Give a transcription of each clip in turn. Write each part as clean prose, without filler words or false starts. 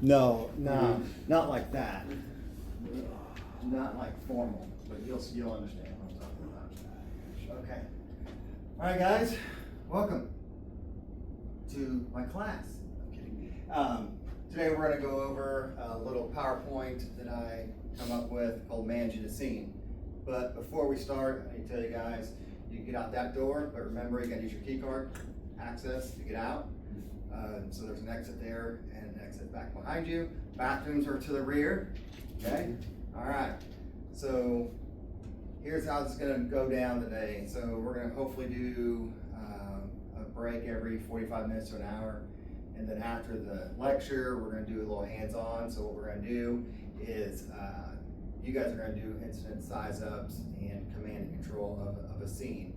No, no, not like that. Not like formal, but you'll understand what I'm talking about. Okay. All right, guys, welcome to my class. I'm kidding. Today we're going to go over a little PowerPoint that I come up with called Managing a Scene. But before we start, I need to tell you guys, you get out that door, but remember you got to use your key card access to get out. So there's an exit there and an exit back behind you. Bathrooms are to the rear. Okay. All right. So here's how this is going to go down today. So we're going to hopefully do a break every 45 minutes to an hour. And then after the lecture, we're going to do a little hands-on. So what we're going to do is you guys are going to do incident size-ups and command and control of a scene.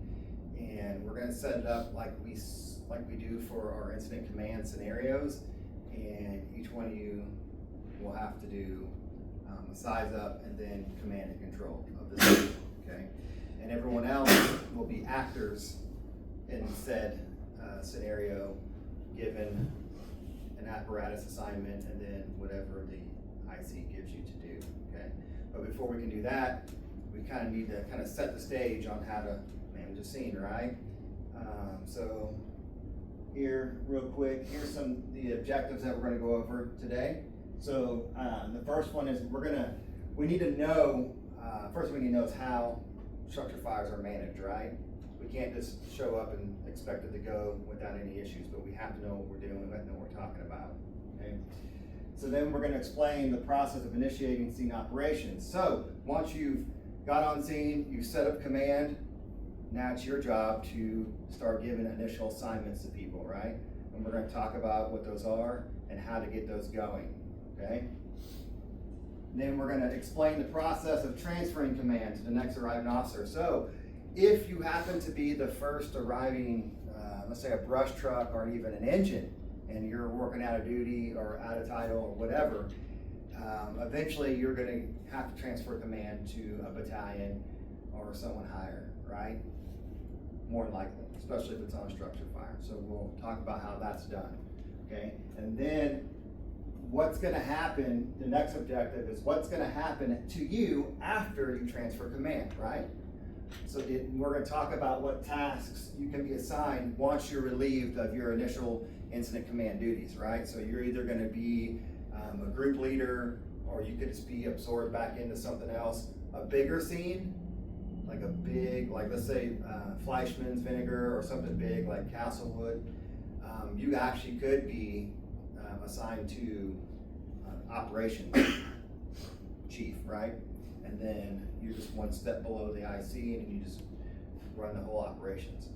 And we're going to set it up like we do for our incident command scenarios. And each one of you will have to do a size up and then command and control of the scene, okay? And everyone else will be actors in said scenario, given an apparatus assignment and then whatever the IC gives you to do, okay? But before we can do that, we kind of need to kind of set the stage on how to manage a scene, right? So here, real quick, here's some of the objectives that we're going to go over today. So the first one is we need to know, first thing we need to know is how structure fires are managed, right? We can't just show up and expect it to go without any issues, but we have to know what we're doing, we have to know what we're talking about, okay? So then we're going to explain the process of initiating scene operations. So once you've got on scene, you've set up command, now it's your job to start giving initial assignments to people, right? And we're going to talk about what those are and how to get those going, okay? And then we're going to explain the process of transferring command to the next arriving officer. So if you happen to be the first arriving, let's say a brush truck or even an engine, and you're working out of duty or out of title or whatever, eventually you're going to have to transfer command to a battalion or someone higher, right? More than likely, especially if it's on a structure fire. So we'll talk about how that's done, okay? And then what's going to happen, the next objective is what's going to happen to you after you transfer command, right? So we're going to talk about what tasks you can be assigned once you're relieved of your initial incident command duties, right? So you're either going to be a group leader, or you could just be absorbed back into something else. A bigger scene, like a big, like let's say Fleischmann's vinegar or something big like Castlewood, you actually could be assigned to operations chief, right? And then you're just one step below the IC and you just run the whole operations.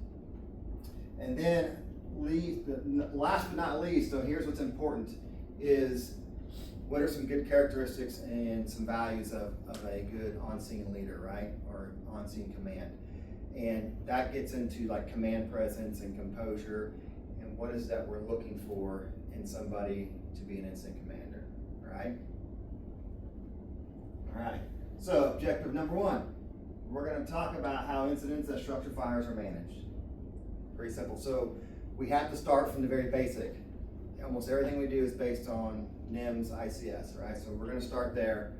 And then last but not least, so here's what's important, is what are some good characteristics and some values of a good on-scene leader, right? Or on-scene command. And that gets into like command presence and composure, and what is that we're looking for in somebody to be an incident commander, right? All right, so objective number one, we're going to talk about how incidents at structure fires are managed. Very simple. So we have to start from the very basic. Almost everything we do is based on NIMS ICS, right? So we're going to start there.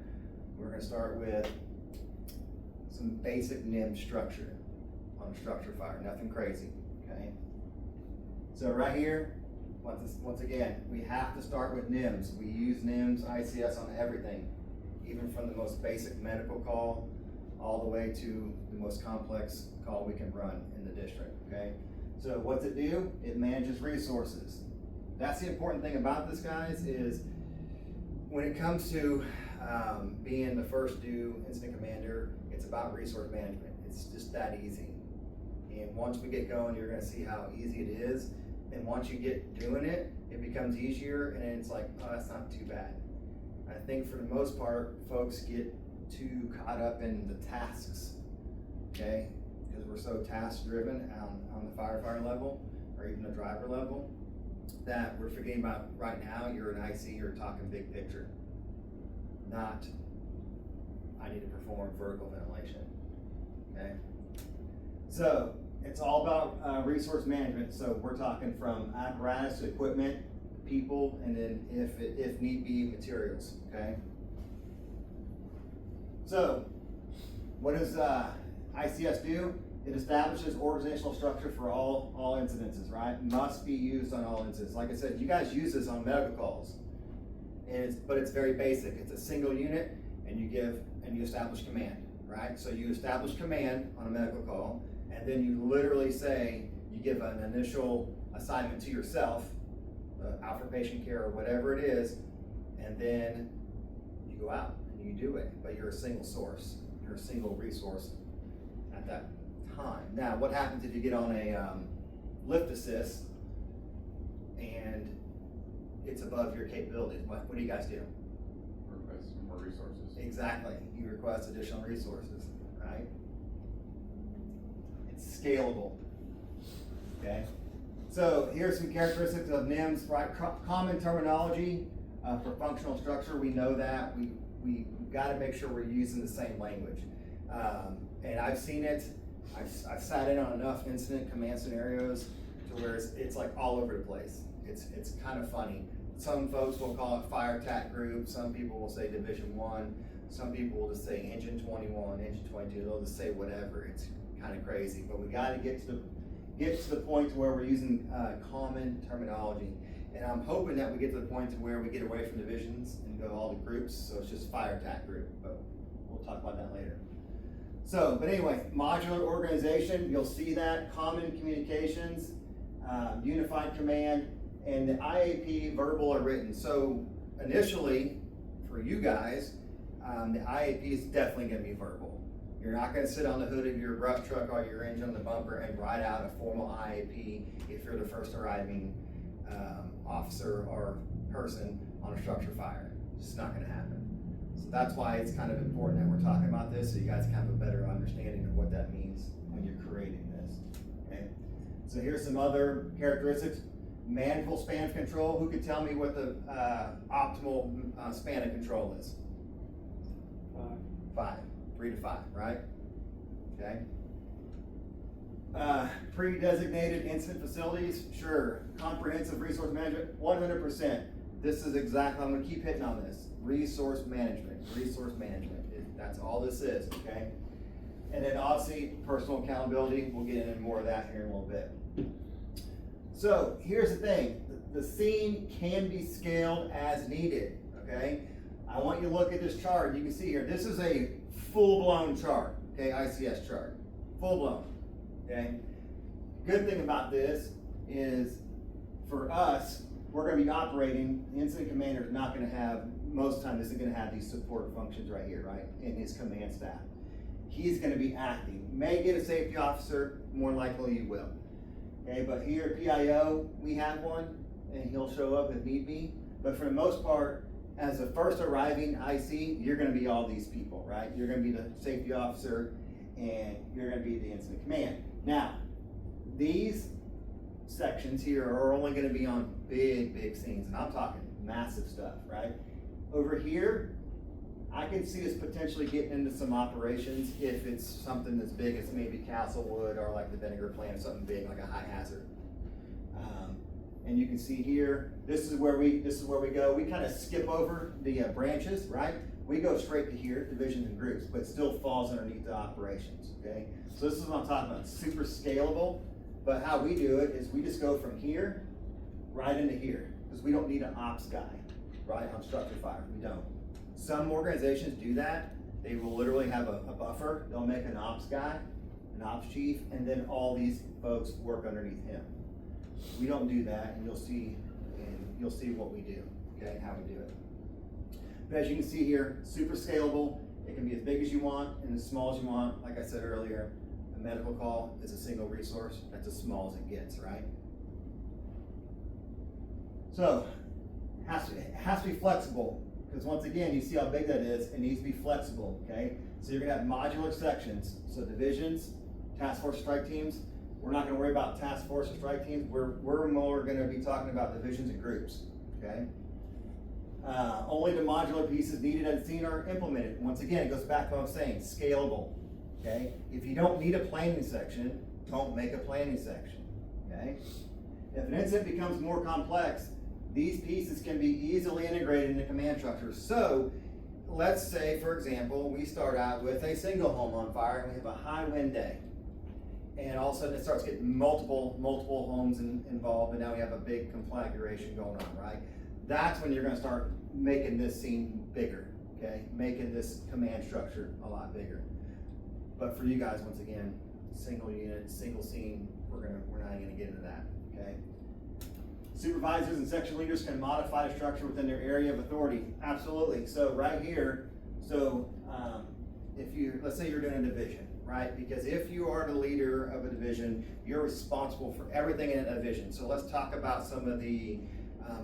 We're going to start with some basic NIMS structure on a structure fire, nothing crazy, okay? So right here, once again, we have to start with NIMS. We use NIMS ICS on everything, even from the most basic medical call all the way to the most complex call we can run in the district, okay? So what's it do? It manages resources. That's the important thing about this, guys, is when it comes to being the first due incident commander, it's about resource management. It's just that easy. And once we get going, you're gonna see how easy it is. And once you get doing it, it becomes easier, and it's like, oh, that's not too bad. I think for the most part, folks get too caught up in the tasks, okay? Because we're so task driven on the firefighter level, or even the driver level, that we're forgetting about right now, you're an IC, you're talking big picture, not I need to perform vertical ventilation, okay? So it's all about resource management. So we're talking from apparatus to equipment, people, and then if need be, materials, okay? So, what does ICS do? It establishes organizational structure for all incidences, right? Must be used on all incidents. Like I said, you guys use this on medical calls, but it's very basic. It's a single unit, and you establish command, right? So you establish command on a medical call, and then you literally say, you give an initial assignment to yourself, out for patient care or whatever it is, and then you go out and you do it. But you're a single source, you're a single resource at that time. Now, what happens if you get on a lift assist and it's above your capabilities? What do you guys do? Request more resources. Exactly. You request additional resources, right? It's scalable. Okay. So here's some characteristics of NIMS, right? Common terminology for functional structure. We know that. We've got to make sure we're using the same language. And I've seen it. I've sat in on enough incident command scenarios to where it's like all over the place. It's kind of funny. Some folks will call it fire attack group. Some people will say Division 1. Some people will just say Engine 21, Engine 22. They'll just say whatever. It's kind of crazy. But we got to get to the point to where we're using common terminology. And I'm hoping that we get to the point to where we get away from divisions and go all to groups. So it's just fire attack group. But we'll talk about that later. So, but anyway, modular organization, you'll see that, common communications, unified command, and the IAP verbal or written. So initially, for you guys, the IAP is definitely gonna be verbal. You're not gonna sit on the hood of your brush truck or your engine on the bumper and write out a formal IAP if you're the first arriving officer or person on a structure fire. It's just not gonna happen. So that's why it's kind of important that we're talking about this, so you guys can have a better understanding of what that means when you're creating this, okay? So here's some other characteristics. Manageable span of control. Who could tell me what the optimal span of control is? 5. 3 to 5, right? Okay. Pre-designated incident facilities, sure. Comprehensive resource management, 100%. This is exactly, I'm gonna keep hitting on this. Resource management. That's all this is, okay? And then obviously, personal accountability. We'll get into more of that here in a little bit. So here's the thing. The scene can be scaled as needed, okay? I want you to look at this chart. You can see here, this is a full-blown chart, okay? ICS chart, full-blown, okay? Good thing about this is for us, we're gonna be operating, the incident commander is not gonna have, most of the time isn't gonna have these support functions right here, right? In his command staff. He's gonna be acting. May get a safety officer, more likely you will. Okay, but here at PIO, we have one, and he'll show up if need be. But for the most part, as a first arriving IC, you're gonna be all these people, right? You're gonna be the safety officer, and you're gonna be the incident command. Now, these sections here are only gonna be on big scenes, and I'm talking massive stuff, right? Over here, I can see us potentially getting into some operations if it's something as big as maybe Castlewood or like the Vinegar plant, something big like a high hazard. And you can see here, this is where we go. We kind of skip over the branches, right? We go straight to here, divisions and groups, but it still falls underneath the operations, okay? So this is what I'm talking about, super scalable, but how we do it is we just go from here right into here, because we don't need an ops guy, right, on structure fire, we don't. Some organizations do that. They will literally have a buffer. They'll make an ops guy, an ops chief, and then all these folks work underneath him. We don't do that, and you'll see what we do, okay, how we do it. But as you can see here, super scalable. It can be as big as you want and as small as you want. Like I said earlier, a medical call is a single resource. That's as small as it gets, right? So, it has to be flexible. Because once again, you see how big that is, it needs to be flexible, okay? So you're gonna have modular sections. So divisions, task force strike teams. We're not gonna worry about task force or strike teams. We're more gonna be talking about divisions and groups, okay? Only the modular pieces needed at the scene are implemented. Once again, it goes back to what I'm saying, scalable, okay? If you don't need a planning section, don't make a planning section, okay? If an incident becomes more complex, these pieces can be easily integrated into command structures. So let's say, for example, we start out with a single home on fire and we have a high wind day. And all of a sudden it starts getting multiple homes involved, and now we have a big conflagration going on, right? That's when you're gonna start making this scene bigger, okay? Making this command structure a lot bigger. But for you guys, once again, single unit, single scene, we're not gonna get into that, okay? Supervisors and section leaders can modify the structure within their area of authority. Absolutely. So right here, let's say you're doing a division, right? Because if you are the leader of a division, you're responsible for everything in a division. So let's talk about some of the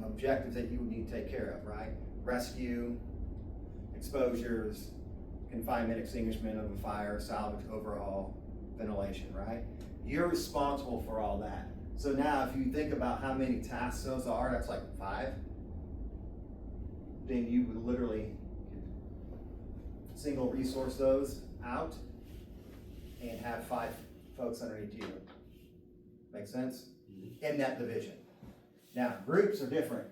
objectives that you would need to take care of, right? Rescue, exposures, confinement, extinguishment of a fire, salvage, overhaul, ventilation, right? You're responsible for all that. So now if you think about how many tasks those are, that's like 5. Then you would literally single resource those out and have 5 folks underneath you. Make sense? In that division. Now, groups are different.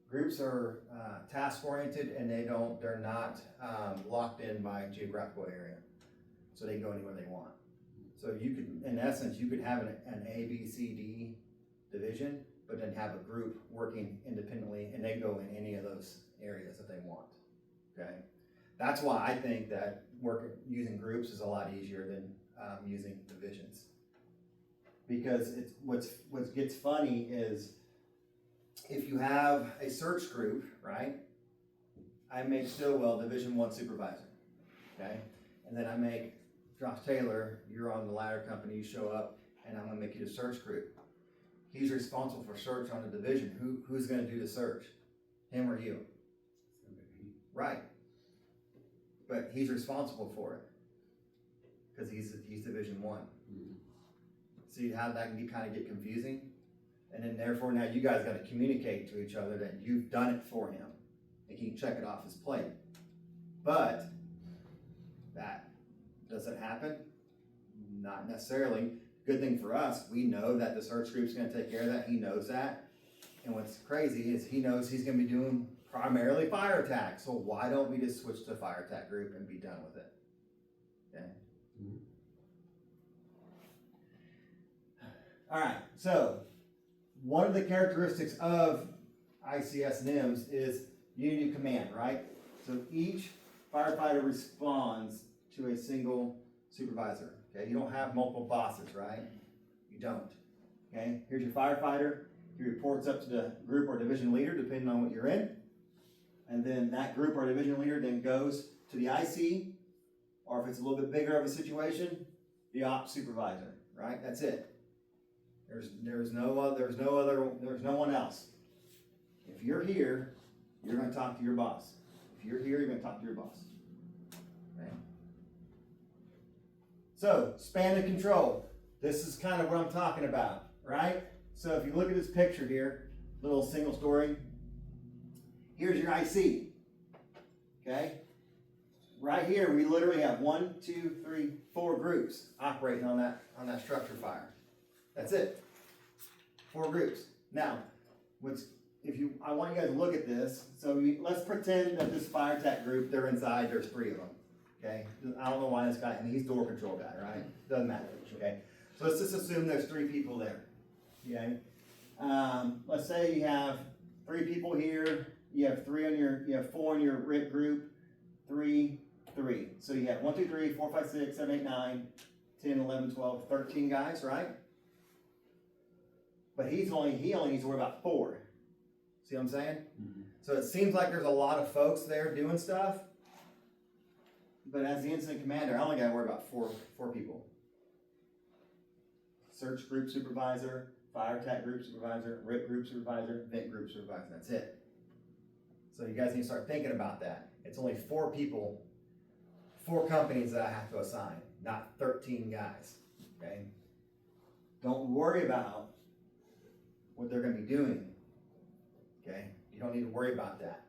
Groups are task oriented, and they're not locked in by geographical area. So they can go anywhere they want. So you could, in essence, you could have an A, B, C, D division, but then have a group working independently, and they go in any of those areas that they want, okay? That's why I think that using groups is a lot easier than using divisions. Because what gets funny is, if you have a search group, right? I make Stillwell Division 1 supervisor, okay? And then I make Josh Taylor, you're on the ladder company, you show up, and I'm gonna make you the search group. He's responsible for search on the division. Who's gonna do the search? Him or you? Right. But he's responsible for it, because he's Division 1. See how that can kind of get confusing? And then therefore now you guys gotta communicate to each other that you've done it for him, and he can check it off his plate. But that doesn't happen? Not necessarily. Good thing for us, we know that the search group's gonna take care of that. He knows that. And what's crazy is he knows he's gonna be doing primarily fire attack. So why don't we just switch to fire attack group and be done with it? Okay. All right, so one of the characteristics of ICS NIMS is unity of command, right? So each firefighter responds to a single supervisor, okay? You don't have multiple bosses, right? You don't, okay? Here's your firefighter. He reports up to the group or division leader, depending on what you're in. And then that group or division leader then goes to the IC, or if it's a little bit bigger of a situation, the ops supervisor, right? That's it. There's no one else. If you're here, you're gonna talk to your boss. If you're here, you're gonna talk to your boss. Okay? So, span of control. This is kind of what I'm talking about, right? So if you look at this picture here, little single story, here's your IC, okay? Right here, we literally have 1, 2, 3, 4 groups operating on that structure fire. That's it. 4 groups. Now, I want you guys to look at this. So let's pretend that this fire attack group, they're inside, there's 3 of them. Okay? I don't know why this guy, and he's door control guy, right? Doesn't matter. Okay? So let's just assume there's 3 people there. Okay? Let's say you have 3 people here, you have 4 in your RIT group, 3, 3. So you have 1, 2, 3, 4, 5, 6, 7, 8, 9, 10, 11, 12, 13 guys, right? But he only needs to worry about 4. See what I'm saying? Mm-hmm. So it seems like there's a lot of folks there doing stuff, but as the incident commander, I only got to worry about four people. Search group supervisor, fire attack group supervisor, RIT group supervisor, vent group supervisor. That's it. So you guys need to start thinking about that. It's only 4 people, 4 companies that I have to assign, not 13 guys. Okay? Don't worry about what they're going to be doing. Okay? You don't need to worry about that.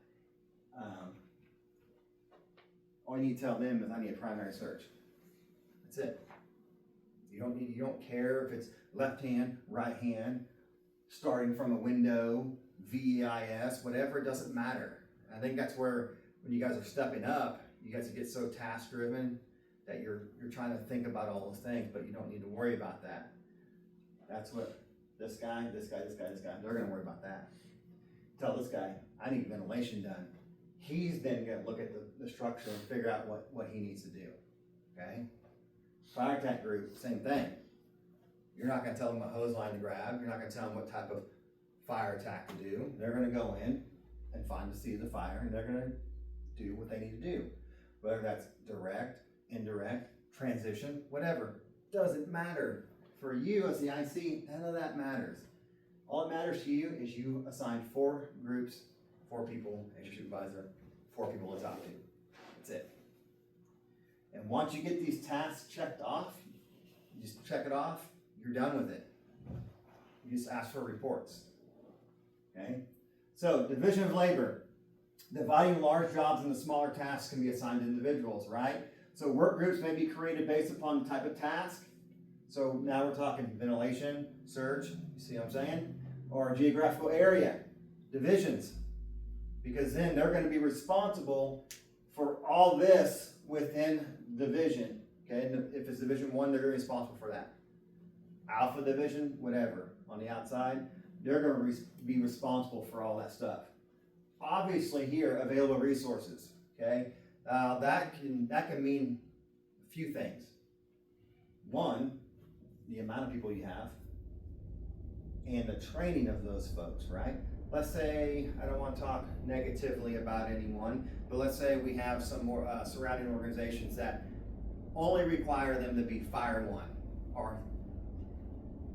All you need to tell them is I need a primary search. That's it. You don't care if it's left hand, right hand, starting from a window, VEIS, whatever, it doesn't matter. I think that's where, when you guys are stepping up, you guys get so task driven that you're trying to think about all those things, but you don't need to worry about that. That's what this guy, they're gonna worry about that. Tell this guy, I need ventilation done. He's then gonna look at the structure and figure out what he needs to do, okay? Fire tank group, same thing. You're not gonna tell them what hose line to grab, you're not gonna tell them what type of fire attack to do. They're gonna go in and find the seat of the fire, and they're gonna do what they need to do. Whether that's direct, indirect, transition, whatever, doesn't matter. For you as the IC, none of that matters. All that matters to you is you assign 4 groups, 4 people as your supervisor, 4 people to talk to. That's it. And once you get these tasks checked off, you just check it off, you're done with it. You just ask for reports. Okay? So, division of labor. Dividing large jobs into smaller tasks can be assigned to individuals, right? So work groups may be created based upon the type of task. So now we're talking ventilation, surge, you see what I'm saying? Or geographical area, divisions. Because then they're going to be responsible for all this within division. Okay, and if it's division 1, they're going to be responsible for that. Alpha division, whatever, on the outside, they're going to be responsible for all that stuff. Obviously here, available resources, okay? That can mean a few things. One, the amount of people you have and the training of those folks, right? Let's say, I don't want to talk negatively about anyone, but let's say we have some more surrounding organizations that only require them to be Fire 1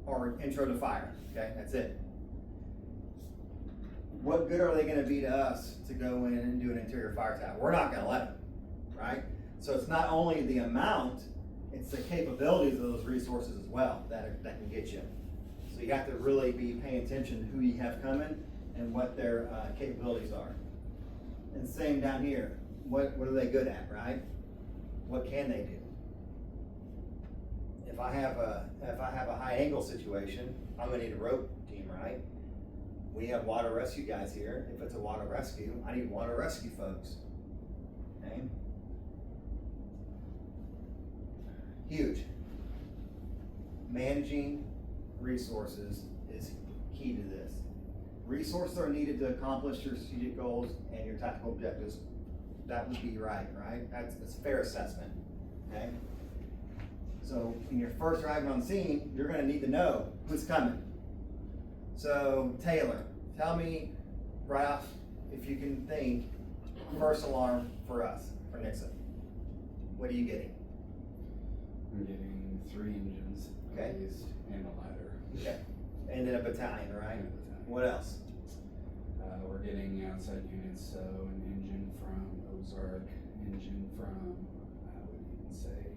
or Intro to Fire, okay? That's it. What good are they going to be to us to go in and do an interior fire attack? We're not going to let them, right? So it's not only the amount, it's the capabilities of those resources as well that can get you. So you have to really be paying attention to who you have coming and what their capabilities are. And same down here. What are they good at, right? What can they do? If I have a high angle situation, I'm going to need a rope team, right? We have water rescue guys here. If it's a water rescue, I need water rescue folks. Okay? Huge. Managing resources is key to this. Resources are needed to accomplish your strategic goals and your tactical objectives. That would be right? That's a fair assessment. Okay? So when you're first arriving on scene, you're going to need to know who's coming. So Taylor, tell me right off, if you can think, first alarm for us, for Nixa. What are you getting? I'm getting 3 engines, Okay. at least, and a ladder. Okay. And then a battalion, right? And a battalion. What else? We're getting outside units, so an engine from Ozark, engine from, I would even say,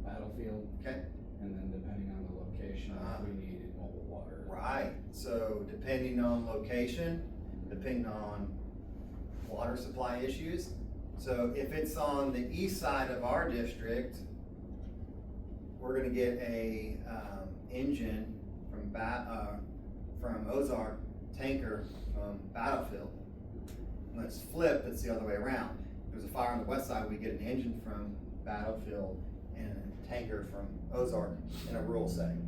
Battlefield. Okay. And then depending on the location, if we need mobile water. Right. So depending on location, depending on water supply issues. So if it's on the east side of our district, we're going to get a engine from Ozark, tanker from Battlefield. When it's flipped, it's the other way around. If there's a fire on the west side, we get an engine from Battlefield and a tanker from Ozark in a rural setting.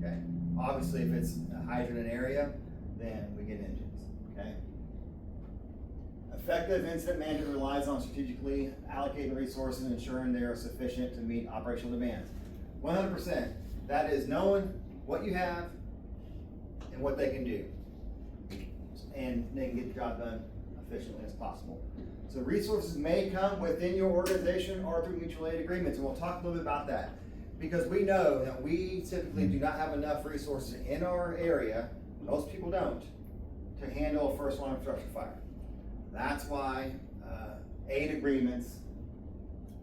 Okay. Obviously, if it's a hydrogen area, then we get engines. Okay. Effective incident management relies on strategically allocating resources and ensuring they are sufficient to meet operational demands. 100%. That is knowing what you have and what they can do, and they can get the job done efficiently as possible. So resources may come within your organization or through mutual aid agreements, and we'll talk a little bit about that. Because we know that we typically do not have enough resources in our area, most people don't, to handle a first line structure fire. That's why aid agreements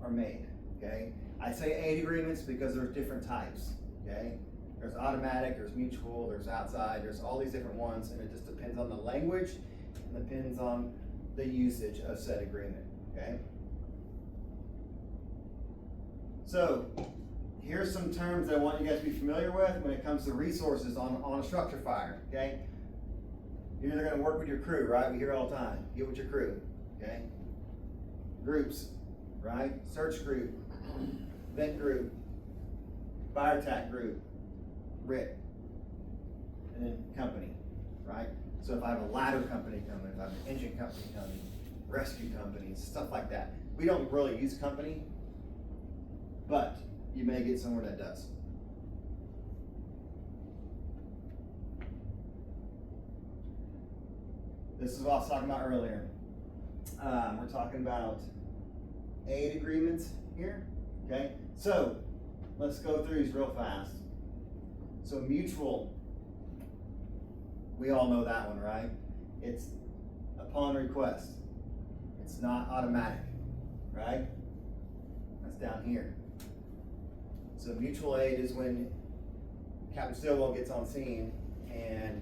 are made, okay? I say aid agreements because there's different types, okay? There's automatic, there's mutual, there's outside, there's all these different ones, and it just depends on the language, and depends on the usage of said agreement, okay? So, here's some terms that I want you guys to be familiar with when it comes to resources on a structure fire, okay? You're either gonna work with your crew, right? We hear it all the time. Get with your crew, okay? Groups, right? Search group, vent group, fire attack group, RIT, and then company, right? So if I have a ladder company coming, if I have an engine company coming, rescue companies, stuff like that. We don't really use company, but you may get somewhere that does. This is what I was talking about earlier. We're talking about aid agreements here, okay? So, let's go through these real fast. So mutual, we all know that one, right? It's upon request. It's not automatic, right? That's down here. So mutual aid is when Captain Stillwell gets on scene and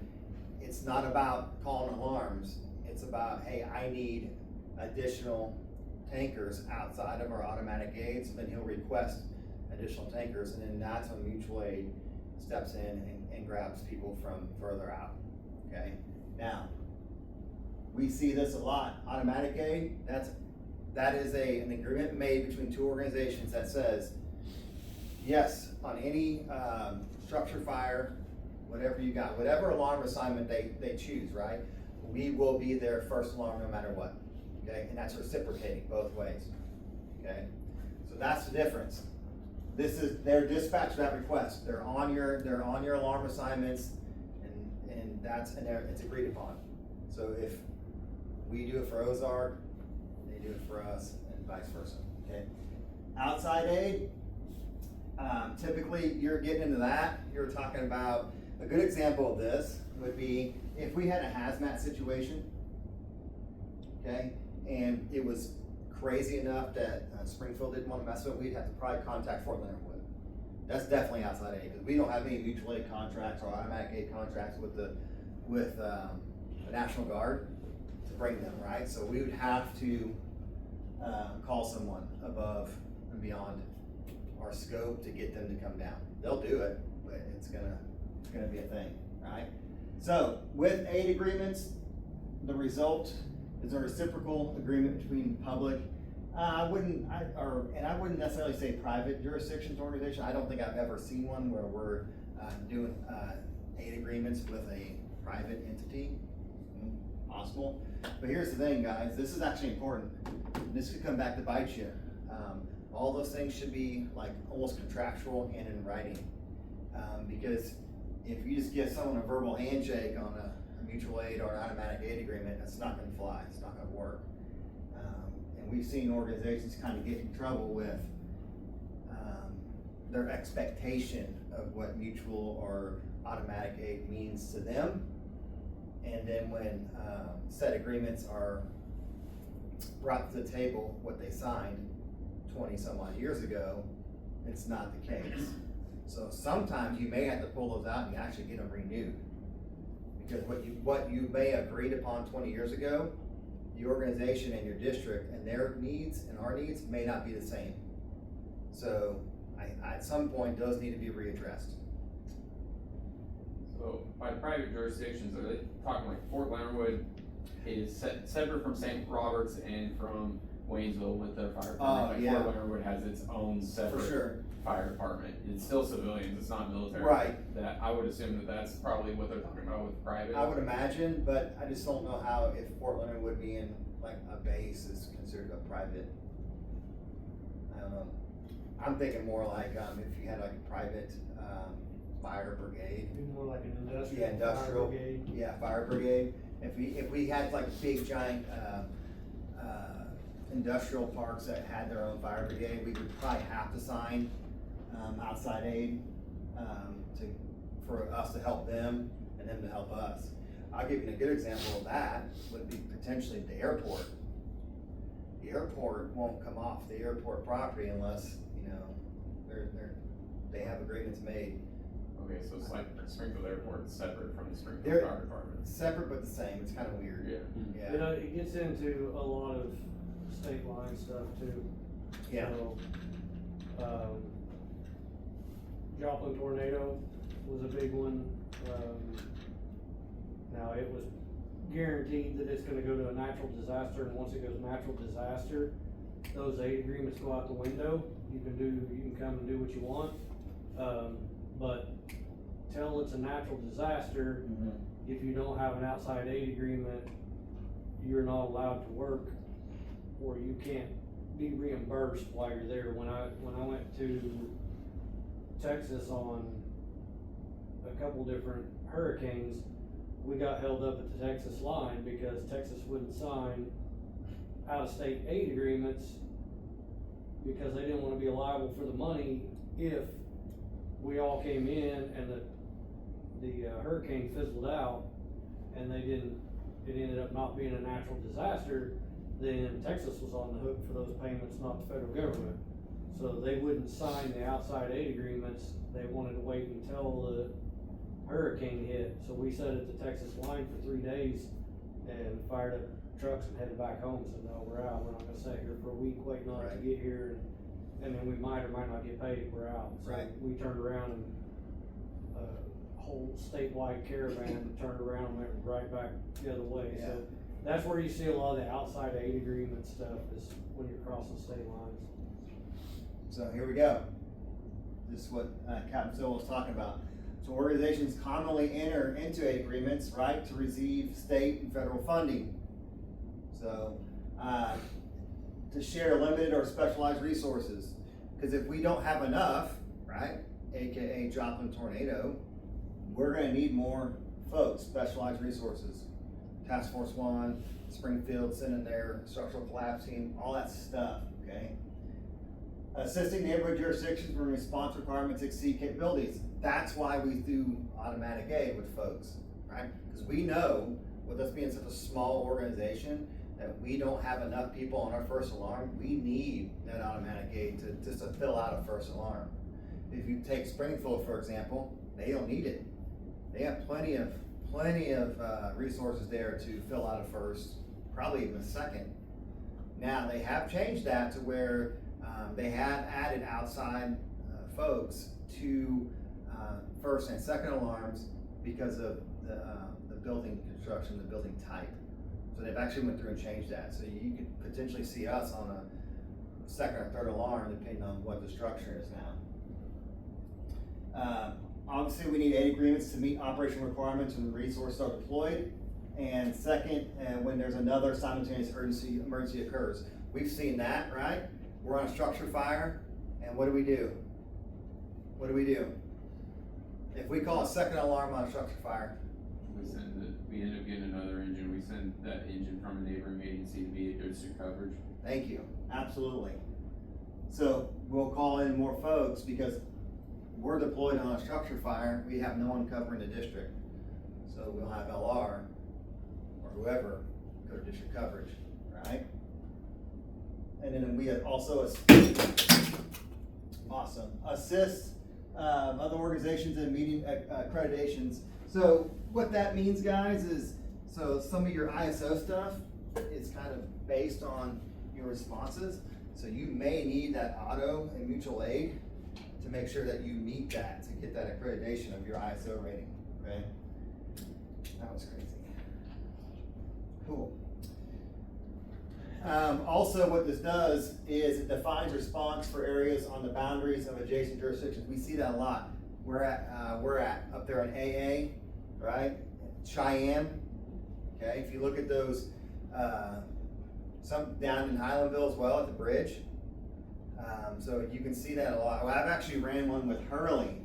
it's not about calling alarms. It's about, hey, I need additional tankers outside of our automatic aid, so then he'll request additional tankers, and then that's when mutual aid steps in and grabs people from further out, okay? Now, we see this a lot. Automatic aid, that is an agreement made between two organizations that says, yes, on any structure fire, whatever you got, whatever alarm assignment they choose, right? We will be their first alarm no matter what, okay? And that's reciprocating both ways, okay? So that's the difference. This is their dispatch that request. They're on your alarm assignments, and it's agreed upon. So if we do it for Ozark, they do it for us, and vice versa, okay? Outside aid, typically you're getting into that. You're talking about, a good example of this would be if we had a hazmat situation, okay, and it was crazy enough that Springfield didn't want to mess with it, we'd have to probably contact Fort Leonard Wood. That's definitely outside aid, because we don't have any mutual aid contracts or automatic aid contracts with the National Guard to bring them, right? So we would have to call someone above and beyond our scope to get them to come down. They'll do it, but it's gonna be a thing, right? So with aid agreements, the result is a reciprocal agreement between public. I wouldn't necessarily say private jurisdictions organization. I don't think I've ever seen one where we're doing aid agreements with a private entity. Possible. But here's the thing, guys, this is actually important. This could come back to bite you. All those things should be like almost contractual and in writing. Because if you just give someone a verbal handshake on a mutual aid or an automatic aid agreement, that's not gonna fly, it's not gonna work. And we've seen organizations kind of get in trouble with their expectation of what mutual or automatic aid means to them. And then when said agreements are brought to the table, what they signed 20 some odd years ago, it's not the case. So sometimes you may have to pull those out and you actually get them renewed. Because what you may have agreed upon 20 years ago, the organization and your district and their needs and our needs may not be the same. So at some point, those need to be readdressed. So by private jurisdictions, are they talking like Fort Leonard Wood is separate from St. Roberts and from Waynesville with their fire department? Like yeah. Fort Leonard Wood has its own separate For sure. fire department. It's still civilians, it's not military. Right. That I would assume that's probably what they're talking about with private. I would imagine, but I just don't know how, if Fort Leonard would be in like a base is considered a private. I don't know. I'm thinking more like if you had like a private fire brigade. Be more like an industrial. Yeah, industrial. Fire brigade. Yeah, fire brigade. If we had like big giant industrial parks that had their own fire brigade, we would probably have to sign outside aid for us to help them and them to help us. I'll give you a good example of that would be potentially the airport. The airport won't come off the airport property unless, you know, they have agreements made. Okay, so it's like Springfield Airport is separate from the Springfield They're Fire Department. separate but the same. It's kind of weird. Yeah. Yeah. It gets into a lot of state line stuff too. Yeah. So, Joplin tornado was a big one. Now it was guaranteed that it's gonna go to a natural disaster, and once it goes natural disaster, those aid agreements go out the window. You can come and do what you want, but till it's a natural disaster, if you don't have an outside aid agreement, you're not allowed to work, or you can't be reimbursed while you're there. When I went to Texas on a couple different hurricanes, we got held up at the Texas line because Texas wouldn't sign out-of-state aid agreements because they didn't wanna be liable for the money if we all came in and the hurricane fizzled out and it ended up not being a natural disaster, then Texas was on the hook for those payments, not the federal government. So they wouldn't sign the outside aid agreements. They wanted to wait until the hurricane hit. So we sat at the Texas line for 3 days and fired up trucks and headed back home. Said, no, we're out. We're not gonna sit here for a week waiting on it to Right. get here, and then we might or might not get paid. We're out. So Right. we turned around and whole statewide caravan turned around and went right back the other way. Yeah. So that's where you see a lot of the outside aid agreement stuff, is when you're crossing state lines. So here we go. This is what Captain Sewell was talking about. So organizations commonly enter into aid agreements, right, to receive state and federal funding. So, to share limited or specialized resources. Because if we don't have enough, right, AKA Joplin tornado, we're gonna need more folks, specialized resources. Task Force 1, Springfield sending their structural collapse team, all that stuff, okay? Assisting neighborhood jurisdictions when response requirements exceed capabilities. That's why we do automatic aid with folks, right? Because we know, with us being such a small organization, that we don't have enough people on our first alarm. We need that automatic aid to fill out a first alarm. If you take Springfield, for example, they don't need it. They have plenty of resources there to fill out a first, probably even a second. Now, they have changed that to where they have added outside folks to first and second alarms because of the building construction, the building type. So they've actually went through and changed that. So you could potentially see us on a second or third alarm depending on what the structure is now. Obviously, we need aid agreements to meet operational requirements when resources are deployed. And second, when there's another simultaneous emergency occurs. We've seen that, right? We're on a structure fire, and what do we do? What do we do? If we call a second alarm on a structure fire, We end up getting another engine. We send that engine from a neighboring agency to be a district coverage. thank you, absolutely. So we'll call in more folks because we're deployed on a structure fire, we have no one covering the district. So we'll have LR or whoever go to district coverage, right? And then we have also assist other organizations in meeting accreditations. So what that means, guys, is so some of your ISO stuff is kind of based on your responses. So you may need that auto and mutual aid to make sure that you meet that, to get that accreditation of your ISO rating, okay? That was crazy. Cool. Also, what this does is it defines response for areas on the boundaries of adjacent jurisdictions. We see that a lot. We're at up there in AA, right? Cheyenne. Okay, if you look at those, some down in Highlandville as well at the bridge. So you can see that a lot. Well, I've actually ran one with Hurley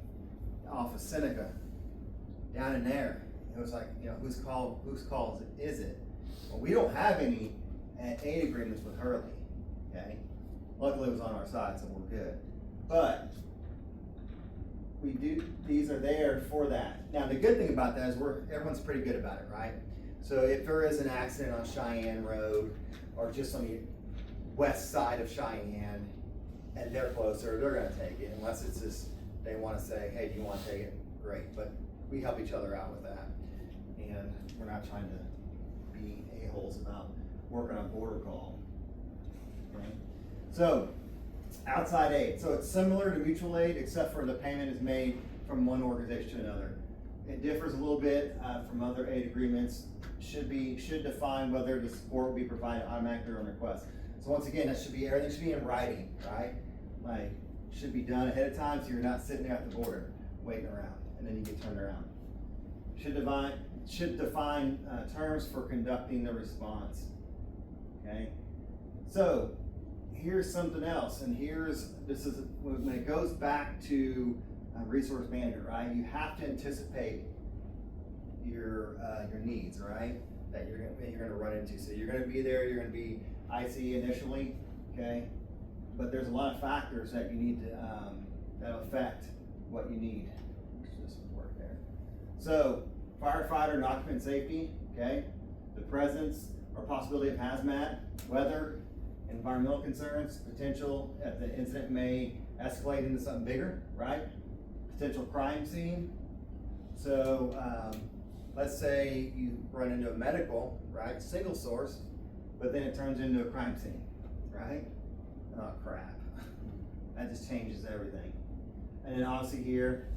off of Seneca down in there. It was like, you know, whose call is it? Well, we don't have any aid agreements with Hurley, okay? Luckily it was on our side, so we're good. But we do, these are there for that. Now the good thing about that is everyone's pretty good about it, right? So if there is an accident on Cheyenne Road or just on the west side of Cheyenne and they're closer, they're gonna take it unless it's just, they wanna say, hey, do you wanna take it? Great, but we help each other out with that. And we're not trying to be a-holes about working on border call. Okay? So, outside aid. So it's similar to mutual aid except for the payment is made from one organization to another. It differs a little bit from other aid agreements. should define whether the support will be provided automatically or on request. So once again, everything should be in writing, right? Like, should be done ahead of time so you're not sitting there at the border waiting around and then you get turned around. Should define terms for conducting the response. Okay, so here's something else, and when it goes back to resource manager, right? You have to anticipate your needs, right? That you're gonna run into. So you're gonna be there. You're gonna be IC initially, okay? But there's a lot of factors that you need to that affect what you need. This would work there. So firefighter and occupant safety, okay? The presence or possibility of hazmat, weather, environmental concerns, potential that the incident may escalate into something bigger, right? Potential crime scene. So let's say you run into a medical, right, single source, but then it turns into a crime scene, right? Oh crap, that just changes everything. And then obviously here,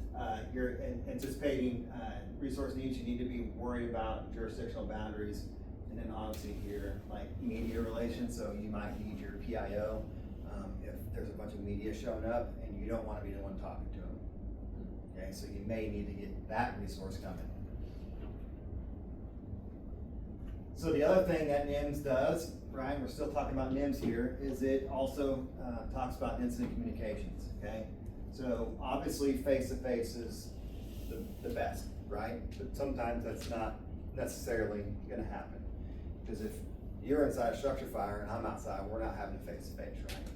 you're anticipating resource needs. You need to be worried about jurisdictional boundaries. And then obviously here, like media relations, so you might need your PIO if there's a bunch of media showing up and you don't want to be the one talking to them. Okay, so you may need to get that resource coming. So the other thing that NIMS does, right, we're still talking about NIMS here, is it also talks about incident communications, okay? So obviously face-to-face is the best, right? But sometimes that's not necessarily gonna happen. Because if you're inside a structure fire and I'm outside, we're not having a face-to-face, right?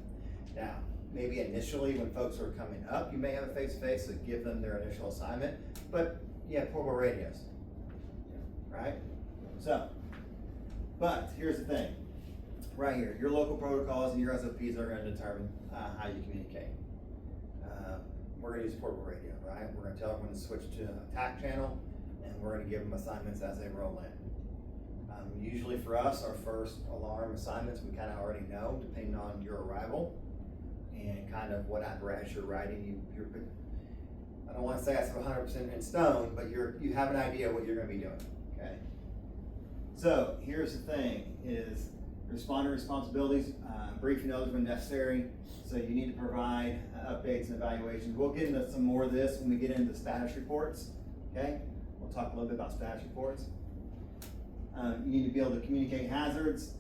Now, maybe initially when folks are coming up, you may have a face-to-face to give them their initial assignment, but yeah, portable radios, right? So, but here's the thing, right here, your local protocols and your SOPs are gonna determine how you communicate. We're gonna use portable radio, right? We're gonna tell everyone to switch to attack channel, and we're gonna give them assignments as they roll in. Usually for us, our first alarm assignments, we kind of already know, depending on your arrival and kind of what apparatus you're riding. I don't want to say that's 100% in stone, but you have an idea what you're going to be doing, okay? So here's the thing, is responder responsibilities, briefing others when necessary. So you need to provide updates and evaluations. We'll get into some more of this when we get into status reports, okay? We'll talk a little bit about status reports. You need to be able to communicate hazards,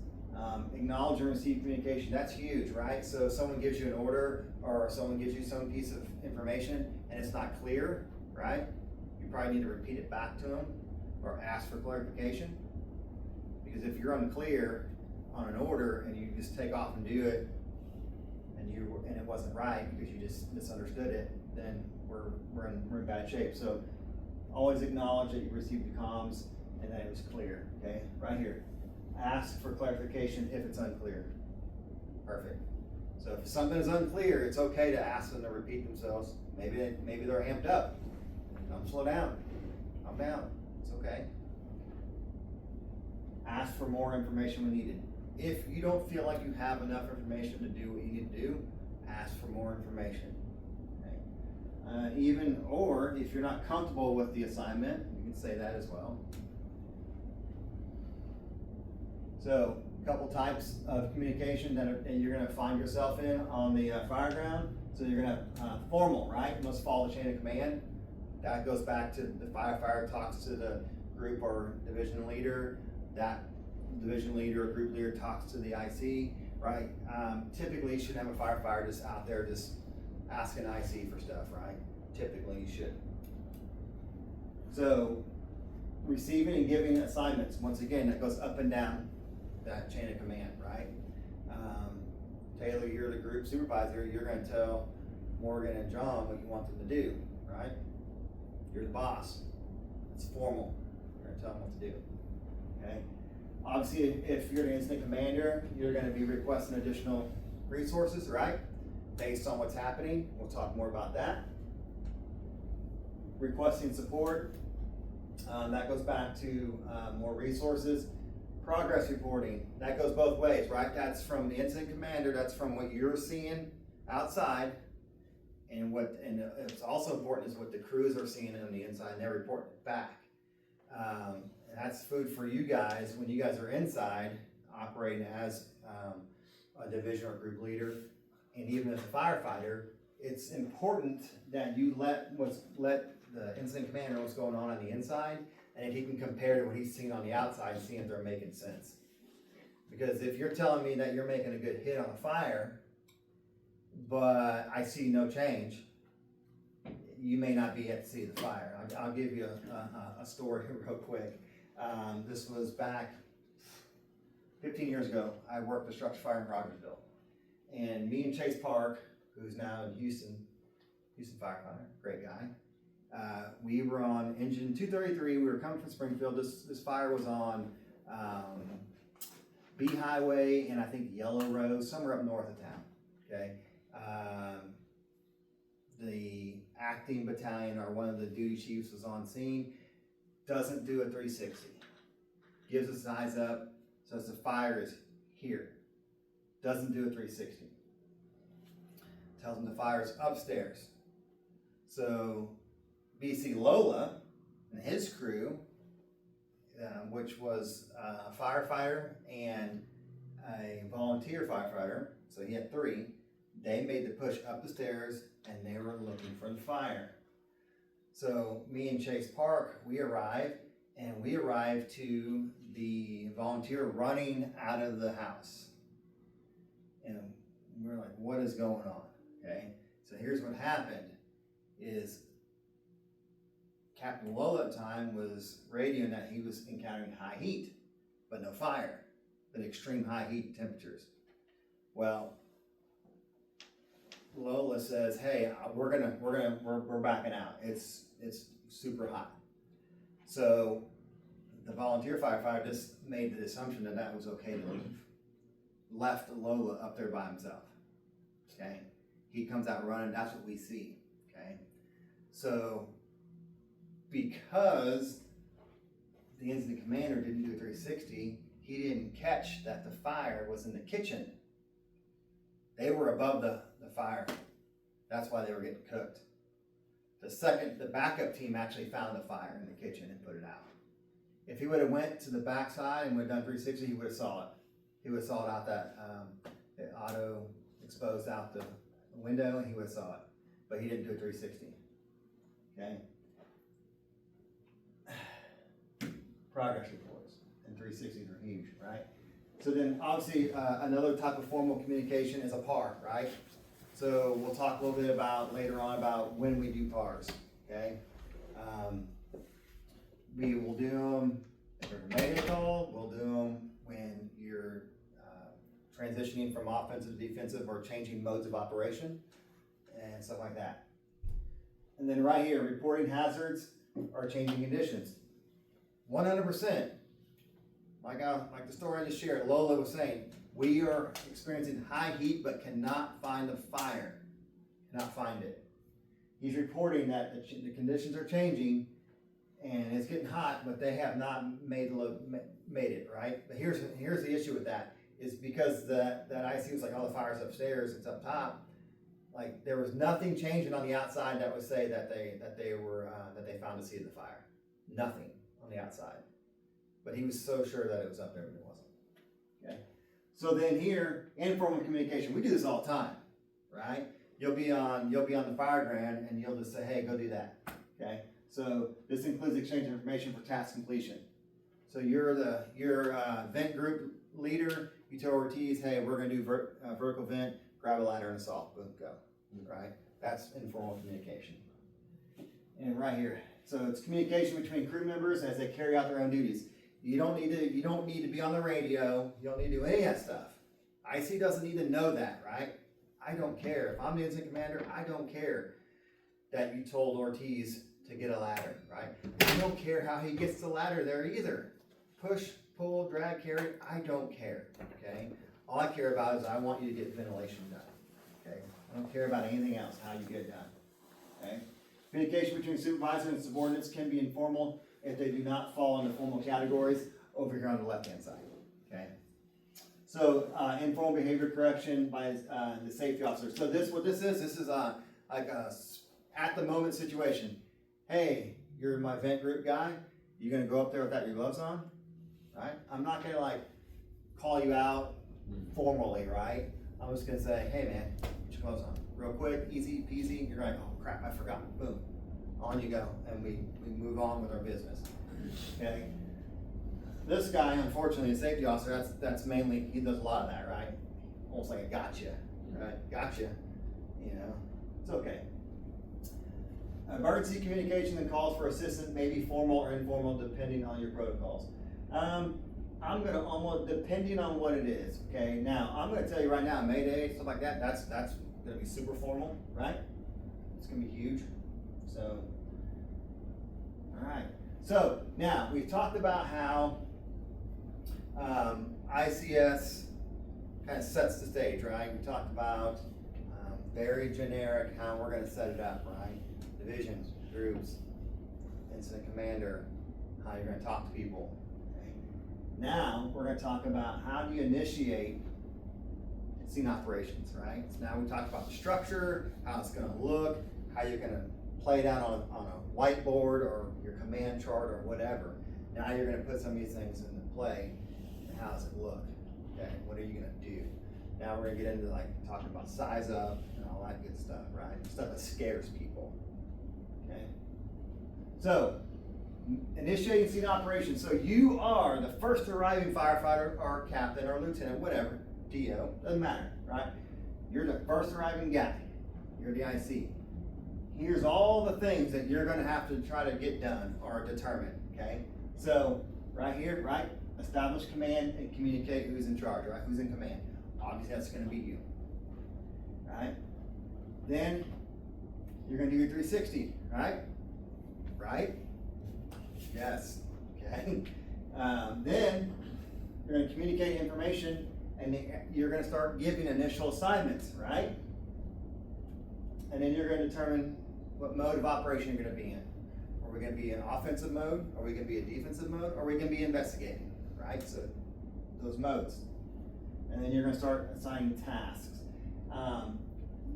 acknowledge and receive communication. That's huge, right? So if someone gives you an order or someone gives you some piece of information and it's not clear, right? You probably need to repeat it back to them or ask for clarification. Because if you're unclear on an order and you just take off and do it and it wasn't right because you just misunderstood it, then we're in bad shape. So always acknowledge that you received the comms and that it was clear, okay? Right here. Ask for clarification if it's unclear. Perfect. So if something is unclear, it's okay to ask them to repeat themselves. Maybe they're amped up. Don't slow down. Calm down. It's okay. Ask for more information when needed. If you don't feel like you have enough information to do what you need to do, ask for more information. Okay? Or if you're not comfortable with the assignment, you can say that as well. So, a couple types of communication that you're going to find yourself in on the fire ground. So you're going to have formal, right? You must follow the chain of command. That goes back to the firefighter talks to the group or division leader. That division leader or group leader talks to the IC, right? Typically, you should have a firefighter just out there just asking IC for stuff, right? Typically, you should. So, receiving and giving assignments. Once again, that goes up and down that chain of command, right? Taylor, you're the group supervisor. You're going to tell Morgan and John what you want them to do, right? You're the boss. It's formal. You're going to tell them what to do, okay? Obviously, if you're the incident commander, you're going to be requesting additional resources, right? Based on what's happening. We'll talk more about that. Requesting support. That goes back to more resources. Progress reporting, that goes both ways, right? That's from the incident commander, that's from what you're seeing outside, and it's also important is what the crews are seeing on the inside, and they're reporting it back. that's food for you guys when you guys are inside operating as a division or group leader, and even as a firefighter. It's important that you let the incident commander know what's going on the inside, and if he can compare to what he's seen on the outside and see if they're making sense. Because if you're telling me that you're making a good hit on a fire, but I see no change, you may not be able to see the fire. I'll give you a story real quick. This was back 15 years ago. I worked the structure fire in Rogersville. And me and Chase Park, who's now in Houston firefighter, great guy. We were on engine 233. We were coming from Springfield. This fire was on B Highway and I think Yellow Rose, somewhere up north of town. Okay. The acting battalion or one of the duty chiefs was on scene, doesn't do a 360. Gives us an eyes up, says the fire is here. Doesn't do a 360. Tells him the fire is upstairs. So BC Lola and his crew, which was a firefighter and a volunteer firefighter, so he had 3, they made the push up the stairs and they were looking for the fire. So me and Chase Park, we arrived to the volunteer running out of the house. And we're like, what is going on? Okay, so here's what happened is Captain Lola at the time was radioing that he was encountering high heat, but no fire, but extreme high heat temperatures. Well, Lola says, hey, we're backing out. It's super hot. So the volunteer firefighter just made the assumption that was okay to leave. Left Lola up there by himself. Okay, he comes out running. That's what we see. Okay, so because the incident commander didn't do a 360, he didn't catch that the fire was in the kitchen. They were above the fire. That's why they were getting cooked. The backup team actually found the fire in the kitchen and put it out. If he would have went to the backside and would have done 360, he would have saw it. He would have saw it out that the auto exposed out the window, and he would have saw it. But he didn't do a 360. Okay. Progress reports and 360s are huge, right? So then obviously another type of formal communication is a PAR, right? So we'll talk a little bit about later on about when we do PARs, okay? We will do them if there's a mayday call. We'll do them when you're transitioning from offensive to defensive or changing modes of operation and stuff like that. And then right here, reporting hazards or changing conditions. 100%. Like the story I just shared, Lola was saying, we are experiencing high heat but cannot find the fire. Cannot find it. He's reporting that the conditions are changing and it's getting hot, but they have not made it, right? But here's the issue with that, is because that IC was like, oh, the fire's upstairs, it's up top. Like there was nothing changing on the outside that would say that they found the seed of the fire. Nothing on the outside. But he was so sure that it was up there, but it wasn't. Okay. So then here, informal communication, we do this all the time, right? You'll be on the fire ground and you'll just say, hey, go do that. Okay. So this includes exchange of information for task completion. So you're vent group leader. You tell Ortiz, hey, we're going to do vertical vent, grab a ladder and a saw, boom, go. Right? That's informal communication. And right here, so it's communication between crew members as they carry out their own duties. You don't need to be on the radio. You don't need to do any of that stuff. IC doesn't need to know that, right? I don't care. If I'm the incident commander, I don't care that you told Ortiz to get a ladder, right? I don't care how he gets the ladder there either. Push, pull, drag, carry, I don't care, okay? All I care about is I want you to get ventilation done, okay? I don't care about anything else, how you get it done, okay? Communication between supervisors and subordinates can be informal if they do not fall into formal categories over here on the left-hand side, okay? So, informal behavior correction by the safety officer. So what this is like a at-the-moment situation. Hey, you're my vent group guy. You gonna go up there without your gloves on, right? I'm not gonna like call you out formally, right? I'm just gonna say, hey man, put your gloves on, real quick, easy peasy. You're like, oh crap, I forgot. Boom, on you go, and we move on with our business. Okay. This guy, unfortunately, a safety officer, that's mainly, he does a lot of that, right? Almost like a gotcha, right? Gotcha, you know, it's okay. Emergency communication and calls for assistance may be formal or informal depending on your protocols. I'm gonna almost, depending on what it is, okay? Now, I'm gonna tell you right now, Mayday, stuff like that, that's gonna be super formal, right? It's gonna be huge, so. All right, so now we've talked about how ICS kind of sets the stage, right? We talked about very generic how we're gonna set it up, right? Divisions, groups, incident commander, how you're gonna talk to people. Okay? Now we're gonna talk about how do you initiate scene operations, right? So now we talked about the structure, how it's gonna look, how you're gonna play it out on a whiteboard or your command chart or whatever. Now you're gonna put some of these things into play, and how does it look? Okay, what are you gonna do? Now we're gonna get into like talking about size up and all that good stuff, right? Stuff that scares people. Okay. So, initiating scene operations. So you are the first arriving firefighter or captain or lieutenant, whatever, DO, doesn't matter, right? You're the first arriving guy. You're the IC. Here's all the things that you're gonna have to try to get done or determine, okay? So, right here, right? Establish command and communicate who's in charge, right? Who's in command. Obviously that's gonna be you, right? Then, you're gonna do your 360, right? Right? Yes, okay. Then, you're gonna communicate information and you're gonna start giving initial assignments, right? And then you're gonna determine what mode of operation you're gonna be in. Are we gonna be in offensive mode? Are we gonna be in defensive mode? Or are we gonna be investigating, right? So, those modes. And then you're gonna start assigning tasks.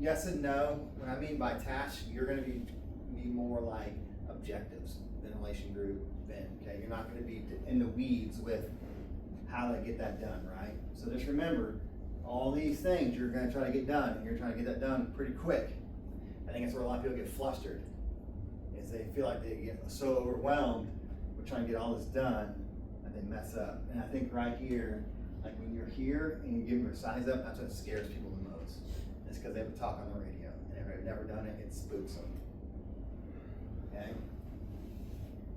Yes and no. What I mean by tasks, you're gonna be more like objectives, ventilation group, okay? You're not gonna be in the weeds with how to get that done, right? So just remember, all these things you're gonna try to get done, and you're trying to get that done pretty quick. I think that's where a lot of people get flustered, is they feel like they get so overwhelmed with trying to get all this done that they mess up. And I think right here, like when you're here and you give them your size up, that's what scares people the most. It's because they have to talk on the radio, and if they've never done it, it spooks them. Okay?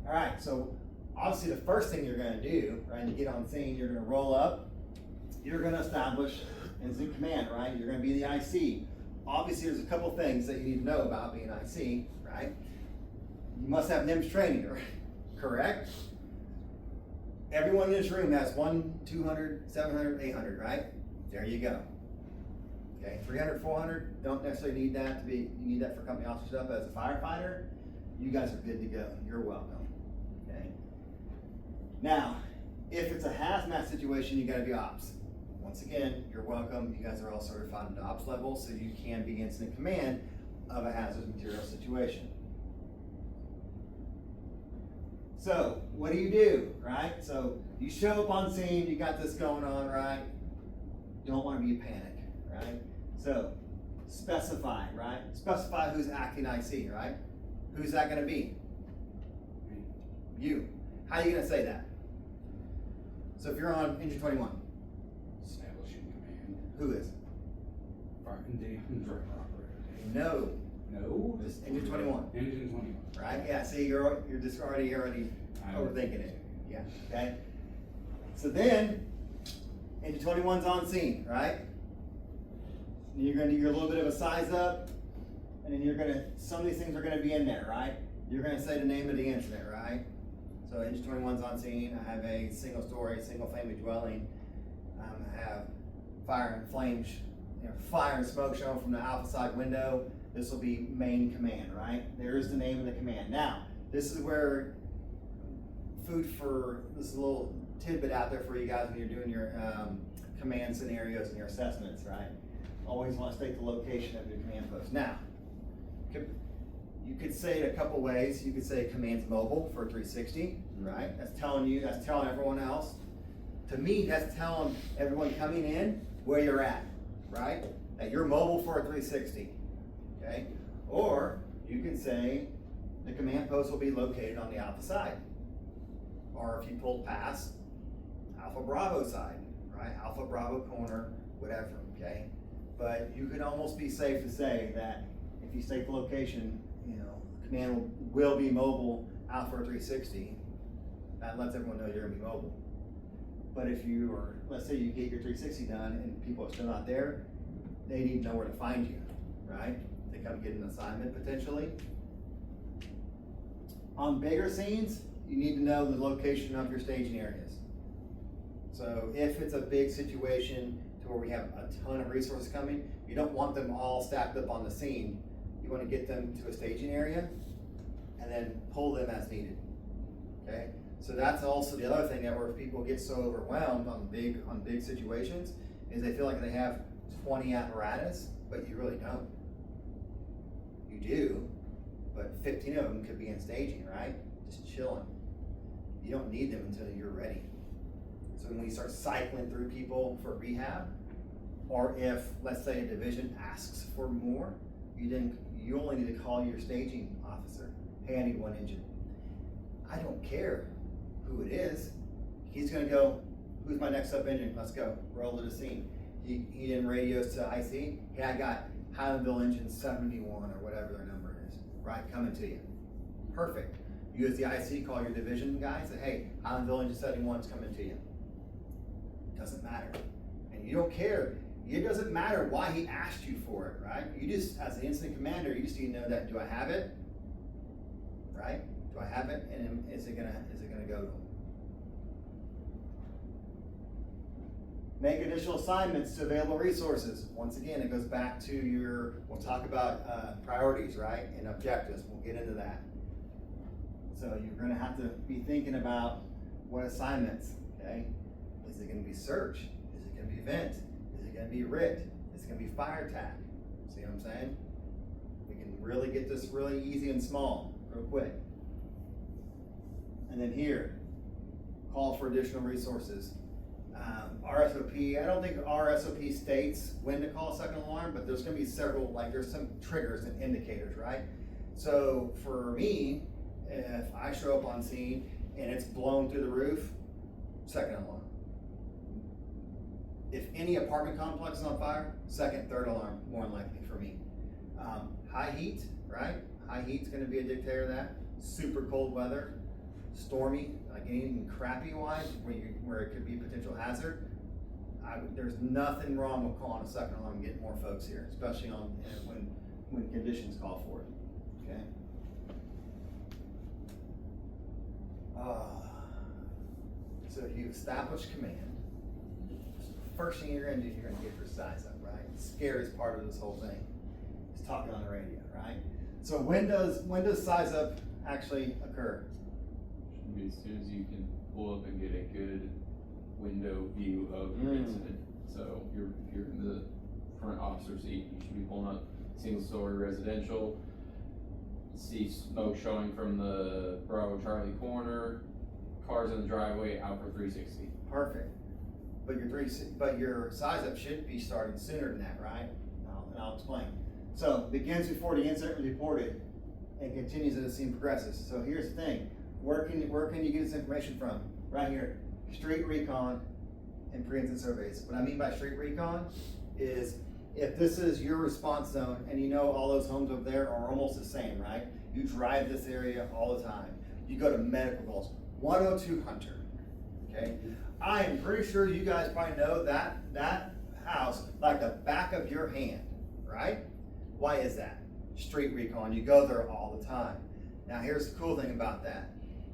All right, so obviously the first thing you're gonna do, right, to get on scene, you're gonna roll up, you're gonna establish incident command, right? You're gonna be the IC. Obviously there's a couple things that you need to know about being IC, right? You must have NIMS training, correct? Everyone in this room has 100, 200, 700, 800, right? There you go. Okay, 300, 400, don't necessarily need that to be, you need that for company officer stuff. As a firefighter, you guys are good to go. You're welcome, okay? Now, if it's a hazmat situation, you gotta be ops. Once again, you're welcome. You guys are all certified at ops level, so you can be incident command of a hazardous material situation. So, what do, right? So, you show up on scene, you got this going on, right? Don't want to be a panic, right? So, specify, right? Specify who's acting IC, right? Who's that going to be? You. How are you going to say that? So, if you're on engine 21. Establishing command. Who is? Fire and driver operator. No. No? Just engine 21. Engine 21. Right? Yeah, see, you're just already overthinking it. Yeah, okay? So then, engine 21's on scene, right? And you're gonna do your little bit of a size up, and then some of these things are gonna be in there, right? You're gonna say the name of the incident, right? So engine 21's on scene, I have a single story, single family dwelling. I have fire and flames, fire and smoke showing from the alpha side window. This will be main command, right? There's the name of the command. Now, this is where this is a little tidbit out there for you guys when you're doing your command scenarios and your assessments, right? Always want to state the location of your command post. Now, you could say it a couple ways. You could say command's mobile for 360, right? That's telling you, that's telling everyone else. To me, that's telling everyone coming in where you're at, right? That you're mobile for a 360, okay? Or you can say the command post will be located on the alpha side. Or if you pull past Alpha Bravo side, right? Alpha Bravo corner, whatever, okay? But you can almost be safe to say that if you state the location, you know, command will be mobile Alpha 360. That lets everyone know you're gonna be mobile. But if you are, let's say you get your 360 done and people are still not there, they need to know where to find you, right? They come get an assignment potentially. On bigger scenes, you need to know the location of your staging areas. So if it's a big situation to where we have a ton of resources coming, you don't want them all stacked up on the scene. You want to get them to a staging area and then pull them as needed, okay? So that's also the other thing that where people get so overwhelmed on big situations is they feel like they have 20 apparatus, but you really don't. You do, but 15 of them could be in staging, right? Just chilling. You don't need them until you're ready. So when you start cycling through people for rehab, or if, let's say, a division asks for more, you only need to call your staging officer. Hey, I need one engine. I don't care who it is. He's gonna go, who's my next up engine? Let's go, roll to the scene. He then radios to IC, hey, I got Highlandville engine 71 or whatever their number is, right, coming to you. Perfect. You as the IC call your division guy, say, hey, Highlandville engine 71 is coming to you. Doesn't matter. And you don't care. It doesn't matter why he asked you for it, right? You just, as the incident commander, you just need to know that, do I have it? Right? Do I have it? And is it gonna go to him? Make additional assignments to available resources. Once again, it goes back to we'll talk about priorities, right? And objectives, we'll get into that. So you're gonna have to be thinking about what assignments, okay? Is it gonna be search? Is it gonna be vent? Is it gonna be RIT? Is it gonna be fire attack? See what I'm saying? We can really get this really easy and small, real quick. And then here, call for additional resources. RSOP, I don't think RSOP states when to call a second alarm, but there's gonna be several, like there's some triggers and indicators, right? So for me, if I show up on scene and it's blown through the roof, second alarm. If any apartment complex is on fire, second, third alarm, more than likely for me. High heat, right? High heat's gonna be a dictator of that. Super cold weather, stormy, like anything crappy wise, where it could be a potential hazard. There's nothing wrong with calling a second alarm and getting more folks here, especially when conditions call for it, okay? So if you establish command, first thing you're gonna do, you're gonna get your size up, right? The scariest part of this whole thing is talking on the radio, right? So when does size up actually occur? Should be as soon as you can pull up and get a good window view of your incident. So if you're in the front officer seat, you should be pulling up single story residential, see smoke showing from the Bravo Charlie corner, cars in the driveway, out for 360. Perfect. But your size up should be starting sooner than that, right? And I'll explain. So begins before the incident was reported and continues as the scene progresses. So here's the thing. Where can you get this information from? Right here, street recon and pre-incident surveys. What I mean by street recon is if this is your response zone and you know all those homes over there are almost the same, right? You drive this area all the time. You go to medical calls, 102 Hunter, okay? I am pretty sure you guys probably know that house like the back of your hand, right? Why is that? Street recon, you go there all the time. Now here's the cool thing about that.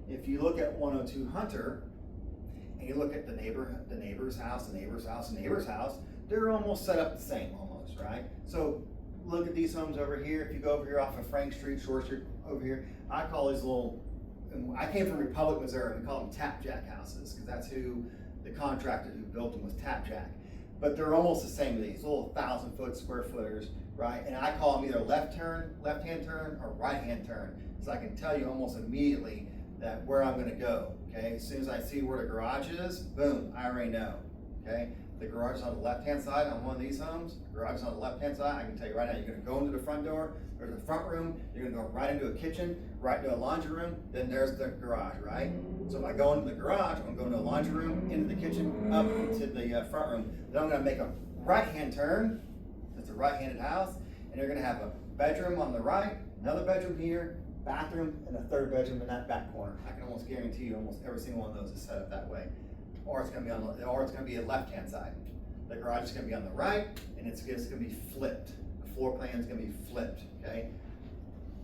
If you look at 102 Hunter, and you look at the neighbor's house, the neighbor's house, the neighbor's house, they're almost set up the same almost, right? So look at these homes over here. If you go over here off of Frank Street, Short Street over here, I call these I came from Republic, Missouri, we call them Tapjack houses, because that's who the contractor who built them was Tapjack. But they're almost the same as these little 1,000-foot square footers, right? And I call them either left-hand turn, or right-hand turn, so I can tell you almost immediately that where I'm gonna go, Okay, as soon as I see where the garage is, boom, I already know, okay? The garage is on the left-hand side on one of these homes, the garage is on the left-hand side, I can tell you right now, you're gonna go into the front door, there's a front room, you're gonna go right into a kitchen, right into a laundry room, then there's the garage, right? So if I go into the garage, I'm going to a laundry room, into the kitchen, up into the front room, then I'm gonna make a right-hand turn, it's a right-handed house, and you're gonna have a bedroom on the right, another bedroom here, bathroom, and a third bedroom in that back corner. I can almost guarantee you almost every single one of those is set up that way. Or it's gonna be a left-hand side. The garage is gonna be on the right, and it's just gonna be flipped. The floor plan is gonna be flipped, okay?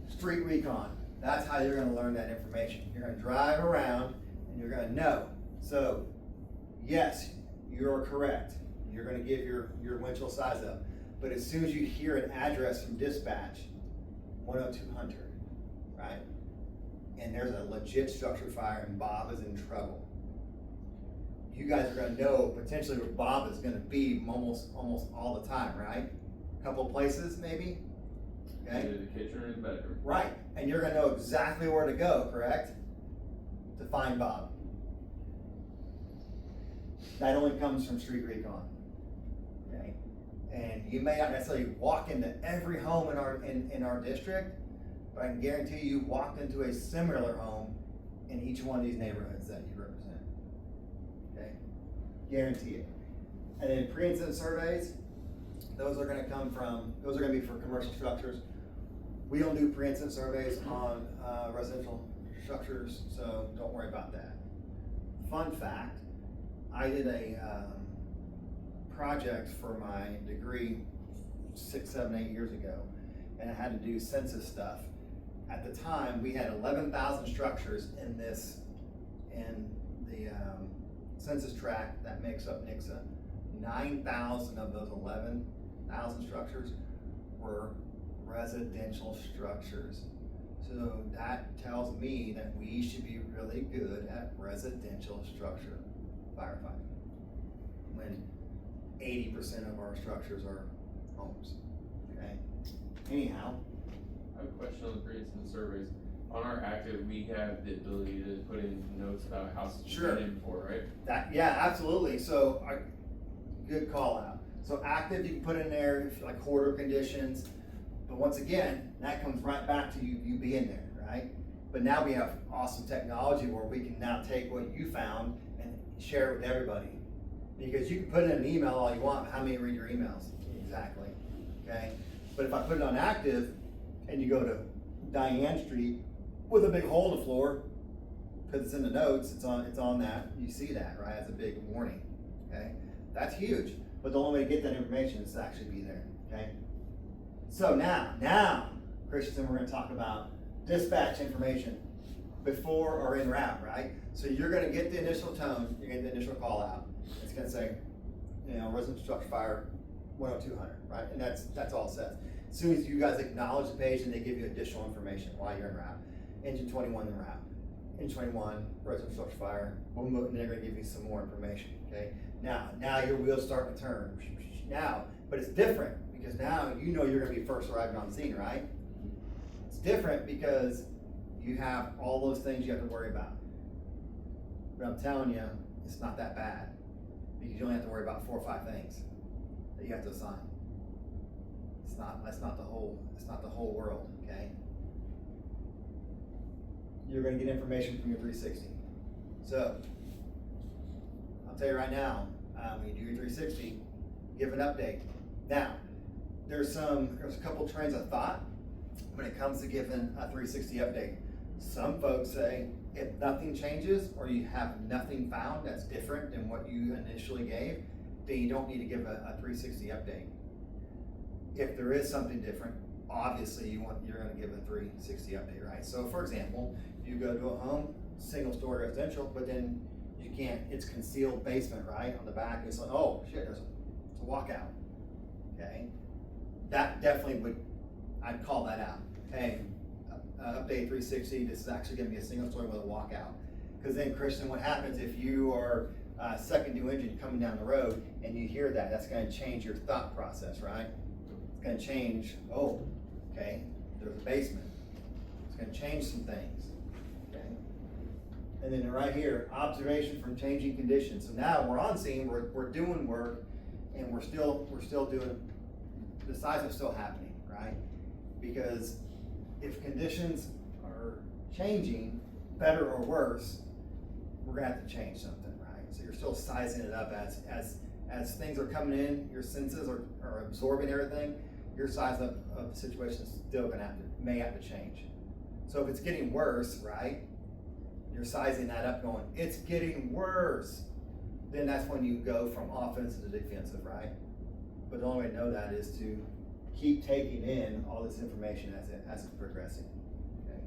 Street recon, that's how you're gonna learn that information. You're gonna drive around, and you're gonna know. So, yes, you're correct. You're gonna give your windshield size up. But as soon as you hear an address from dispatch, 102 Hunter, right? And there's a legit structure fire and Bob is in trouble. You guys are gonna know potentially where Bob is gonna be almost all the time, right? A couple places maybe, okay? Either the kitchen or the bedroom. Right, and you're gonna know exactly where to go, correct? To find Bob. That only comes from street recon, okay? And you may not necessarily walk into every home in our district, but I can guarantee you walked into a similar home in each one of these neighborhoods that you represent. Okay? Guarantee it. And then pre-incident surveys, those are gonna be for commercial structures. We don't do pre-incident surveys on residential structures, so don't worry about that. Fun fact, I did a project for my degree 6, 7, 8 years ago, and I had to do census stuff. At the time, we had 11,000 structures in the census tract that makes up Nixa. 9,000 of those 11,000 structures were residential structures. So that tells me that we should be really good at residential structure firefighting, when 80% of our structures are homes, okay? Anyhow. I have a question on the pre-incident surveys. On our active, we have the ability to put in notes about houses we've Sure. been in before, right? Yeah, absolutely. So, good call out. So active, you can put in there like hoarder conditions, but once again, that comes right back to you being there, right? But now we have awesome technology where we can now take what you found and share it with everybody. Because you can put in an email all you want, but how many read your emails? Exactly, okay? But if I put it on active, and you go to Diane Street with a big hole in the floor, because it's in the notes, it's on that, you see that, right, as a big warning, okay? That's huge, but the only way to get that information is to actually be there, okay? So now, Christensen, we're gonna talk about dispatch information before or en route, right? So you're gonna get the initial tone, you're gonna get the initial call out. It's gonna say, residential structure fire, 102 Hunter, right? And that's all it says. As soon as you guys acknowledge the page and they give you additional information while you're en route. Engine 21 en route. Engine 21, residential structure fire, boom, boom, and they're gonna give you some more information, okay? Now your wheels start to turn. Now, but it's different because now you know you're gonna be first arriving on scene, right? It's different because you have all those things you have to worry about. But I'm telling you, it's not that bad because you only have to worry about 4 or 5 things that you have to assign. That's not the whole world, okay? You're gonna get information from your 360. So, I'll tell you right now, when you do your 360, give an update. Now, there's a couple trains of thought when it comes to giving a 360 update. Some folks say, if nothing changes or you have nothing found that's different than what you initially gave, then you don't need to give a 360 update. If there is something different, obviously you're gonna give a 360 update, right? So for example, you go to a home, single story residential, but then you can't, it's concealed basement, right? On the back, it's like, oh shit, it's a walkout, okay? That definitely I'd call that out. Hey, update 360, this is actually gonna be a single story with a walkout. Because then, Christian, what happens if you are second new engine coming down the road and you hear that, that's gonna change your thought process, right? It's gonna change, oh, okay, there's a basement. It's gonna change some things, okay? And then right here, observation from changing conditions. So now we're on scene, we're doing work, and we're still doing, the seismic's still happening, right? Because if conditions are changing, better or worse, we're gonna have to change something, right? So you're still sizing it up as things are coming in, your senses are absorbing everything, your size of the situation is still may have to change. So if it's getting worse, right, you're sizing that up going, it's getting worse, then that's when you go from offensive to defensive, right? But the only way to know that is to keep taking in all this information as it's progressing. Okay.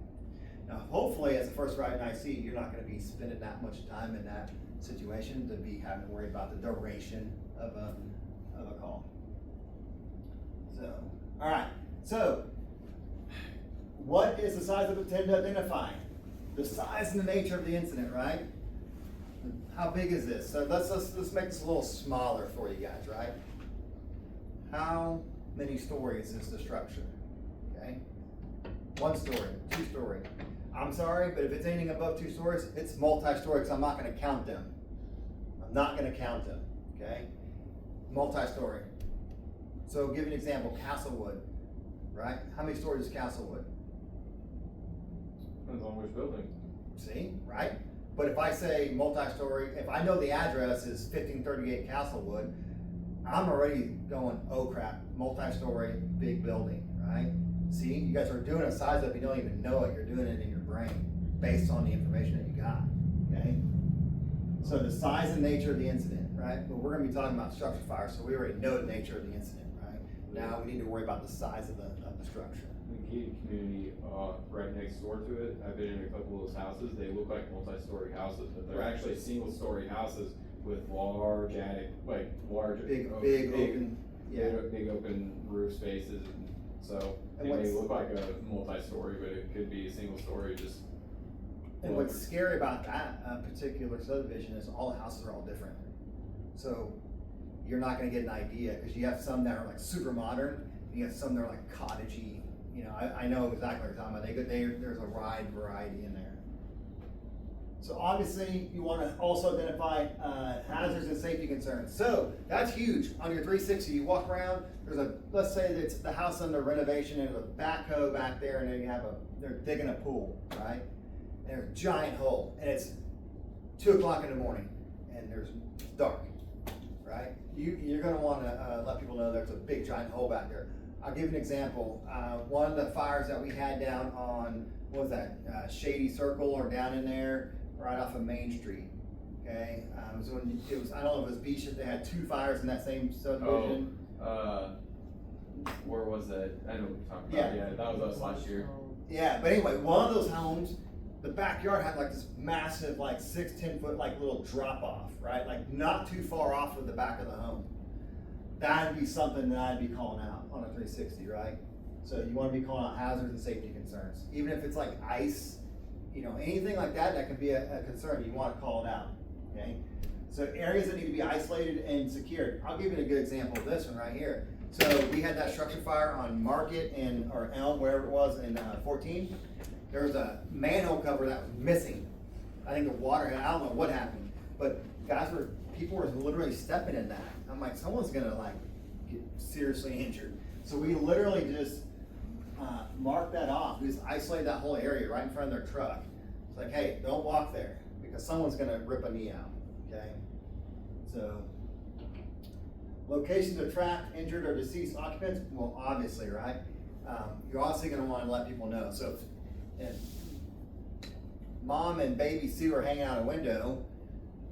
Now, hopefully, as a first ride in IC, you're not going to be spending that much time in that situation to be having to worry about the duration of a call. So, all right. So, what is the size of it tend to identify? The size and the nature of the incident, right? How big is this? So let's make this a little smaller for you guys, right? How many stories is the structure? Okay, 1 story, 2 story. I'm sorry, but if it's anything above 2 stories, it's multi-story because I'm not going to count them. I'm not going to count them. Okay, multi-story. So give an example, Castlewood, right? How many stories is Castlewood? Depends on which building. See, right? But if I say multi-story, if I know the address is 1538 Castlewood, I'm already going, oh crap, multi-story, big building, right? See, you guys are doing a size up, you don't even know it, you're doing it in your brain based on the information that you got, okay? So the size and nature of the incident, right? But we're gonna be talking about structure fire, so we already know the nature of the incident, right? Now we need to worry about the size of the structure. The gated community right next door to it, I've been in a couple of those houses, they look like multi-story houses, but they're actually single-story houses with large attic, like large. Big open, yeah. Big open roof spaces, and so And it may what's- look like a multi-story, but it could be a single story, just. And what's scary about that particular subdivision is all the houses are all different. So you're not gonna get an idea, because you have some that are like super modern, and you have some that are like cottagey. You know, I know exactly what you're talking about. There's a wide variety in there. So obviously, you want to also identify hazards and safety concerns. So that's huge. On your 360, you walk around. Let's say that it's the house under renovation, and there's a backhoe back there, and then you have they're digging a pool, right? And there's a giant hole, and it's 2 o'clock in the morning, and it's dark, right? You're going to want to let people know there's a big giant hole back there. I'll give you an example. One of the fires that we had down on, what was that, Shady Circle, or down in there, right off of Main Street. Okay, I don't know if it was Beach, if they had 2 fires in that same subdivision. Where was that? I know what you're talking about. Yeah, that was us last year. Yeah, but anyway, one of those homes, the backyard had like this massive, like 6-10 foot, like little drop off, right? Like not too far off of the back of the home. That'd be something that I'd be calling out on a 360, right? So you want to be calling out hazards and safety concerns. Even if it's like ice, you know, anything like that that can be a concern, you want to call it out, okay? So areas that need to be isolated and secured. I'll give you a good example of this one right here. So we had that structure fire on Market or Elm, wherever it was, in 14. There was a manhole cover that was missing. I think the water, I don't know what happened, but people were literally stepping in that. I'm like, someone's gonna like get seriously injured. So we literally just marked that off. We just isolated that whole area right in front of their truck. It's like, hey, don't walk there because someone's gonna rip a knee out, okay? So, locations of trapped, injured, or deceased occupants, well, obviously, right? You're also gonna wanna let people know. So if Mom and baby Sue are hanging out a window,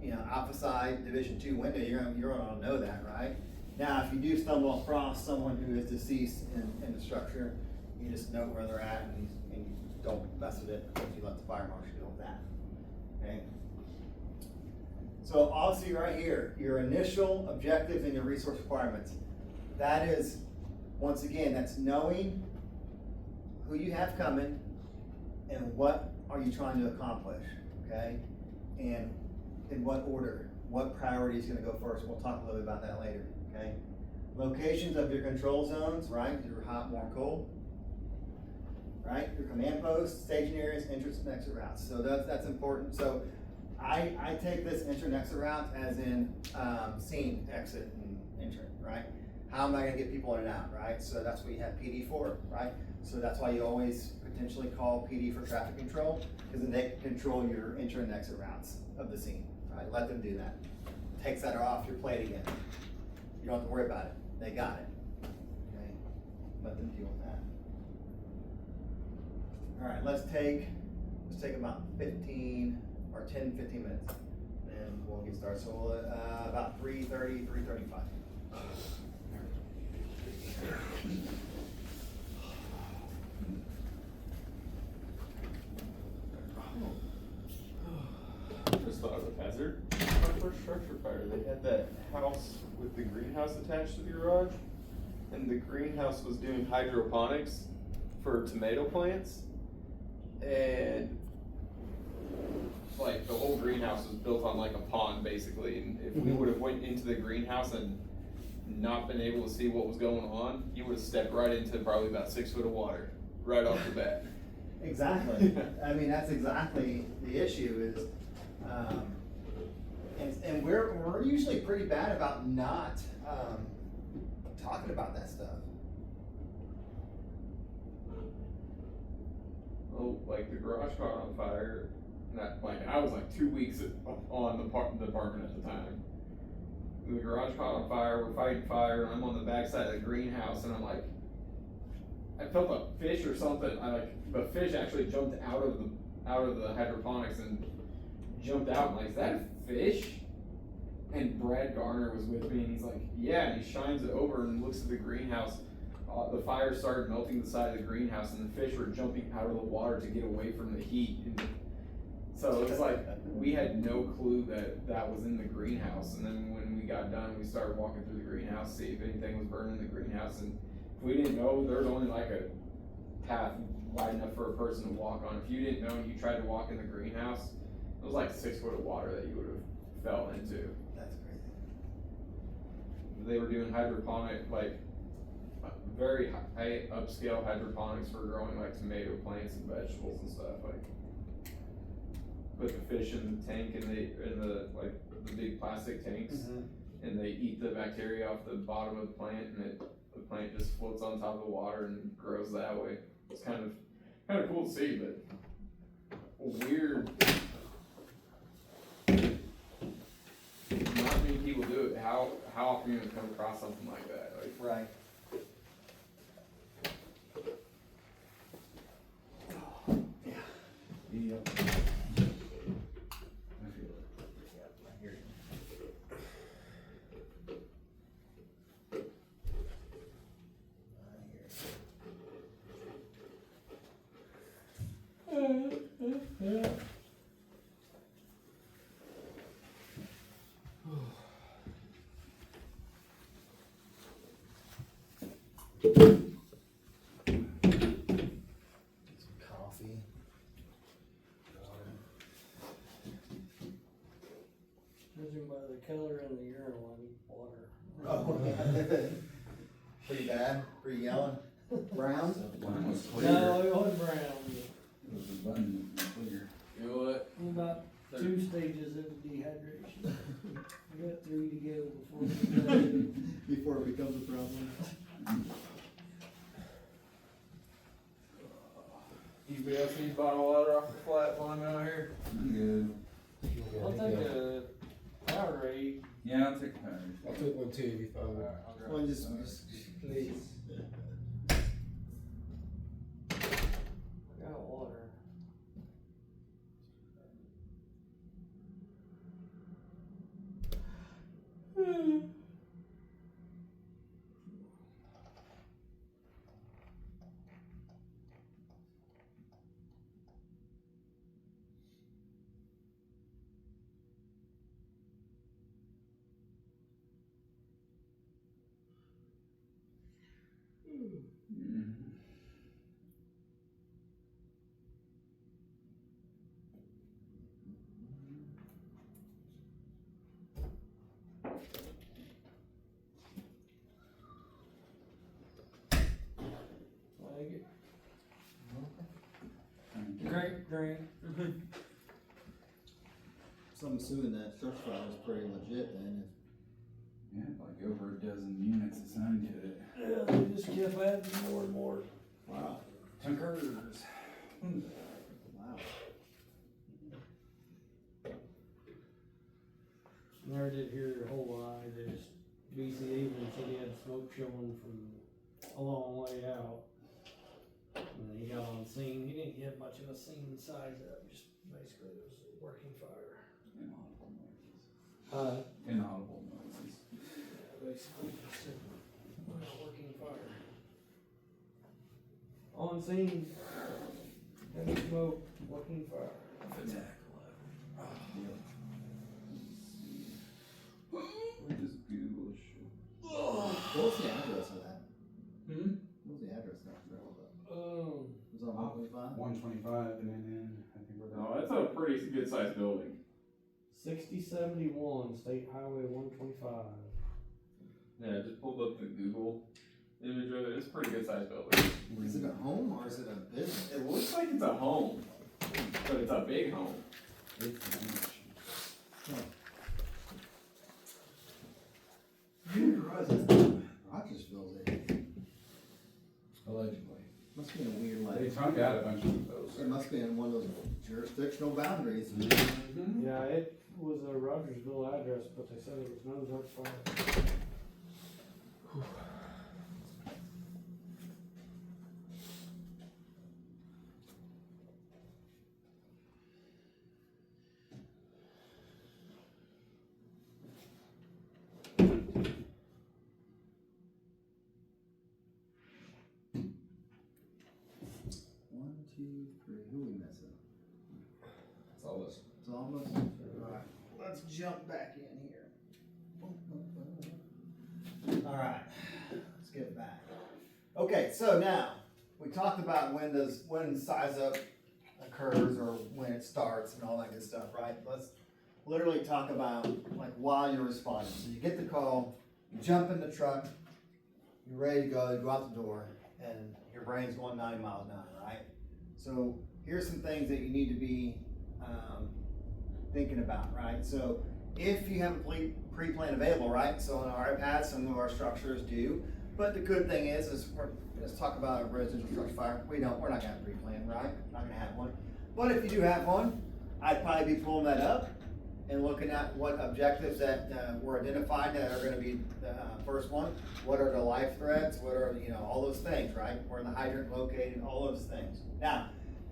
you know, Alpha Psi Division 2 window, you're gonna know that, right? Now, if you do stumble across someone who is deceased in the structure, you just know where they're at, and you don't mess with it because you let the fire marshal deal with that, okay? So obviously right here, your initial objectives and your resource requirements. That is, once again, that's knowing who you have coming and what are you trying to accomplish, okay? And in what order, what priority is gonna go first. We'll talk a little bit about that later, okay? Locations of your control zones, right? Your hot, warm, cold. right? Your command posts, staging areas, entrance and exit routes. So that's important. So I take this enter and exit route as in scene, exit, and enter, right? How am I gonna get people in and out, right? So that's what you have PD for, right? So that's why you always potentially call PD for traffic control, because then they can control your enter and exit routes of the scene, right? Let them do that. Takes that off your plate again. You don't have to worry about it. They got it. Okay? Let them deal with that. All right, let's take about 15 or 10, 15 minutes, and we'll get started. So we'll, about 3:30, 3:35. Just thought of a hazard. Our first structure fire, they had that house with the greenhouse attached to the garage, and the greenhouse was doing hydroponics for tomato plants, and like the whole greenhouse was built on like a pond basically, and if we would have went into the greenhouse and not been able to see what was going on, you would have stepped right into probably about 6 foot of water right off the bat. Exactly. I mean, that's exactly the issue is, and we're usually pretty bad about not talking about that stuff. Oh, like the garage caught on fire. Like I was like 2 weeks on the apartment at the time. The garage caught on fire. We're fighting fire, and I'm on the backside of the greenhouse, and I'm like, I felt a fish or something. The fish actually jumped out of the hydroponics and jumped out. I'm like, is that a fish? And Brad Garner was with me, and he's like, yeah. And he shines it over and looks at the greenhouse. The fire started melting the side of the greenhouse, and the fish were jumping out of the water to get away from the heat. And so it's like we had no clue that was in the greenhouse. And then when we got done, we started walking through the greenhouse, see if anything was burning in the greenhouse. And if we didn't know, there was only like a path wide enough for a person to walk on. If you didn't know and you tried to walk in the greenhouse, it was like 6 foot of water that you would have fell into. That's crazy. They were doing hydroponic, like very high upscale hydroponics for growing like tomato plants and vegetables and stuff. Like put the fish in the tank and the big plastic tanks, and they eat the bacteria off the bottom of the plant, and the plant just floats on top of the water and grows that way. It's kind of cool to see, but weird. Not many people do it. How often are you gonna come across something like that? Like, Right. Yep. I feel it. Yep, I hear you. Some coffee. Judging by the color in the urinal, I need water. Oh, pretty bad, pretty yellow, brown. Mine was No, it wasn't brown. It was abundant and clear. you know what? About 2 stages of dehydration. I got 3 to go before Before it becomes a problem. Anybody else need bottled water off the flat while I'm out here? I'm good. I'll take a Powerade. Yeah, I'll take a power. I'll take one too, if you find one. Well, just Please. I got water. Like it. Grant. So I'm assuming that structure fire was pretty legit then. Yeah, like over a dozen units assigned to it. Yeah, they just kept adding more and more. Wow. Tunkers. Wow. Never did hear a whole lot, they just, BC even said he had smoke showing from a long way out. And then he got on scene, he didn't get much of a scene size up, just basically it was a working fire. Inaudible noises. Inaudible noises. Basically just a working fire. On scene, heavy smoke, working fire. Attack We'll just Google shit. What was the address of that? Hmm? What was the address of that? It was on 125? 125 and then I think we're No, that's a pretty good sized building. 6071 State Highway 125. Yeah, just pulled up the Google image of it. It's a pretty good sized building. Is it a home or is it a business? It looks like it's a home, but it's a big home. Rogersville's it. Allegedly. Must be in a weird They like. tunk out a bunch of those. It must be in one of those jurisdictional boundaries. Mm-hmm. Yeah, it was a Rogersville address, but they said it was no Ozark Fire. One, two, three. Who we missing? That's all this. It's almost. Alright, let's jump back in here. Alright, let's get back. Okay, so now, we talked about when size up occurs or when it starts and all that good stuff, right? Let's literally talk about like while you're responding. So you get the call, you jump in the truck, you're ready to go, you go out the door, and your brain's going 90 miles an hour, right? So here's some things that you need to be thinking about, right? So if you have a pre-plan available, right? So on our iPads, some of our structures do, but the good thing is let's talk about a residential structure fire. We're not gonna have a pre-plan, right? Not gonna have one. But if you do have one, I'd probably be pulling that up and looking at what objectives that were identified that are gonna be the first one. What are the life threats? What are, all those things, right? Where the hydrant located, all those things. Now,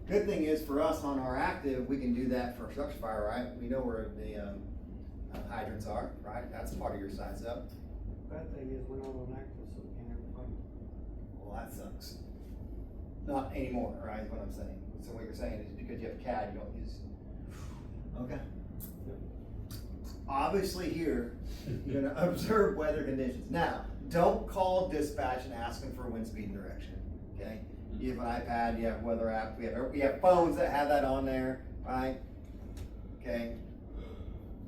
good thing is for us on our active, we can do that for a structure fire, right? We know where the hydrants are, right? That's part of your size up. Bad thing is we're not on active, so we can't ever find it. Well, that sucks. Not anymore, right, is what I'm saying. So what you're saying is because you have CAD, you don't use. Okay. Obviously here, you're gonna observe weather conditions. Now, don't call dispatch and ask them for wind speed and direction, okay? You have an iPad, you have a weather app, we have phones that have that on there, right? Okay?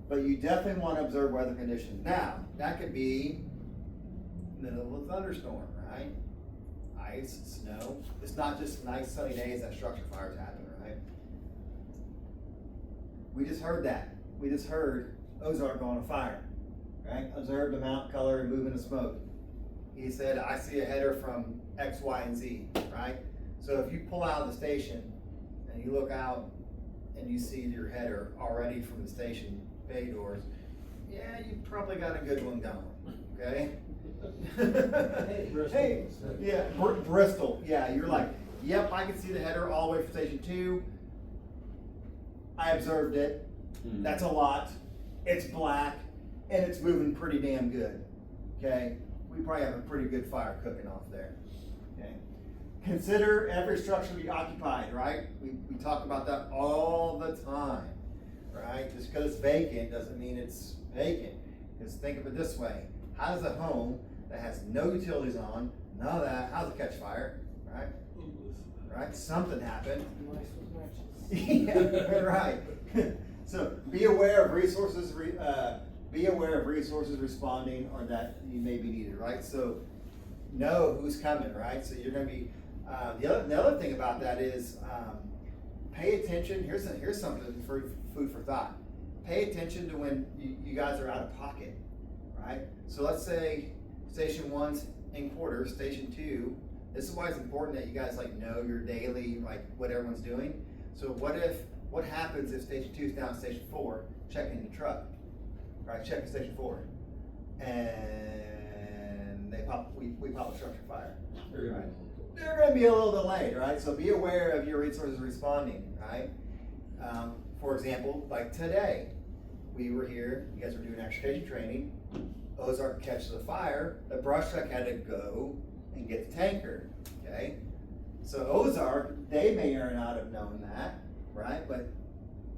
But you definitely wanna observe weather conditions. Now, that could be middle of a thunderstorm, right? Ice, snow. It's not just nice sunny days that structure fires happen, right? We just heard that. We just heard Ozark on a fire, right? Observed the mount, color, and movement of smoke. He said, I see a header from X, Y, and Z, right? So if you pull out of the station and you look out and you see your header already from the station bay doors, yeah, you probably got a good one going, okay? Bristol. Hey, yeah, Bristol, yeah, you're like, yep, I can see the header all the way from station 2. I observed it. That's a lot. It's black and it's moving pretty damn good. Okay, we probably have a pretty good fire cooking off there. Okay, consider every structure to be occupied. Right? We talk about that all the time. Right? Just because it's vacant doesn't mean it's vacant. Because think of it this way: how does a home that has no utilities on, none of that, how's it catch fire? Right? Right? Something happened. Nice with matches. Yeah, right. So be aware of resources. Be aware of resources responding or that you may be needed. Right. So know who's coming. Right. So you're going to be. The other thing about that is pay attention, here's something for food for thought. Pay attention to when you guys are out of pocket, right? So let's say station 1's in quarters, station 2, this is why it's important that you guys like know your daily, like what everyone's doing. So what happens if station 2 is down at station 4, checking the truck, right? Checking station 4, and we pop a structure fire, right? They're going to be a little delayed, right? So be aware of your resources responding, right? For example, like today, we were here, you guys were doing extrication training, Ozark catches a fire, the brush truck had to go and get the tanker, okay? So Ozark, they may or not have known that, right? But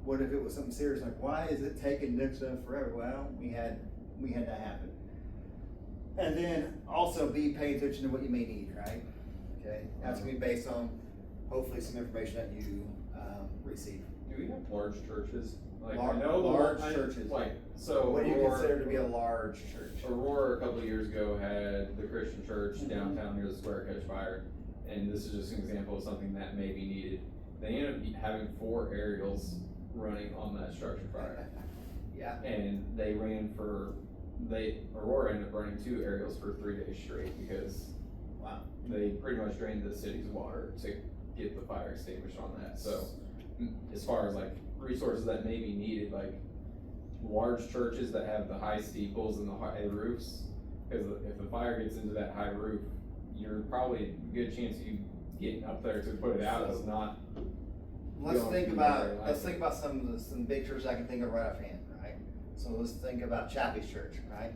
what if it was something serious, like why is it taking Nixon forever? Well, we had that happen. And then also be paying attention to what you may need, right? Okay, that's gonna be based on hopefully some information that you receive. Do we have large churches? Like Lar- I know large churches. Like so. What do you Aurora- consider to be a large church? Aurora a couple of years ago had the Christian church Mm-hmm. downtown near the square catch fire, and this is just an example of something that may be needed. They ended up having 4 aerials running on that structure fire, Yeah. and they ran for Aurora ended up running 2 aerials for 3 days straight because Wow. they pretty much drained the city's water to get the fire extinguished on that. So as far as like resources that may be needed, like large churches that have the high steeples and the high roofs, because if the fire gets into that high roof, you're probably a good chance of you getting up there to put it out is not. Let's going think to be about very likely. some big churches I can think of right offhand, right? So let's think about Chappie's Church, right?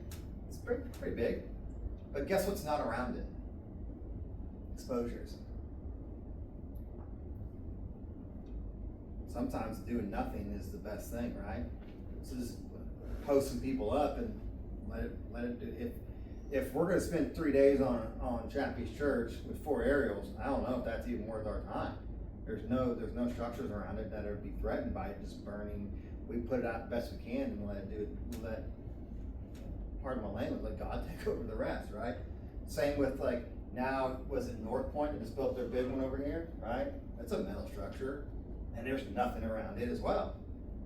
It's pretty big, but guess what's not around it? Exposures. Sometimes doing nothing is the best thing, right? So just post some people up and let it do. If we're gonna spend 3 days on Chappie's Church with 4 aerials, I don't know if that's even worth our time. There's no structures around it that would be threatened by it just burning. We put it out the best we can and let pardon my language, let God take over the rest, right? Same with like, now, was it North Point that just built their big one over here, right? That's a metal structure, and there's nothing around it as well.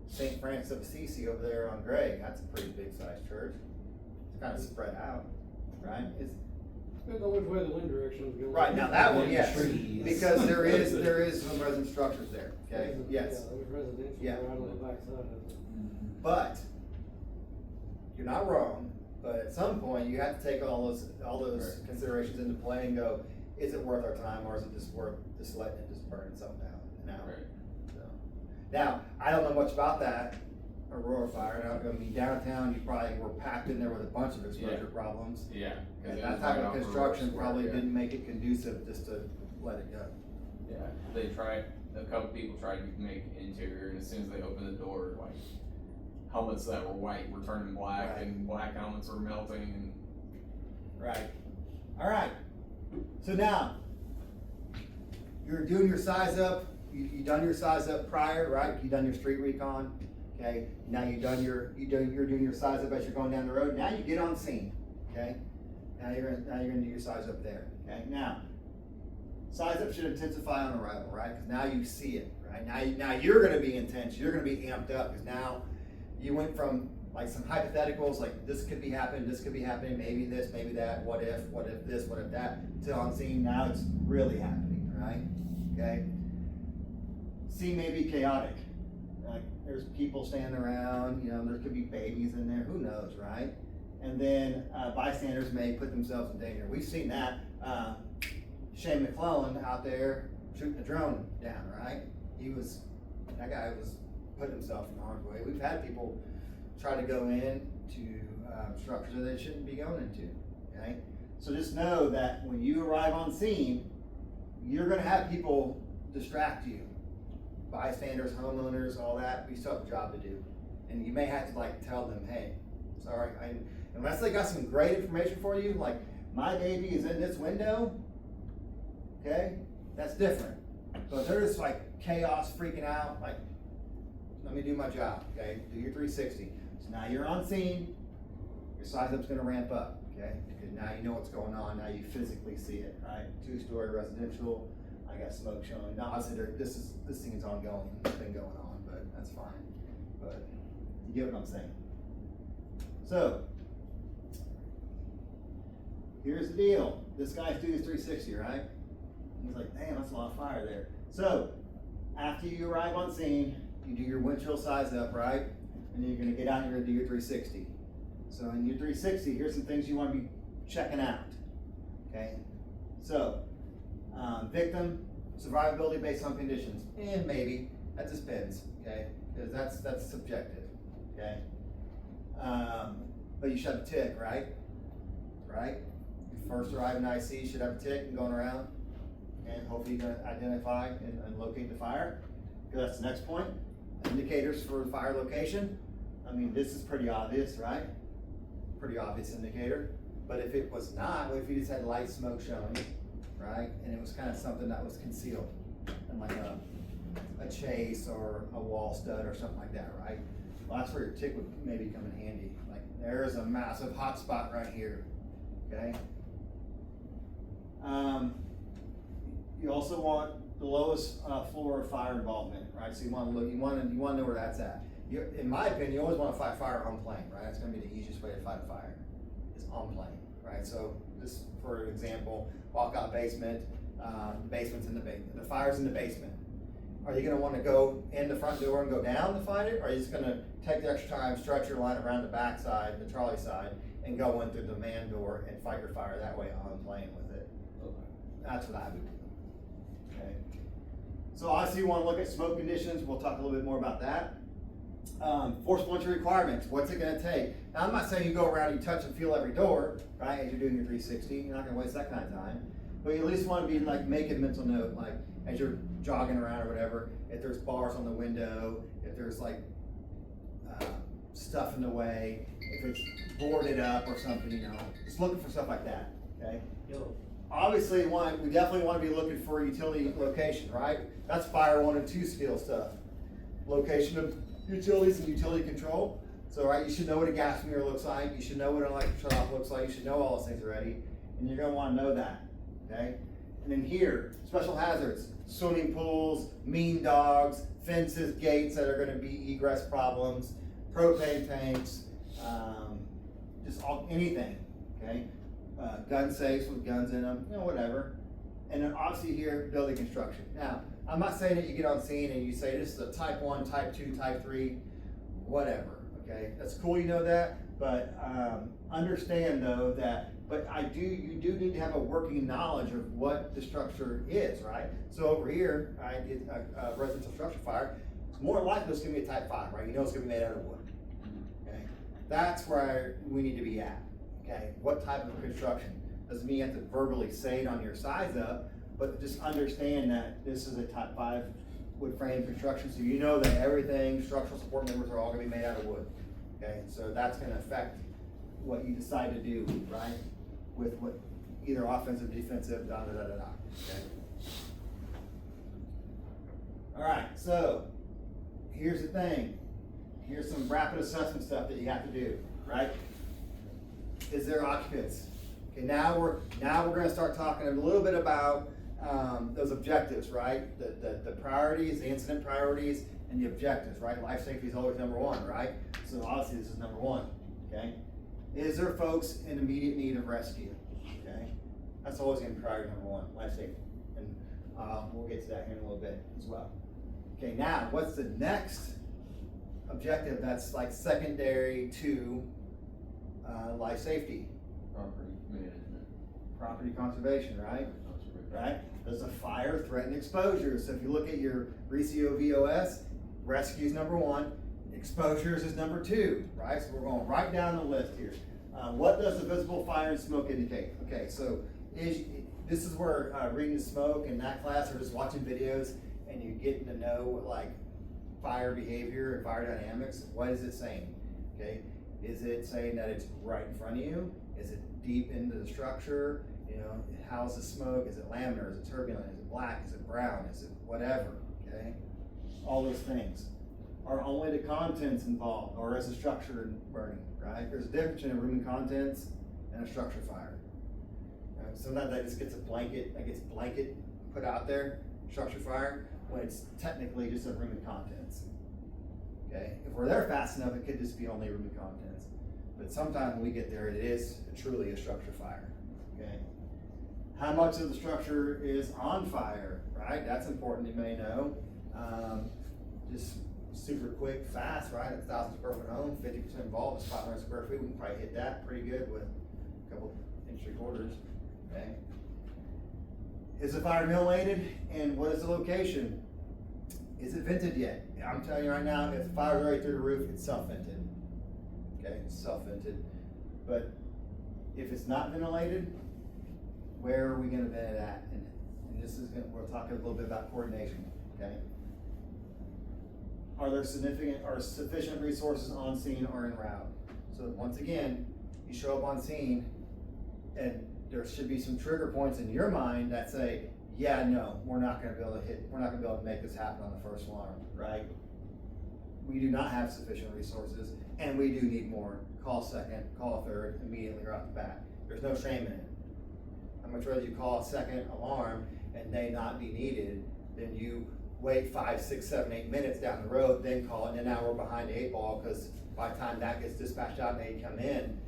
St. Francis of Assisi over there on Gray, that's a pretty big sized church. It's kind of spread out, right? Depends on which way the wind direction is going. Right, now that one, yes, Trees. because there is some resident structures there, okay, yes. Yeah, there's residential Yeah. right on the backside of it. But, you're not wrong, but at some point, you have to take all those Right. considerations into play and go, is it worth our time, or is it just worth just letting it just burn itself down an hour? Right. So, now, I don't know much about that Aurora fire. Now, I mean, downtown, you probably were packed in there with a bunch of exposure Yeah. problems. Yeah. 'cause And it that was type right of off construction Aurora probably Square, yeah. didn't make it conducive just to let it go. Yeah, they tried, a couple people tried to make interior, and as soon as they opened the door, like, helmets that were white were turning black, Right. and black helmets were melting, and Right. All right. So now, you're doing your size up. You done your size up prior, right? You done your street recon. Okay. Now you're doing your size up as you're going down the road. Now you get on scene. Okay. Now you're gonna do your size up there. Okay. Now, size up should intensify on arrival, right? Because now you see it, right? Now you're gonna be intense. You're gonna be amped up because now you went from like some hypotheticals, like this could be happening, maybe this, maybe that, what if this, what if that, to on scene, now it's really happening, right? Okay? Scene may be chaotic. Like there's people standing around, you know, there could be babies in there, who knows, right? And then bystanders may put themselves in danger. We've seen that. Shane McClellan out there shooting a drone down, right? That guy was putting himself in harm's way. We've had people try to go in to structures that they shouldn't be going into, okay? So just know that when you arrive on scene, you're gonna have people distract you. Bystanders, homeowners, all that, we still have a job to do. And you may have to like tell them, hey, sorry, unless they got some great information for you, like my baby is in this window, okay? That's different. But if they're just like chaos, freaking out, like, let me do my job, okay? Do your 360. So now you're on scene, your size up's gonna ramp up, okay? Because now you know what's going on, now you physically see it, right? 2-story residential, I got smoke showing. Now, obviously, this thing is ongoing, it's been going on, but that's fine. But you get what I'm saying. So, here's the deal. This guy's doing his 360, right? He's like, damn, that's a lot of fire there. So, after you arrive on scene, you do your wind chill size up, right? And then you're gonna get out and you're gonna do your 360. So in your 360, here's some things you wanna be checking out, okay? So, victim, survivability based on conditions, and maybe, that just depends, okay? Because that's subjective, okay? But you should have a tick, right? Right? You first arrive in IC, you should have a tick and going around, and hopefully you can identify and locate the fire, because that's the next point. Indicators for fire location. I mean, this is pretty obvious, right? Pretty obvious indicator. But if it was not, what if you just had light smoke showing, right? And it was kind of something that was concealed, and like a chase or a wall stud or something like that, right? Well, that's where your tick would maybe come in handy. Like, there's a massive hot spot right here, okay? You also want the lowest floor of fire involvement, right? So you want to look, you want to know where that's at. In my opinion, you always want to fight fire on plane, right? That's going to be the easiest way to fight a fire, is on plane, right? So just for example, walkout basement, basement's in the basement, the fire's in the basement. Are you going to want to go in the front door and go down to fight it? Or are you just going to take the extra time, stretch your line around the back side, the trolley side, and go in through the man door and fight your fire that way on plane with it? That's what I would do. Okay. So obviously you want to look at smoke conditions. We'll talk a little bit more about that. Forcible entry requirements. What's it going to take? Now I'm not saying you go around and you touch and feel every door, right? As you're doing your 360, you're not going to waste that kind of time. But you at least want to be like making mental note, like as you're jogging around or whatever. If there's bars on the window, if there's like stuff in the way, if it's boarded up or something, you know, just looking for stuff like that. Okay. Obviously, we definitely want to be looking for utility location, right? That's fire 1 and 2 skill stuff. Location of utilities and utility control. So, right, you should know what a gas meter looks like. You should know what an electric shut-off looks like. You should know all those things already, and you're going to want to know that, okay? And then here, special hazards: swimming pools, mean dogs, fences, gates that are going to be egress problems, propane tanks, just anything, okay? Gun safes with guns in them, you know, whatever. And then obviously here, building construction. Now, I'm not saying that you get on scene and you say this is a type 1, type 2, type 3, whatever, okay? That's cool, you know that, but understand though that, you do need to have a working knowledge of what the structure is, right? So over here, right, it's a residential structure fire, it's more likely it's gonna be a type 5, right? You know it's gonna be made out of wood, okay? That's where we need to be at. Okay, what type of construction? Doesn't mean you have to verbally say it on your size up, but just understand that this is a type 5 wood frame construction, so you know that everything, structural support members are all gonna be made out of wood. Okay, so that's gonna affect what you decide to do, right? With what, either offensive, defensive, da da da da da, okay? All right, so here's the thing. Here's some rapid assessment stuff that you have to do, right? Is there occupants? Okay, now we're going to start talking a little bit about those objectives, right? The priorities, the incident priorities, and the objectives, right? Life safety is always number 1, right? So obviously this is number 1. Okay. Is there folks in immediate need of rescue? Okay. That's always going to be priority number 1, life safety, and we'll get to that here in a little bit as well. Okay. Now, what's the next objective that's like secondary to life safety? Property management. Property conservation, right? Right? Does a fire threaten exposure? So if you look at your RECIO VOS, rescue is number 1, exposures is number 2, right? So we're going right down the list here. What does the visible fire and smoke indicate? Okay, so this is where reading the smoke in that class or just watching videos and you're getting to know like fire behavior and fire dynamics. What is it saying? Okay. Is it saying that it's right in front of you? Is it deep into the structure? You know, how's the smoke? Is it laminar? Is it turbulent? Is it black? Is it brown? Is it whatever? Okay, all those things. Are only the contents involved, or is the structure burning? Right? There's a difference between a room and contents and a structure fire. Sometimes that just gets a blanket, put out there, structure fire, when it's technically just a room of contents. Okay, if we're there fast enough, it could just be only room of contents. But sometimes when we get there, it is truly a structure fire. Okay, how much of the structure is on fire, right? That's important, you may know. Just super quick, fast, right? 1,000 square foot home, 50% involved is 500 square feet. We can probably hit that pretty good with a couple inch 3/4. Okay. Is the fire ventilated, and what is the location? Is it vented yet? I'm telling you right now, if the fire's already through the roof, it's self-vented. Okay, it's self-vented. But if it's not ventilated, where are we gonna vent it at? And this is gonna, we'll talk a little bit about coordination, okay? Are there sufficient resources on scene or en route? So once again, you show up on scene and there should be some trigger points in your mind that say, yeah, no, we're not gonna be able to make this happen on the first alarm, right? We do not have sufficient resources and we do need more. Call second, call third, immediately right off the bat. There's no shame in it. I'd much rather you call a second alarm and they not be needed than you wait 5, 6, 7, 8 minutes down the road, then call it, and then now we're behind the 8 ball because by the time that gets dispatched out and they come in,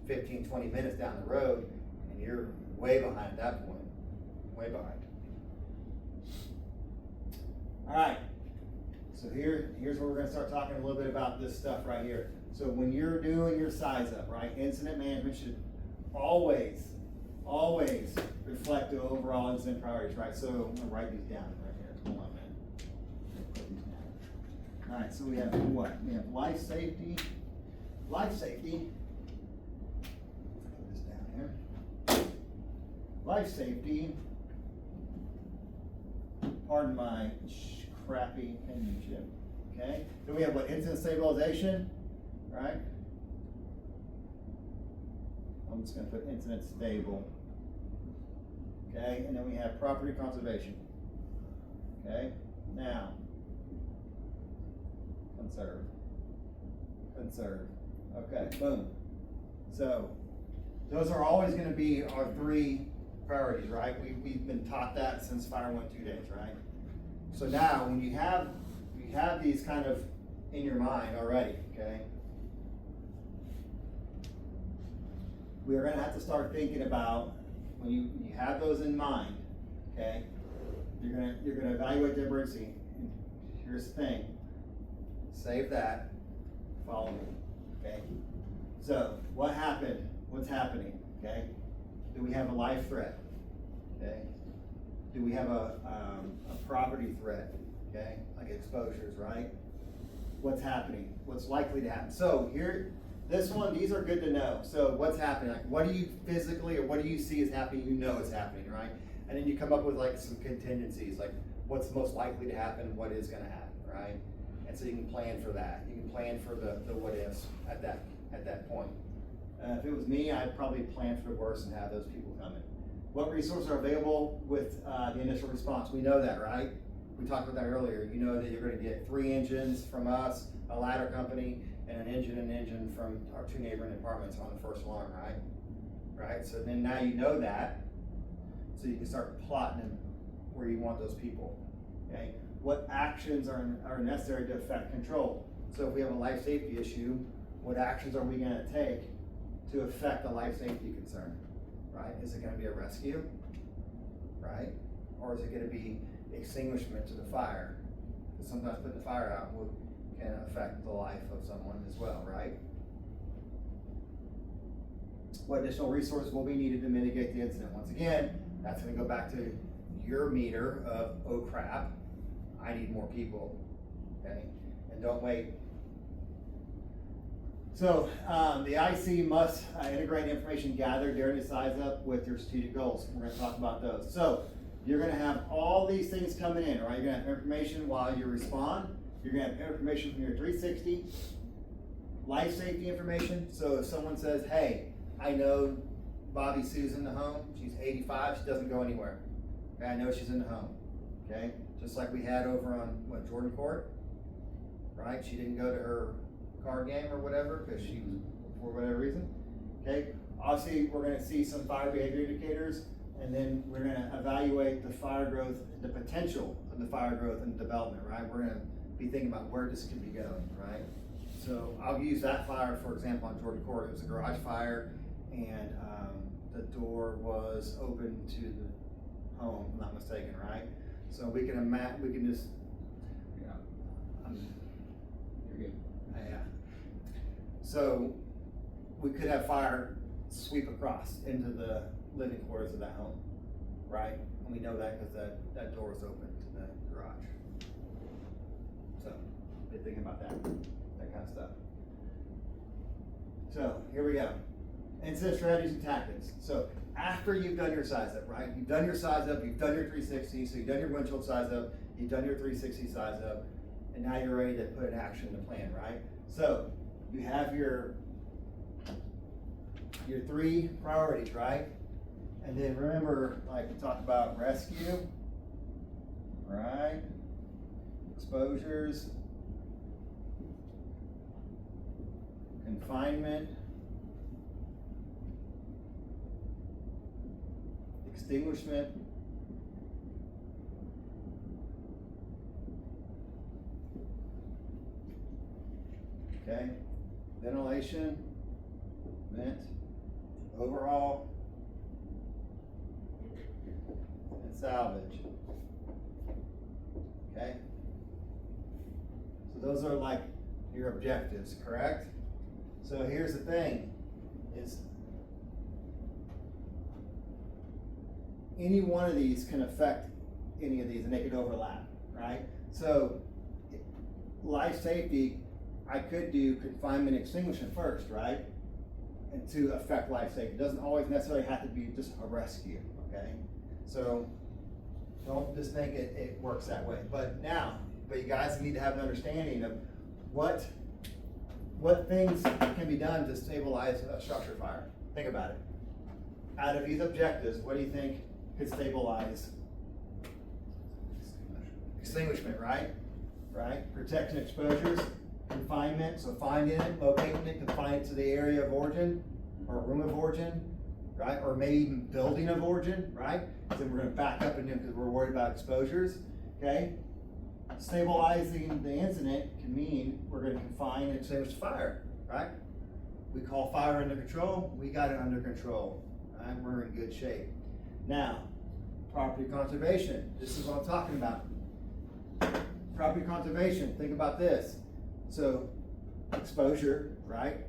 15, 20 minutes down the road, and you're way behind at that point, way behind. All right, so here's where we're gonna start talking a little bit about this stuff right here. So when you're doing your size up, right, incident management should always reflect the overall incident priorities, right? So I'm gonna write these down right here. Hold on a minute. Put these down. All right, so we have what? We have life safety. Put this down here. Life safety. Pardon my crappy penmanship. Okay. Then we have what? Incident stabilization, right? I'm just gonna put incident stable. Okay, and then we have property conservation. Okay, now, conserve. Okay, boom. So, those are always gonna be our 3 priorities, right? We've been taught that since Fire 1 2 days, right? So now, when you have these kind of in your mind already, okay? We are gonna have to start thinking about, when you have those in mind, okay? You're gonna evaluate the emergency. Here's the thing. Save that, follow me, okay? So, what happened? What's happening, okay? Do we have a life threat, okay? Do we have a property threat, okay? Like exposures, right? What's happening? What's likely to happen? So here, these are good to know. So what's happening? Like, what do you physically, or what do you see is happening? You know it's happening, right? And then you come up with like some contingencies, like what's most likely to happen, what is gonna happen, right? And so you can plan for that. You can plan for the what ifs at that point. If it was me, I'd probably plan for the worst and have those people coming. What resources are available with the initial response? We know that, right? We talked about that earlier. You know that you're gonna get 3 engines from us, a ladder company, and an engine from our 2 neighboring departments on the first alarm, right? Right, so then now you know that, so you can start plotting where you want those people, okay? What actions are necessary to affect control? So if we have a life safety issue, what actions are we gonna take to affect the life safety concern, right? Is it gonna be a rescue, right? Or is it gonna be extinguishment to the fire? Because sometimes putting the fire out can affect the life of someone as well, right? What additional resources will be needed to mitigate the incident? Once again, that's gonna go back to your meter of, oh crap, I need more people, okay? And don't wait. So the IC must integrate information gathered during the size up with your strategic goals. We're gonna talk about those. So you're gonna have all these things coming in, right? You're gonna have information while you respond. You're gonna have information from your 360, life safety information. So if someone says, hey, I know Bobby Sue's in the home, she's 85, she doesn't go anywhere. Okay, I know she's in the home, okay? Just like we had over on, Jordan Court, right? She didn't go to her card game or whatever, because she was, for whatever reason, okay? Obviously, we're gonna see some fire behavior indicators And then we're gonna evaluate the fire growth, the potential of the fire growth and development, right? We're gonna be thinking about where this could be going, right? So I'll use that fire, for example, on Jordan Court. It was a garage fire, and the door was open to the home, if I'm not mistaken, right? So we can just, Yeah, um, you're good. yeah. So we could have fire sweep across into the living quarters of that home, right? And we know that because that door is open to the garage. So, be thinking about that kind of stuff. So, here we go. Incident strategies and tactics. So, after you've done your size up, right? You've done your size up, you've done your 360, so you've done your windshield size up, you've done your 360 size up, and now you're ready to put in action the plan, right? So, you have your 3 priorities, right? And then remember, like we talked about rescue, right? Exposures, confinement, extinguishment, okay? Ventilation, vent, overhaul, and salvage. Okay? So those are like your objectives, correct? So here's the thing, is any one of these can affect any of these and they can overlap, right? So life safety, I could do confinement extinguishment first, right? And to affect life safety. It doesn't always necessarily have to be just a rescue, okay? So don't just think it works that way. But you guys need to have an understanding of what things can be done to stabilize a structure fire. Think about it. Out of these objectives, what do you think could stabilize? Extinguishment, right? Right? Protection exposures, confinement, so finding it, locating it, confine it to the area of origin or room of origin, right? Or maybe even building of origin, right? So we're gonna back up into it because we're worried about exposures, okay? Stabilizing the incident can mean we're gonna confine and extinguish the fire, right? We call fire under control, we got it under control, right? We're in good shape. Now, property conservation, this is what I'm talking about. Property conservation, think about this. So, exposure, right?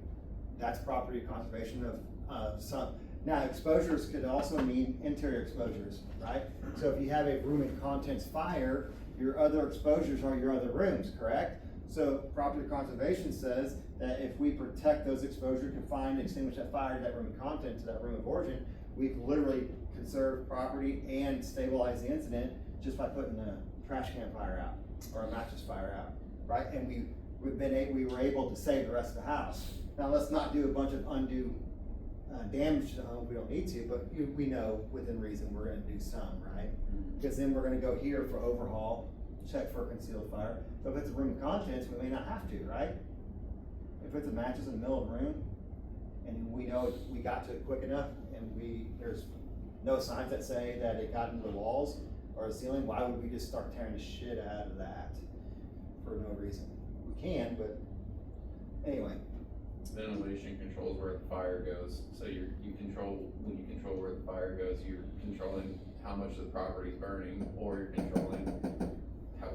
That's property conservation of some. Now, exposures could also mean interior exposures, right? So if you have a room and contents fire, your other exposures are your other rooms, correct? So property conservation says that if we protect those exposures, confine and extinguish that fire to that room and contents, to that room of origin, we can literally conserve property and stabilize the incident just by putting a trash can fire out or a mattress fire out, right? And we were able to save the rest of the house. Now let's not do a bunch of undue damage to the home. We don't need to, but we know within reason we're going to do some, right? Because then we're going to go here for overhaul, check for concealed fire. So if it's a room of contents, we may not have to, right? If it's a mattress in the middle of the room, and we know we got to it quick enough, and there's no signs that say that it got into the walls or the ceiling, why would we just start tearing the shit out of that for no reason? We can, but anyway. Ventilation controls where the fire goes, so when you control where the fire goes, you're controlling how much of the property is burning, or you're controlling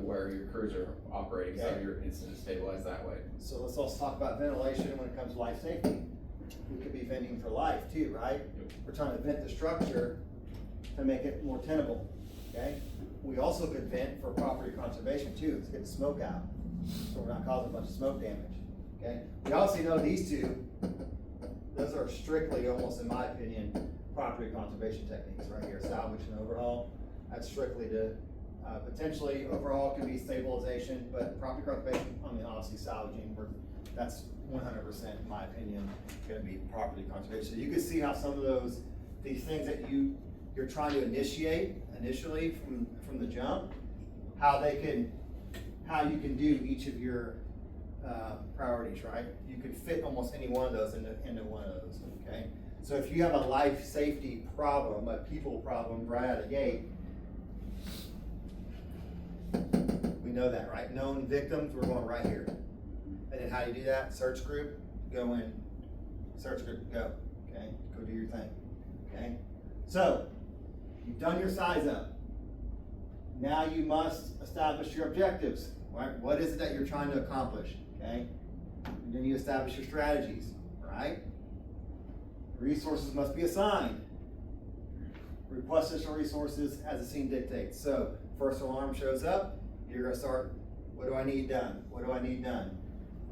where your crews are operating, so Okay. you're instant stabilized that way. So let's also talk about ventilation when it comes to life safety. We could be venting for life too, right? We're trying to vent the structure to make it more tenable, okay? We also could vent for property conservation too, to get the smoke out, so we're not causing a bunch of smoke damage, okay? We also know these two, those are strictly, almost in my opinion, property conservation techniques right here, salvage and overhaul. That's strictly to, potentially overhaul can be stabilization, but property conservation, I mean, obviously salvaging, that's 100%, in my opinion, gonna be property conservation. So you can see how some of these things that you're trying to initiate initially from the jump, how you can do each of your priorities, right? You can fit almost any one of those into one of those, okay? So if you have a life safety problem, a people problem right out of the gate, we know that, right? Known victims, we're going right here. And then how do you do that? Search group, go in, search group, go, okay? Go do your thing, okay? So, you've done your size up. Now you must establish your objectives, right? What is it that you're trying to accomplish, okay? And then you establish your strategies, right? Resources must be assigned. Request additional resources as the scene dictates. So, first alarm shows up, you're gonna start, what do I need done? What do I need done?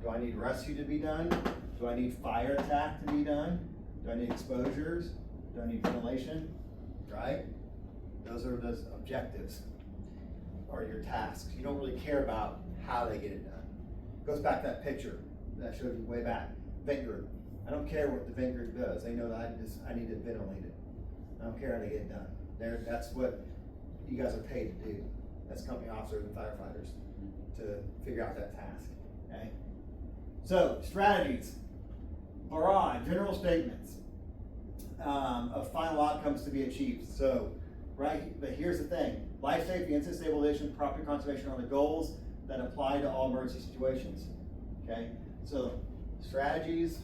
Do I need rescue to be done? Do I need fire attack to be done? Do I need exposures? Do I need ventilation? Right? Those are those objectives, or your tasks. You don't really care about how they get it done. Goes back to that picture that I showed you way back. Vent group. I don't care what the vent group does. They know that I need to ventilate it. I don't care how they get it done. That's what you guys are paid to do. That's company officers and firefighters to figure out that task. Okay. So strategies, broad, general statements of final outcomes to be achieved. So, right, but here's the thing: life safety, incident stabilization, property conservation are the goals that apply to all emergency situations. Okay, so strategies,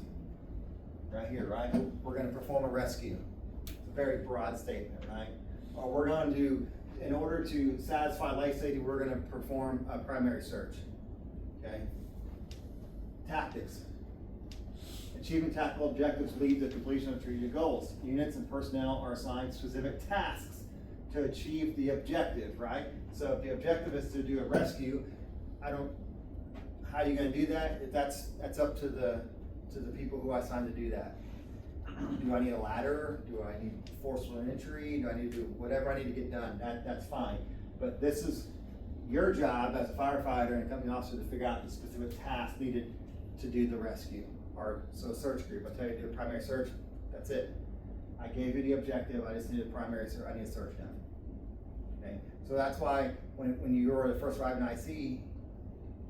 right here, right? We're going to perform a rescue. It's a very broad statement, right? Or we're going to, in order to satisfy life safety, we're going to perform a primary search. Okay. Tactics. Achieving tactical objectives lead to completion of treated goals. Units and personnel are assigned specific tasks to achieve the objective, right? So if the objective is to do a rescue, how are you gonna do that? That's up to the people who I assigned to do that. Do I need a ladder? Do I need forcible entry? Do I need to do whatever I need to get done? That's fine. But this is your job as a firefighter and a company officer to figure out the specific task needed to do the rescue. Or so a search group, I tell you to do a primary search, that's it. I gave you the objective, I just need a primary search, I need a search done. Okay, so that's why when you're the first arriving IC,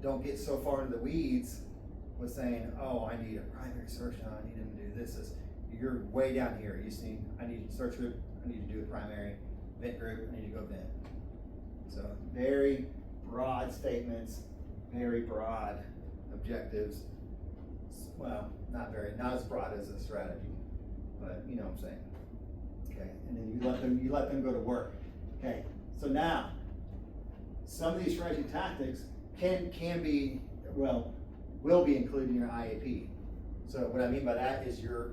don't get so far into the weeds with saying, oh, I need a primary search done, I need him to do this. You're way down here. You see, I need a search group, I need to do a primary, vent group, I need to go vent. So very broad statements, very broad objectives. Well, not as broad as a strategy, but you know what I'm saying. Okay, and then you let them go to work. Okay, so now some of these strategy tactics can be, well, will be included in your IAP. So what I mean by that is your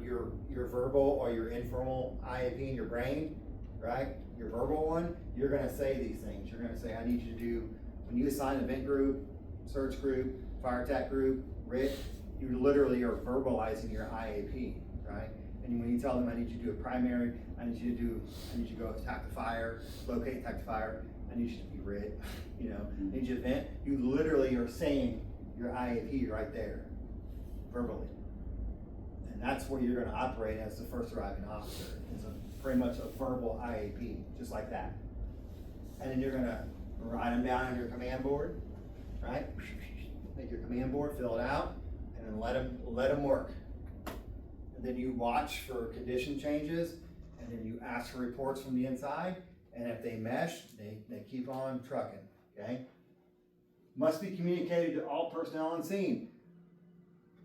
verbal or your informal IAP in your brain, right? Your verbal one, you're gonna say these things. You're gonna say, I need you to do, when you assign an event group, search group, fire attack group, RIT, you literally are verbalizing your IAP, right? And when you tell them, I need you to do a primary, I need you to go attack the fire, locate, attack the fire, I need you to be RIT, you know, I need you to vent, you literally are saying your IAP right there, verbally. And that's where you're gonna operate as the first arriving officer. It's pretty much a verbal IAP, just like that. And then you're gonna write them down on your command board, right? Make your command board, fill it out, and then let them work. And then you watch for condition changes, and then you ask for reports from the inside, and if they mesh, they keep on trucking, okay? Must be communicated to all personnel on scene.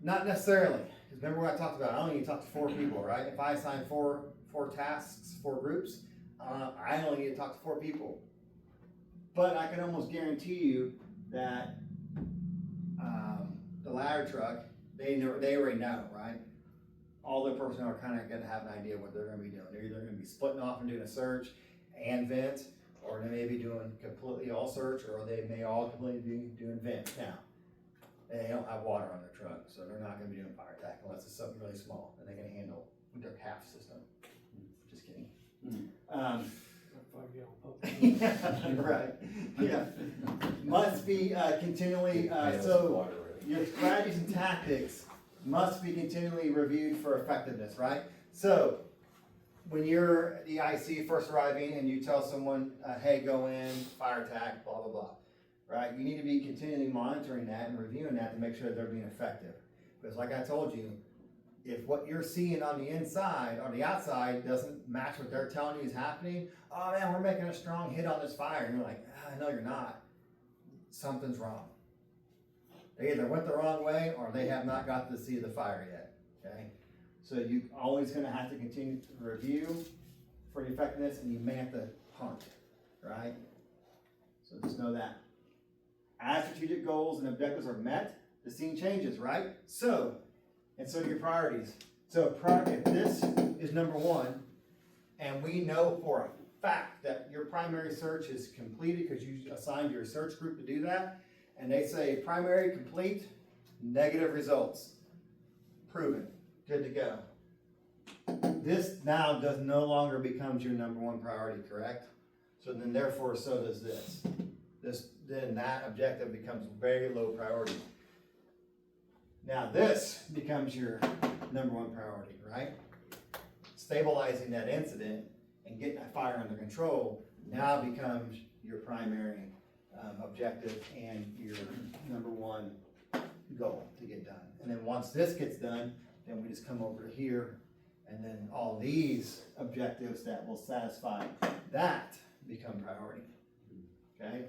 Not necessarily, because remember what I talked about, I only need to talk to 4 people, right? If I assign four tasks, 4 groups, I only need to talk to 4 people. But I can almost guarantee you that the ladder truck, they already know, right? All their personnel are kind of going to have an idea what they're going to be doing. They're either going to be splitting off and doing a search and vent, or they may be doing completely all search, or they may all completely be doing vent. Now, they don't have water on their truck, so they're not going to be doing fire attack unless it's something really small that they can handle with their CAF system. Just kidding. Right. Yeah. Must be continually, so your strategies and tactics must be continually reviewed for effectiveness, right? So when you're the IC first arriving and you tell someone, hey, go in, fire attack, blah, blah, blah, right? You need to be continually monitoring that and reviewing that to make sure that they're being effective. Because like I told you, if what you're seeing on the inside or the outside doesn't match what they're telling you is happening, oh man, we're making a strong hit on this fire. And you're like, no, you're not. Something's wrong. They either went the wrong way or they have not got to see the fire yet, okay? So you always gonna have to continue to review for the effectiveness, and you may have to hunt, right? So just know that. As strategic goals and objectives are met, the scene changes, right? So do your priorities. So if this is number one, and we know for a fact that your primary search is completed because you assigned your search group to do that, and they say primary complete, negative results, proven, good to go. This now no longer becomes your number one priority, correct? So then therefore, so does this. Then that objective becomes very low priority. Now this becomes your number one priority, right? Stabilizing that incident and getting that fire under control now becomes your primary objective and your number one goal to get done. And then once this gets done, then we just come over here, and then all these objectives that will satisfy that become priority, okay?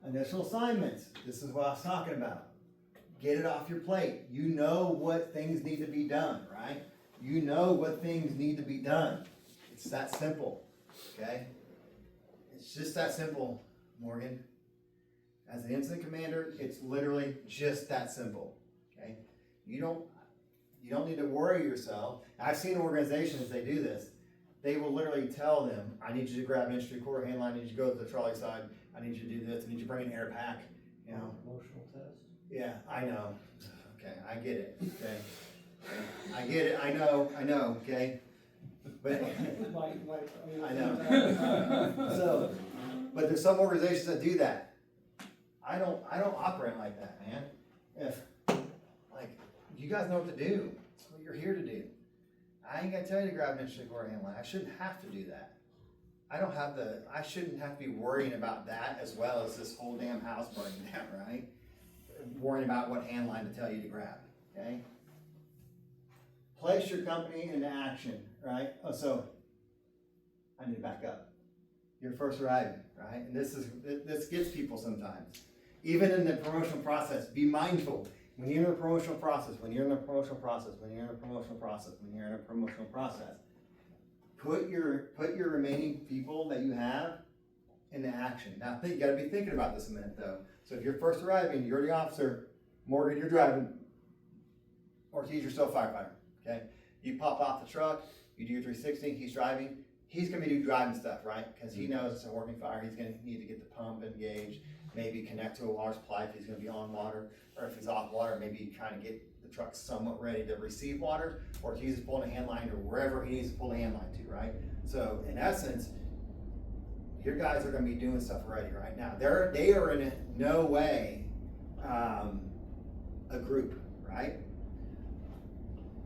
Initial assignments, this is what I was talking about. Get it off your plate. You know what things need to be done, right? You know what things need to be done. It's that simple, okay? It's just that simple, Morgan. As an incident commander, it's literally just that simple, okay? You don't need to worry yourself. I've seen organizations, they do this. They will literally tell them, I need you to grab an entry quarter handle, I need you to go to the trolley side, I need you to do this, I need you to bring an air pack, you know? Emotional test. Yeah, I know. Okay, I get it, okay? I get it, I know, okay? But, I know. So, but there's some organizations that do that. I don't operate like that, man. If, like, you guys know what to do. That's what you're here to do. I ain't gonna tell you to grab an inch cord handle. I shouldn't have to do that. I shouldn't have to be worrying about that as well as this whole damn house burning down, right? Worrying about what hand line to tell you to grab, okay? Place your company into action, right? Oh, so, I need to back up. You're first arriving, right? And this gets people sometimes. Even in the promotional process, be mindful. When you're in a promotional process, put your remaining people that you have into action. Now you gotta be thinking about this a minute though. So if you're first arriving, you're the officer, Morgan, you're driving, Ortiz, you're still a firefighter, okay? You pop off the truck, you do your 360, he's driving, he's gonna be driving stuff, right? Because he knows it's a working fire, he's gonna need to get the pump engaged, maybe connect to a water supply if he's gonna be on water, or if he's off water, maybe trying to get the truck somewhat ready to receive water, or if he's pulling a hand line or wherever he needs to pull a hand line to, right? So in essence, your guys are gonna be doing stuff already right now. They are in no way a group, right?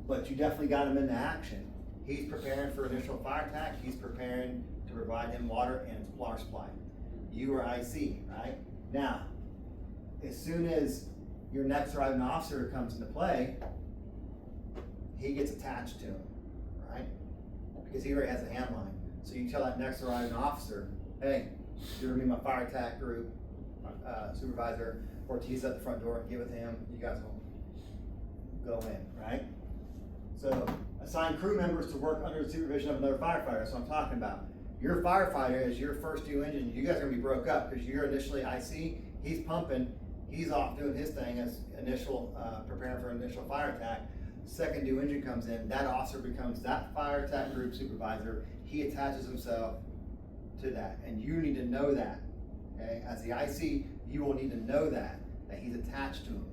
But you definitely got him into action. He's preparing for initial fire attack, he's preparing to provide him water and water supply. You are IC, right? Now, as soon as your next arriving officer comes into play, he gets attached to him, right? Because he already has a hand line. So you tell that next arriving officer, hey, you're gonna be my fire attack group supervisor, Ortiz at the front door, give it to him, you guys will go in, right? So assign crew members to work under the supervision of another firefighter, that's what I'm talking about. Your firefighter is your first due engine, you guys are gonna be broke up because you're initially IC, he's pumping, he's off doing his thing as initial, preparing for initial fire attack. Second due engine comes in, that officer becomes that fire attack group supervisor, he attaches himself to that, and you need to know that, okay? As the IC, you will need to know that he's attached to him.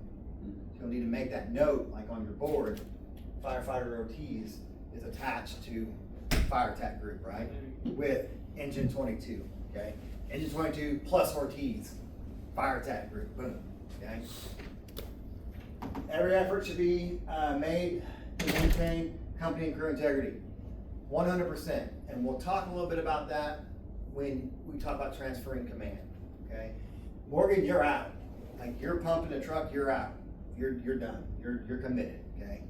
You'll need to make that note, like on your board, firefighter Ortiz is attached to fire attack group, right? With engine 22, okay? Engine 22 plus Ortiz, fire attack group, boom, okay? Every effort should be made to maintain company and crew integrity, 100%. And we'll talk a little bit about that when we talk about transferring command, okay? Morgan, you're out. Like you're pumping the truck, you're out. You're done. You're committed, okay?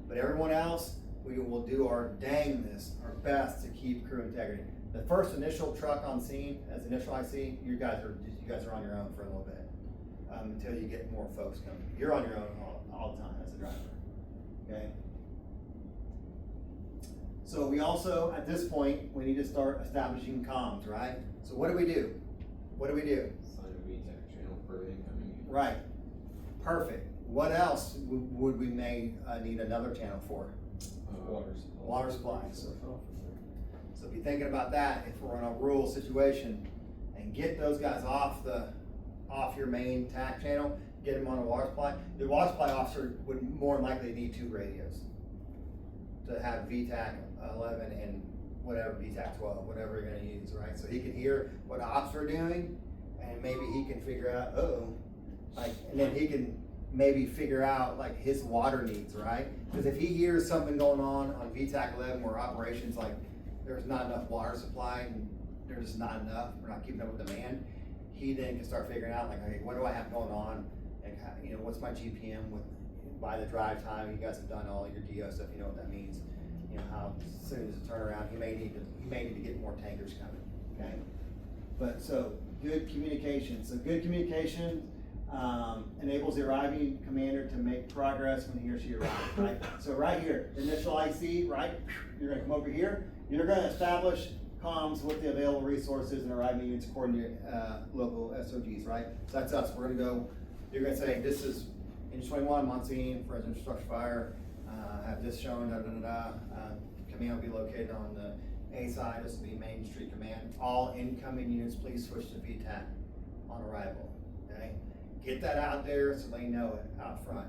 But everyone else, we will do our best to keep crew integrity. The first initial truck on scene, as initial IC, you guys are on your own for a little bit, until you get more folks coming. You're on your own all the time as a driver, okay? So we also, at this point, we need to start establishing comms, right? So what do we do? What do we do? Sign a VTAC channel for incoming. Right, perfect. What else would we need another channel for? Water supply. Water supply. So be thinking about that if we're in a rural situation, and get those guys off your main TAC channel, get them on a water supply. The water supply officer would more than likely need 2 radios to have VTAC 11 and whatever, VTAC 12, whatever you're gonna use, right? So he can hear what ops are doing, and maybe he can figure out, and then he can maybe figure out like his water needs, right? Because if he hears something going on VTAC 11 where operations like there's not enough water supply and there's just not enough, we're not keeping up with demand, he then can start figuring out like, okay, what do I have going on, and how, what's my GPM with by the drive time. You guys have done all your DO stuff, you know what that means. How soon as a turnaround, he may need to get more tankers coming, okay? But so good communication. So good communication enables the arriving commander to make progress when he or she arrives, right? So right here, initial IC, right? You're gonna come over here. You're gonna establish comms with the available resources and arriving units according to your local SOGs, right? So that's us. We're gonna go. You're gonna say this is Engine 21 Monsignor for residential structure fire. Have this shown, command will be located on the A side. This will be Main Street Command. All incoming units, please switch to VTAC on arrival, okay? Get that out there so they know it out front.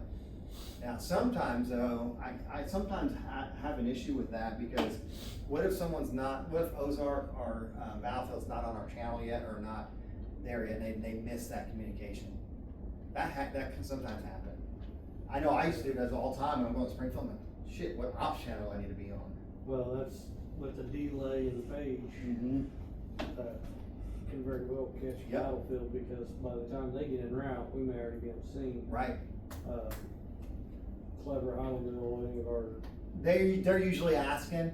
Now, sometimes though, I sometimes have an issue with that, because what if Ozark or Battlefield's not on our channel yet, or not there yet, and they miss that communication? That can sometimes happen. I know I used to do that all the time when I'm going to Springfield. I'm like, shit, what ops channel do I need to be on? Well, that's with the delay in the page, that can very well catch Yep. Battlefield, because by the time they get en route, we may already be on scene. Right. Clever Highlandville, any of our, They're usually asking,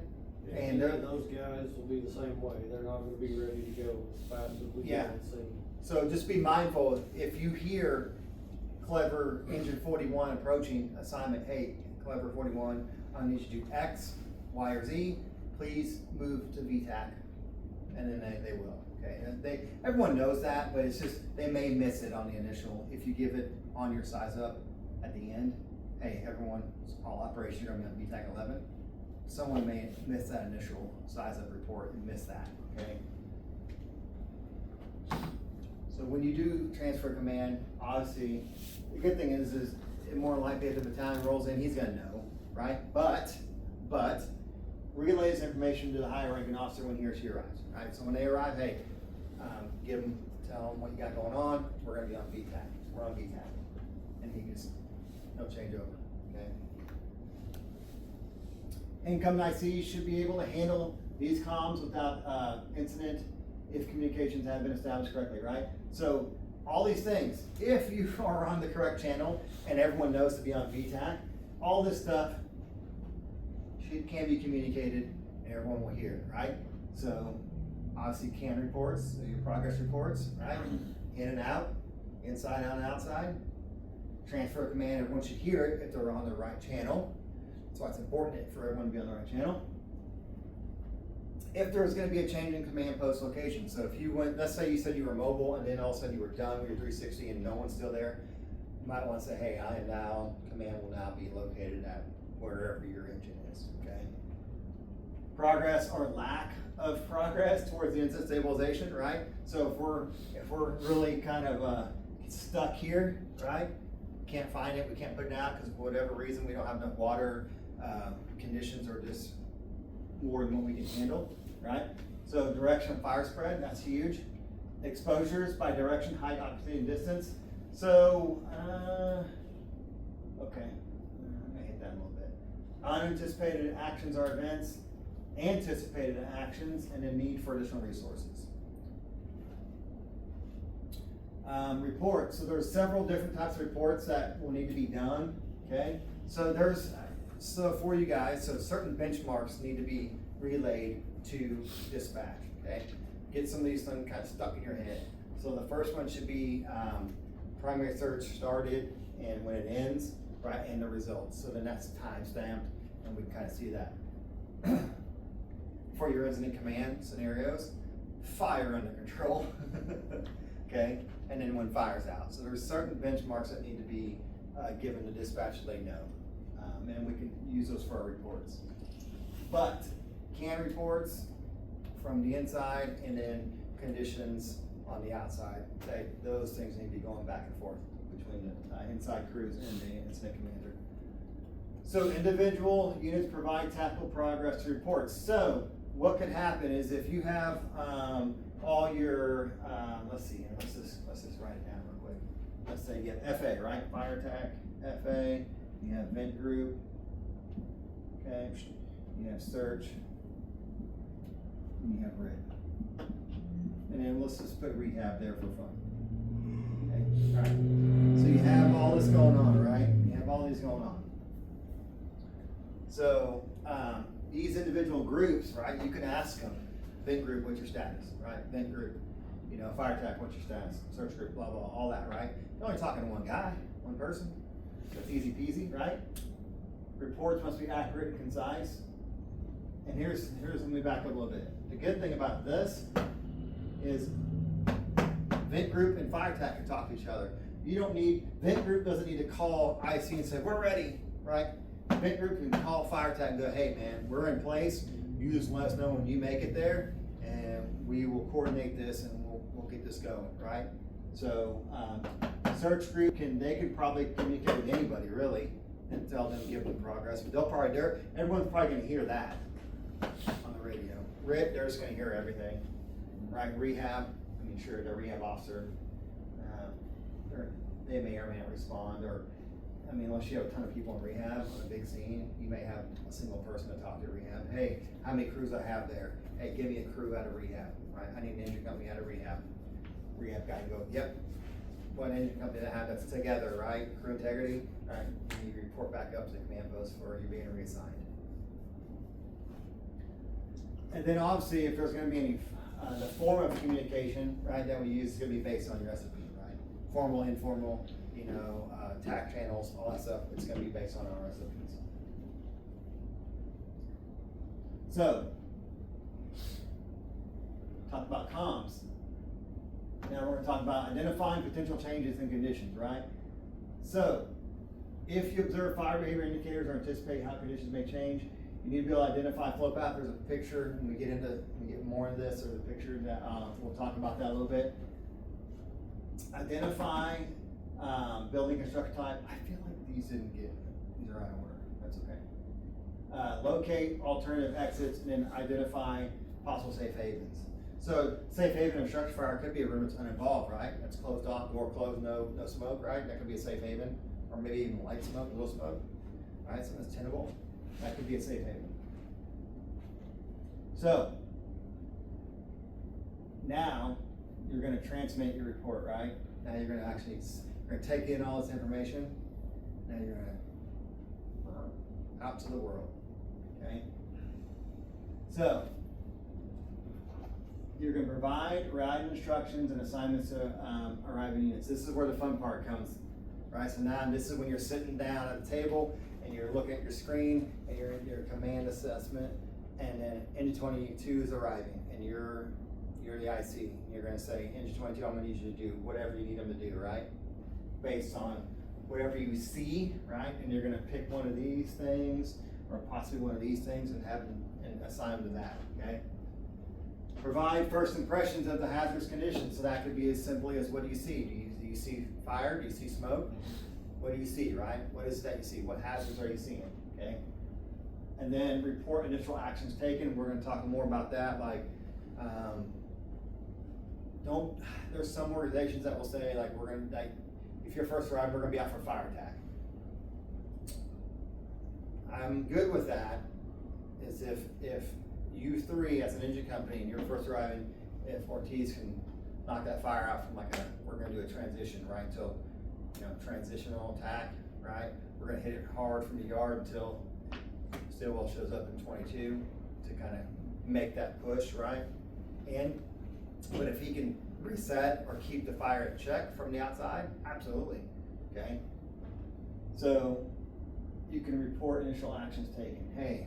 and they're those guys will be the same way. They're not gonna be ready to go as fast as we Yeah. can on scene. so just be mindful, if you hear Clever Engine 41 approaching assignment, hey, Clever 41, I need you to do X, Y, or Z, please move to VTAC, and then they will, okay? And everyone knows that, but it's just, they may miss it on the initial, if you give it on your size up at the end, hey, everyone, all operations are gonna be on VTAC 11, someone may miss that initial size up report and miss that, okay? So when you do transfer command, obviously, the good thing is more likely if the battalion rolls in, he's gonna know, right? But relay this information to the higher ranking officer when he or she arrives, right? So when they arrive, hey, tell them what you got going on, we're gonna be on VTAC, we're on VTAC. And he just, no changeover, okay? Incoming ICs should be able to handle these comms without incident if communications have been established correctly, right? So all these things, if you are on the correct channel and everyone knows to be on VTAC, all this stuff can be communicated and everyone will hear it, right? So obviously CAN reports, so your progress reports, right? In and out, inside, out, and outside. Transfer of command, everyone should hear it if they're on the right channel. That's why it's important for everyone to be on the right channel. If there's gonna be a change in command post location, so if you went, let's say you said you were mobile and then all of a sudden you were done with your 360 and no one's still there, you might wanna say, hey, command will now be located at wherever your engine is, okay? Progress or lack of progress towards the incident stabilization, right? So if we're really kind of stuck here, right? Can't find it, we can't put it out because for whatever reason we don't have enough water, conditions are just more than what we can handle, right? So direction of fire spread, that's huge. Exposures by direction, height, occupancy, and distance. So, okay, I'm gonna hit that a little bit. Unanticipated actions or events, anticipated actions, and a need for additional resources. Reports, so there's several different types of reports that will need to be done, okay? So for you guys, so certain benchmarks need to be relayed to dispatch, okay? Get some of these things kind of stuck in your head. So the first one should be primary search started and when it ends, right, and the results. So then that's time stamped and we can kind of see that. For your incident command scenarios, fire under control, okay? And then when fire's out. So there's certain benchmarks that need to be given to dispatch so they know. And we can use those for our reports. But CAN reports from the inside and then conditions on the outside, those things need to be going back and forth between the inside crews and the incident commander. So individual units provide tactical progress to reports. So what could happen is if you have all your, let's just write it down real quick. Let's say you have FA, right? Fire attack, FA, you have vent group, okay, you have search, and you have red. And then let's just put rehab there for fun. Okay, all right. So you have all this going on, right? You have all these going on. So these individual groups, right? You can ask them, vent group, what's your status, right? Vent group, you know, fire attack, what's your status? Search group, blah, blah, all that, right? You're only talking to one guy, one person. That's easy peasy, right? Reports must be accurate and concise. And here's let me back up a little bit. The good thing about this is vent group and fire attack can talk to each other. Vent group doesn't need to call IC and say, we're ready, right? Vent group can call fire attack and go, hey man, we're in place. You just let us know when you make it there and we will coordinate this and we'll get this going, right? So search group they could probably communicate with anybody really and tell them, give them progress. But everyone's probably gonna hear that on the radio. They're just gonna hear everything, right? Rehab, sure, the rehab officer, they may or may not respond, or, unless you have a ton of people in rehab on a big scene, you may have a single person to talk to rehab. Hey, how many crews I have there? Hey, give me a crew out of rehab, right? I need an engine company out of rehab. Rehab guy go, yep. What engine company that have that's together, right? Crew integrity, right? And you report back up to the command post for you being reassigned. And then obviously, if there's gonna be any, the form of communication, right, that we use is gonna be based on your SOP, right? Formal, informal, TAC channels, all that stuff, it's gonna be based on our SOPs. So, talk about comms. Now we're gonna talk about identifying potential changes in conditions, right? So, if you observe fire behavior indicators or anticipate how conditions may change, you need to be able to identify flow path. There's a picture, and we get more into this, there's a picture that we'll talk about that a little bit. Identify building construction type. I feel like these are out of order. That's okay. Locate alternative exits and then identify possible safe havens. So safe haven in a structure fire could be a room that's uninvolved, right? That's closed off, door closed, no smoke, right? That could be a safe haven, or maybe even light smoke, a little smoke, right? Something that's tenable. That could be a safe haven. So, now you're going to transmit your report, right? Now you're going to take in all this information. Now you're going to out to the world, okay? So, you're going to provide ride instructions and assignments to arriving units. This is where the fun part comes, right? So now this is when you're sitting down at the table and you're looking at your screen and you're in your command assessment, and then Engine 22 is arriving and you're the IC. You're going to say, Engine 22, I'm going to need you to do whatever you need them to do, right? Based on whatever you see, right? And you're going to pick one of these things or possibly one of these things and have them and assign them to that, okay? Provide first impressions of the hazardous conditions. So that could be as simply as, what do you see? Do you see fire? Do you see smoke? What do you see, right? What is it that you see? What hazards are you seeing, okay? And then report initial actions taken. We're gonna talk more about that, like, there's some organizations that will say, like, if you're first arrived, we're gonna be out for a fire attack. I'm good with that, is if you three as an engine company and you're first arriving, if Ortiz can knock that fire out from like we're gonna do a transition, right, until, transitional attack, right? We're gonna hit it hard from the yard until Stillwell shows up in 22 to kind of make that push, right? But if he can reset or keep the fire in check from the outside, absolutely, okay? So you can report initial actions taken. Hey,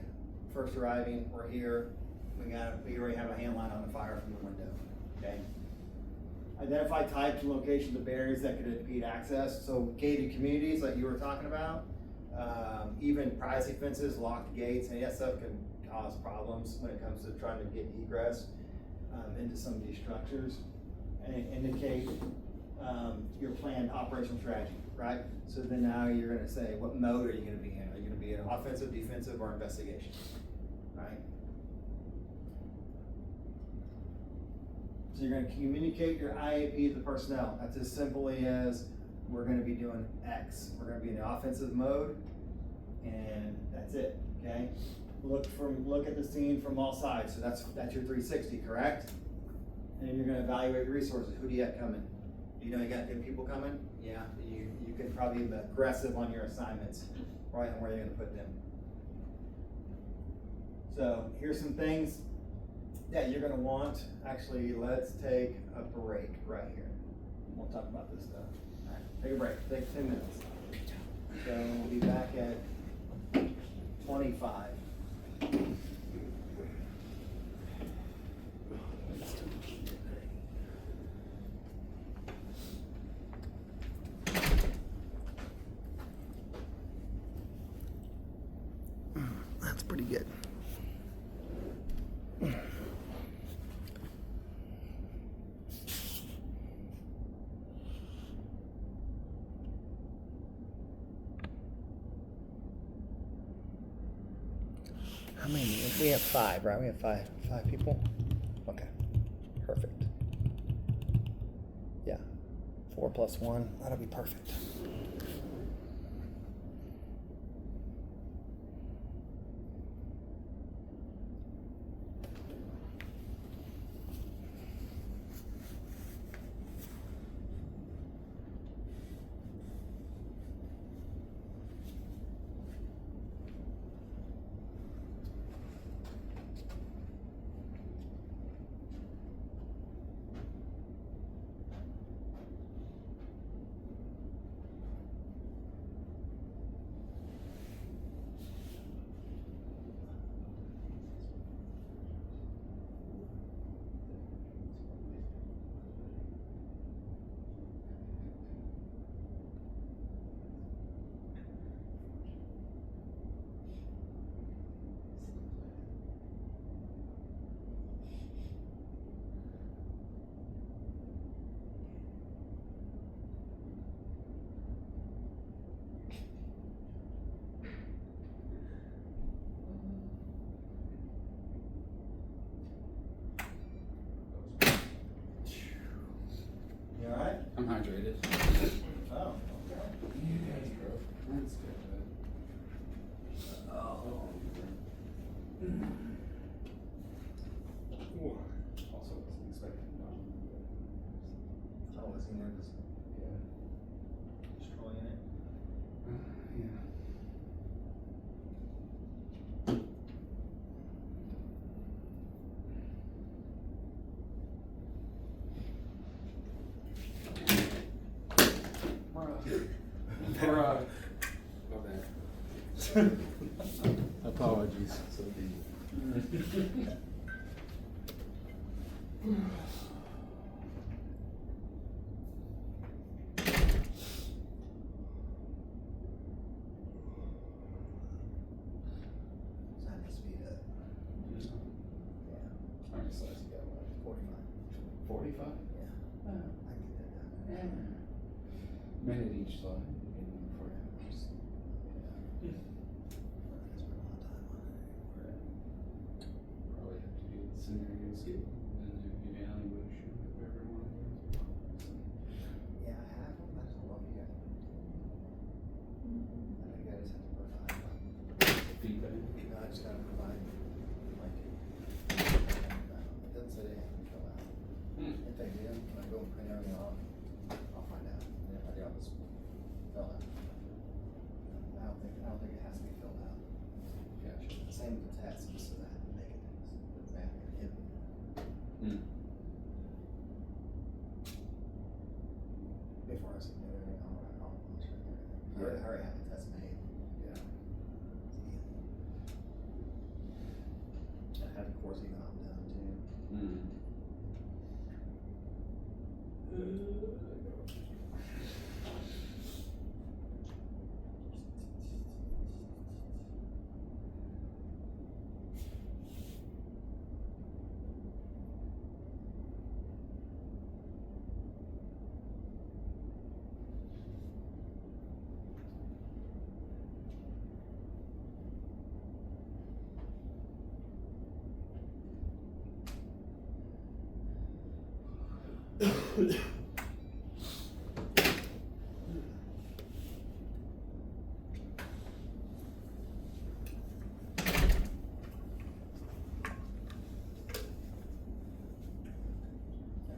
first arriving, we're here, we already have a hand line on the fire from the window, okay? Identify types and locations of barriers that could impede access. So gated communities like you were talking about, even privacy fences, locked gates, and that stuff can cause problems when it comes to trying to get egress into some of these structures. And indicate your planned operational strategy, right? So then now you're gonna say, what mode are you gonna be in? Are you gonna be in offensive, defensive, or investigation, right? So you're gonna communicate your IAP to the personnel. That's as simply as, we're gonna be doing X. We're gonna be in the offensive mode, and that's it, okay? Look at the scene from all sides. So that's your 360, correct? And then you're gonna evaluate your resources. Who do you have coming? You know you got good people coming? Yeah, you can probably be aggressive on your assignments, right, and where you're gonna put them. So here's some things that you're gonna want. Actually, let's take a break right here. We'll talk about this stuff. All right, take a break, take 10 minutes. So we'll be back at 25. That's pretty good. How many? We have 5, right? We have five people? Okay, perfect. Yeah, 4 plus 1, that'll be perfect. You all right? I'm hydrated. Oh, You guys, bro. That's good, Oh. Also wasn't expecting Don. Oh, was he nervous? Yeah. Destroying it? Yeah. Bruh. My bad. Apologies. So Time to speed up. Yeah, how many slides you got left? 45. 45? Yeah, Oh. I can get that done. Minute each slide. And 4 hours. I spent a lot of time on it. Probably have to do the scenario skill and then do the ambush with everyone. Yeah, I have them. That's a lot you got. I think I just have to provide. Feedback. No, I just gotta provide, like, it doesn't say they have to fill out. Hmm. And If they do, can I go and print everything off? I'll find out. Yeah, I got this fill out. I don't think it has to be filled out. Gotcha. Same with the test, just so that they can, that hit. Hmm. Before I submit everything, I'll check everything. I already have the test made. Yeah. I had the course even on done too. Hmm.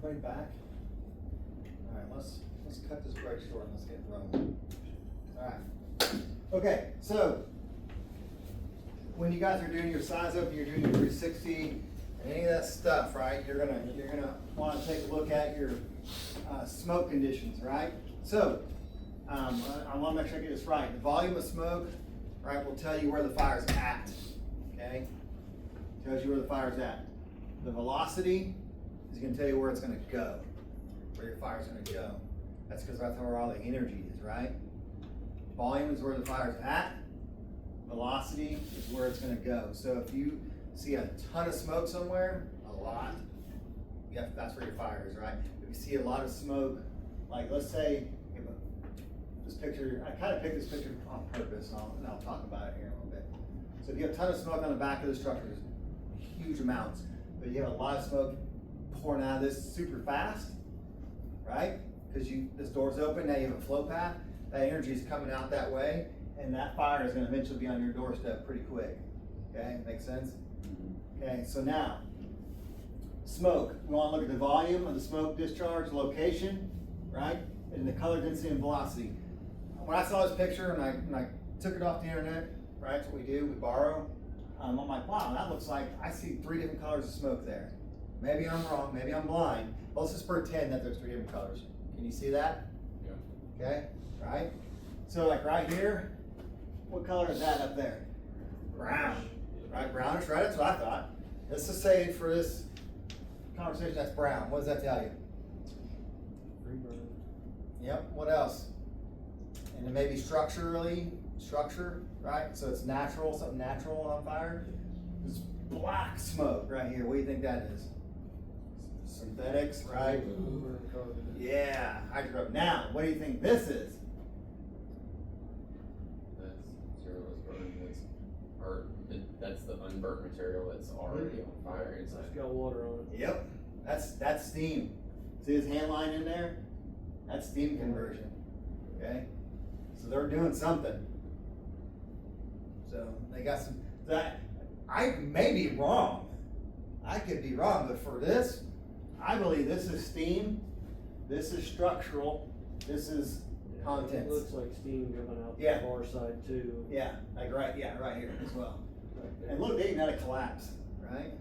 Everybody back? Alright, let's cut this break short and let's get rolling. Alright. Okay, so when you guys are doing your size up, you're doing your 360 and any of that stuff, right? You're gonna want to take a look at your smoke conditions, right? So I want to make sure I get this right. The volume of smoke, right, will tell you where the fire's at. Okay, tells you where the fire's at. The velocity is going to tell you where it's going to go, where your fire's going to go. That's because that's where all the energy is, right? Volume is where the fire's at. Velocity is where it's going to go. So if you see a ton of smoke somewhere, a lot, that's where your fire is, right? If you see a lot of smoke, like let's say, this picture, I kind of picked this picture on purpose, and I'll talk about it here in a little bit. So if you have a ton of smoke on the back of the structure, huge amounts, but you have a lot of smoke pouring out of this super fast, right? Because this door's open, now you have a flow path, that energy is coming out that way, and that fire is gonna eventually be on your doorstep pretty quick. Okay, make sense? Okay, so now, smoke. We wanna look at the volume of the smoke discharge, location, right? And the color density and velocity. When I saw this picture and I took it off the internet, right, that's what we do, we borrow. I'm like, wow, that looks like, I see 3 different colors of smoke there. Maybe I'm wrong, maybe I'm blind, but let's just pretend that there's 3 different colors. Can you see that? Yeah. Okay, right? So like right here, what color is that up there? Brown, right, brownish, right, that's what I thought. Let's just say for this conversation, that's brown. What does that tell you? Free burn. Yep, what else? And then maybe structure, right? So it's natural, something natural on fire. This black smoke right here, what do you think that is? Synthetics, right? Burn carbon. Yeah, hydrocarbon. Now, what do you think this is? That's zero burn. That's the unburnt material that's already on fire inside. It's got water on it. Yep, that's steam. See this hand line in there? That's steam conversion, okay? So they're doing something. So they got some, I may be wrong. I could be wrong, but for this, I believe this is steam, this is structural, this is It contents. looks like steam coming out Yeah. the far side too. Yeah, like right here as well. Right there. And look, they even had a collapse, right?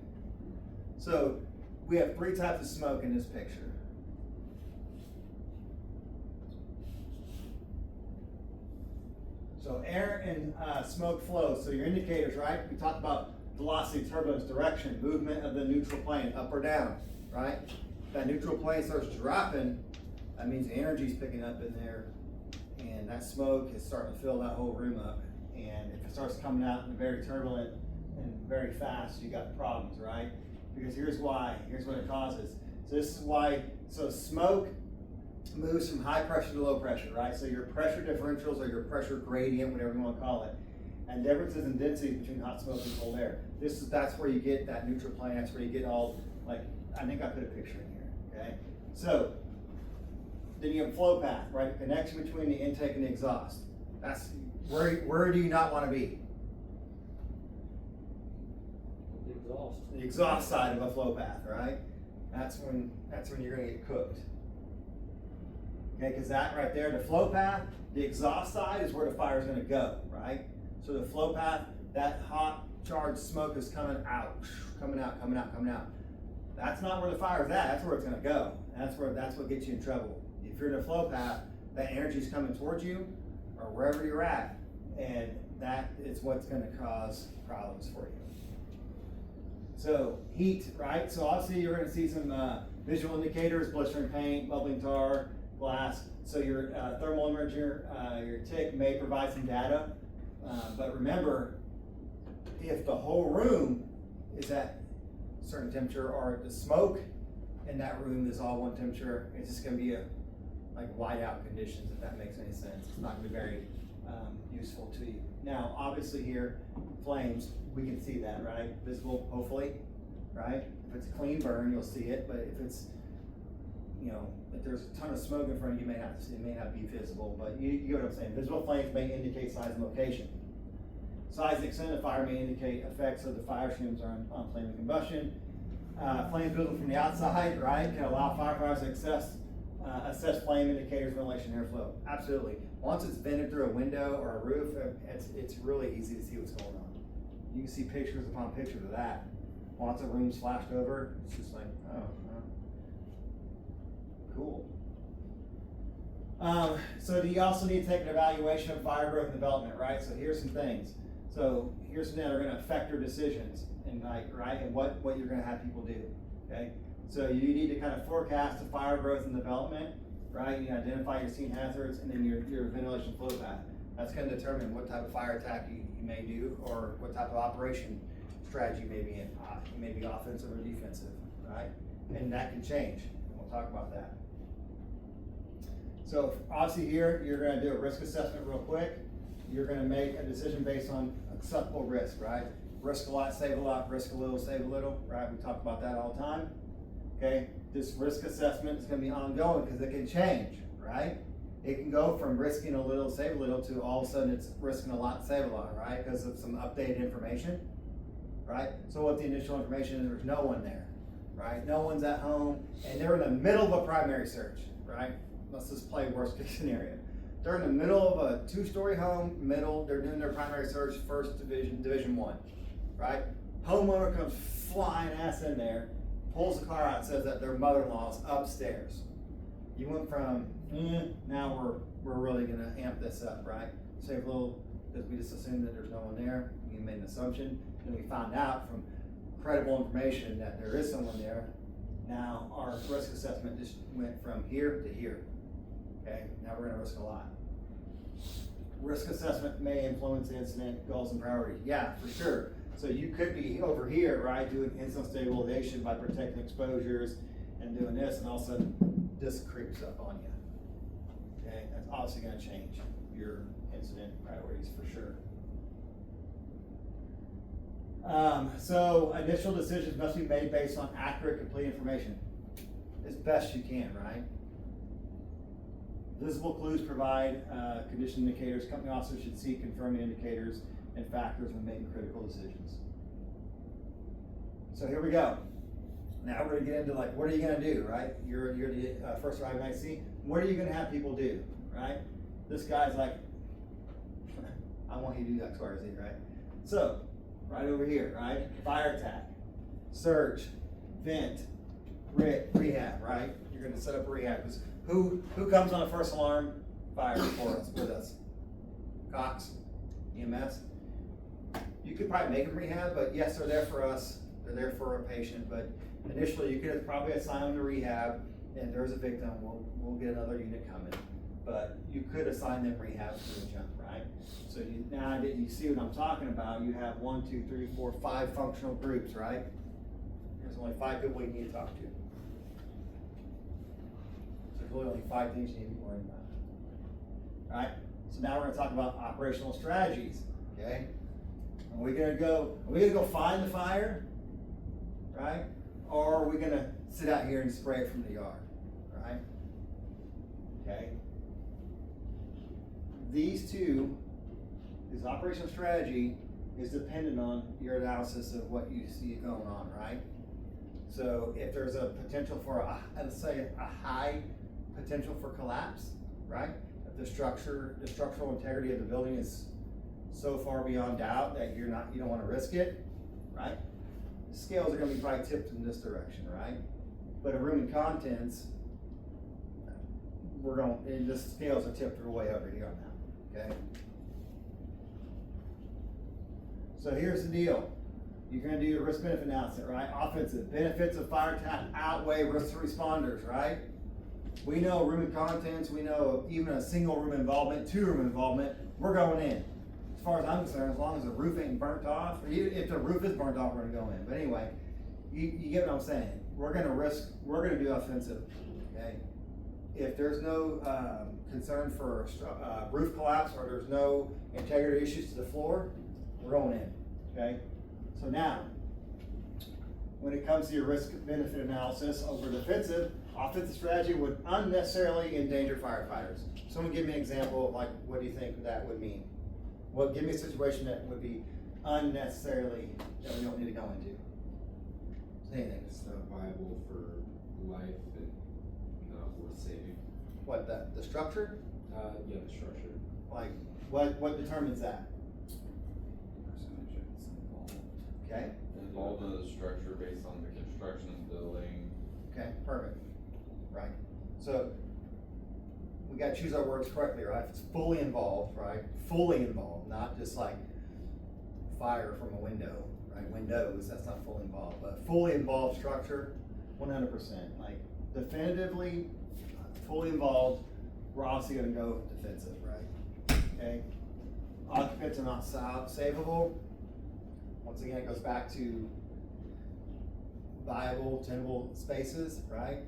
So we have 3 types of smoke in this picture. So air and smoke flow. So your indicators, right? We talked about velocity, turbulence, direction, movement of the neutral plane, up or down, right? If that neutral plane starts dropping, that means the energy's picking up in there, and that smoke is starting to fill that whole room up. And if it starts coming out in very turbulent and very fast, you got problems, right? Because here's why, here's what it causes. So this is why, so smoke moves from high pressure to low pressure, right? So your pressure differentials or your pressure gradient, whatever you want to call it, and differences in density between hot smoke and cold air. That's where you get that neutral plane, that's where you get all, like, I think I put a picture in here, okay? So, then you have flow path, right? Connection between the intake and the exhaust. That's, where do you not want to be? The exhaust. The exhaust side of a flow path, right? that's when you're gonna get cooked. Okay, because that right there, the flow path, the exhaust side is where the fire is gonna go, right? So the flow path, that hot charged smoke is coming out, coming out, coming out, coming out. That's not where the fire's at, that's where it's gonna go. That's what gets you in trouble. If you're in the flow path, that energy's coming towards you or wherever you're at, and that is what's gonna cause problems for you. So heat, right? So obviously you're gonna see some visual indicators, blistering paint, bubbling tar, glass. So your thermal imager, your TIC may provide some data, but remember, if the whole room is at a certain temperature, or the smoke in that room is all one temperature, it's just gonna be like whiteout conditions, if that makes any sense. It's not gonna be very useful to you. Now, obviously here, flames, we can see that, right? Visible, hopefully, right? If it's a clean burn, you'll see it, but if it's, you know, if there's a ton of smoke in front of you, it may not be visible, but you get what I'm saying. Visible flames may indicate size and location. Size and extent of fire may indicate effects of the fire streams on flame and combustion. Flames building from the outside, right, can allow firefighters to assess flame indicators, ventilation, airflow. Absolutely. Once it's vented through a window or a roof, it's really easy to see what's going on. You can see pictures upon pictures of that. Once a room's flashed over, it's just like, oh, cool. So do you also need to take an evaluation of fire growth and development, right? So here's some things. So here's some that are gonna affect your decisions and right, and what you're gonna have people do, okay? So you need to kind of forecast the fire growth and development, right? You identify your scene hazards and then your ventilation flow path. That's gonna determine what type of fire attack you may do or what type of operation strategy you may be in. You may be offensive or defensive, right? And that can change, and we'll talk about that. So obviously here, you're gonna do a risk assessment real quick. You're gonna make a decision based on acceptable risk, right? Risk a lot, save a lot, risk a little, save a little, right? We talk about that all the time. Okay, this risk assessment is gonna be ongoing because it can change, right? It can go from risking a little, save a little, to all of a sudden it's risking a lot, save a lot, right? Because of some updated information, right? So what the initial information is, there's no one there, right? No one's at home, and they're in the middle of a primary search, right? Let's just play worst case scenario. They're in the middle of a 2-story home, they're doing their primary search, first division, Division 1, right? Homeowner comes flying ass in there, pulls the car out and says that their mother-in-law's upstairs. You went from, now we're really gonna amp this up, right? Save a little, because we just assumed that there's no one there, we made an assumption, then we found out from credible information that there is someone there. Now our risk assessment just went from here to here, okay? Now we're gonna risk a lot. Risk assessment may influence incident goals and priorities, yeah, for sure. So you could be over here, right, doing incident stabilization by protecting exposures and doing this, and all of a sudden this creeps up on you. Okay, that's obviously gonna change your incident priorities for sure. So initial decisions must be made based on accurate, complete information as best you can, right? Visible clues provide condition indicators. Company officers should seek confirming indicators and factors when making critical decisions. So here we go. Now we're gonna get into like, what are you gonna do, right? You're the first arriving IC. What are you gonna have people do, right? This guy's like, I want you to do X, Y, or Z, right? So, right over here, right? Fire attack, surge, vent, rehab, right? You're gonna set up a rehab, because who comes on the first alarm fire for us, with us? Cox, EMS. You could probably make them rehab, but yes, they're there for us. They're there for a patient, but initially you could probably assign them to rehab, and there's a victim, we'll get another unit coming. But you could assign them rehab for the jump, right? So now that you see what I'm talking about, you have 1, 2, 3, 4, 5 functional groups, right? There's only 5 people you need to talk to. So there's really only 5 things you need to be worrying about. Right? So now we're gonna talk about operational strategies, okay? Are we gonna go find the fire, right? Or are we gonna sit out here and spray it from the yard, right? Okay? This operational strategy is dependent on your analysis of what you see going on, right? So if there's a potential for let's say a high potential for collapse, right? If the structural integrity of the building is so far beyond doubt that you don't wanna risk it, right? The scales are gonna be probably tipped in this direction, right? But a room and contents, and the scales are tipped way over here now, okay? So here's the deal. You're gonna do your risk benefit analysis, right? Offensive, benefits of fire attack outweigh risks to responders, right? We know room and contents, we know even a single room involvement, 2-room involvement, we're going in. As far as I'm concerned, as long as the roof ain't burnt off, or even if the roof is burnt off, we're gonna go in. But anyway, you get what I'm saying. We're gonna do offensive, okay? If there's no concern for roof collapse or there's no integrity issues to the floor, we're going in, okay? So now, when it comes to your risk benefit analysis over defensive, offensive strategy would unnecessarily endanger firefighters. Someone give me an example of like, what do you think that would mean? Well, give me a situation that would be unnecessarily, that we don't need to go into. Anything. It's not viable for life and not worth saving. What, the structure? Yeah, the structure. Like, what determines that? Percentage that's involved. Okay, Involved in the structure based on the construction of the building. okay, perfect, right. So, we gotta choose our words correctly, right? If it's fully involved, right? Fully involved, not just like fire from a window, right? Windows, that's not fully involved, but fully involved structure, 100%. Like definitively, fully involved, we're obviously gonna go defensive, right? Okay? Occupants are not savable. Once again, it goes back to viable, tenable spaces, right?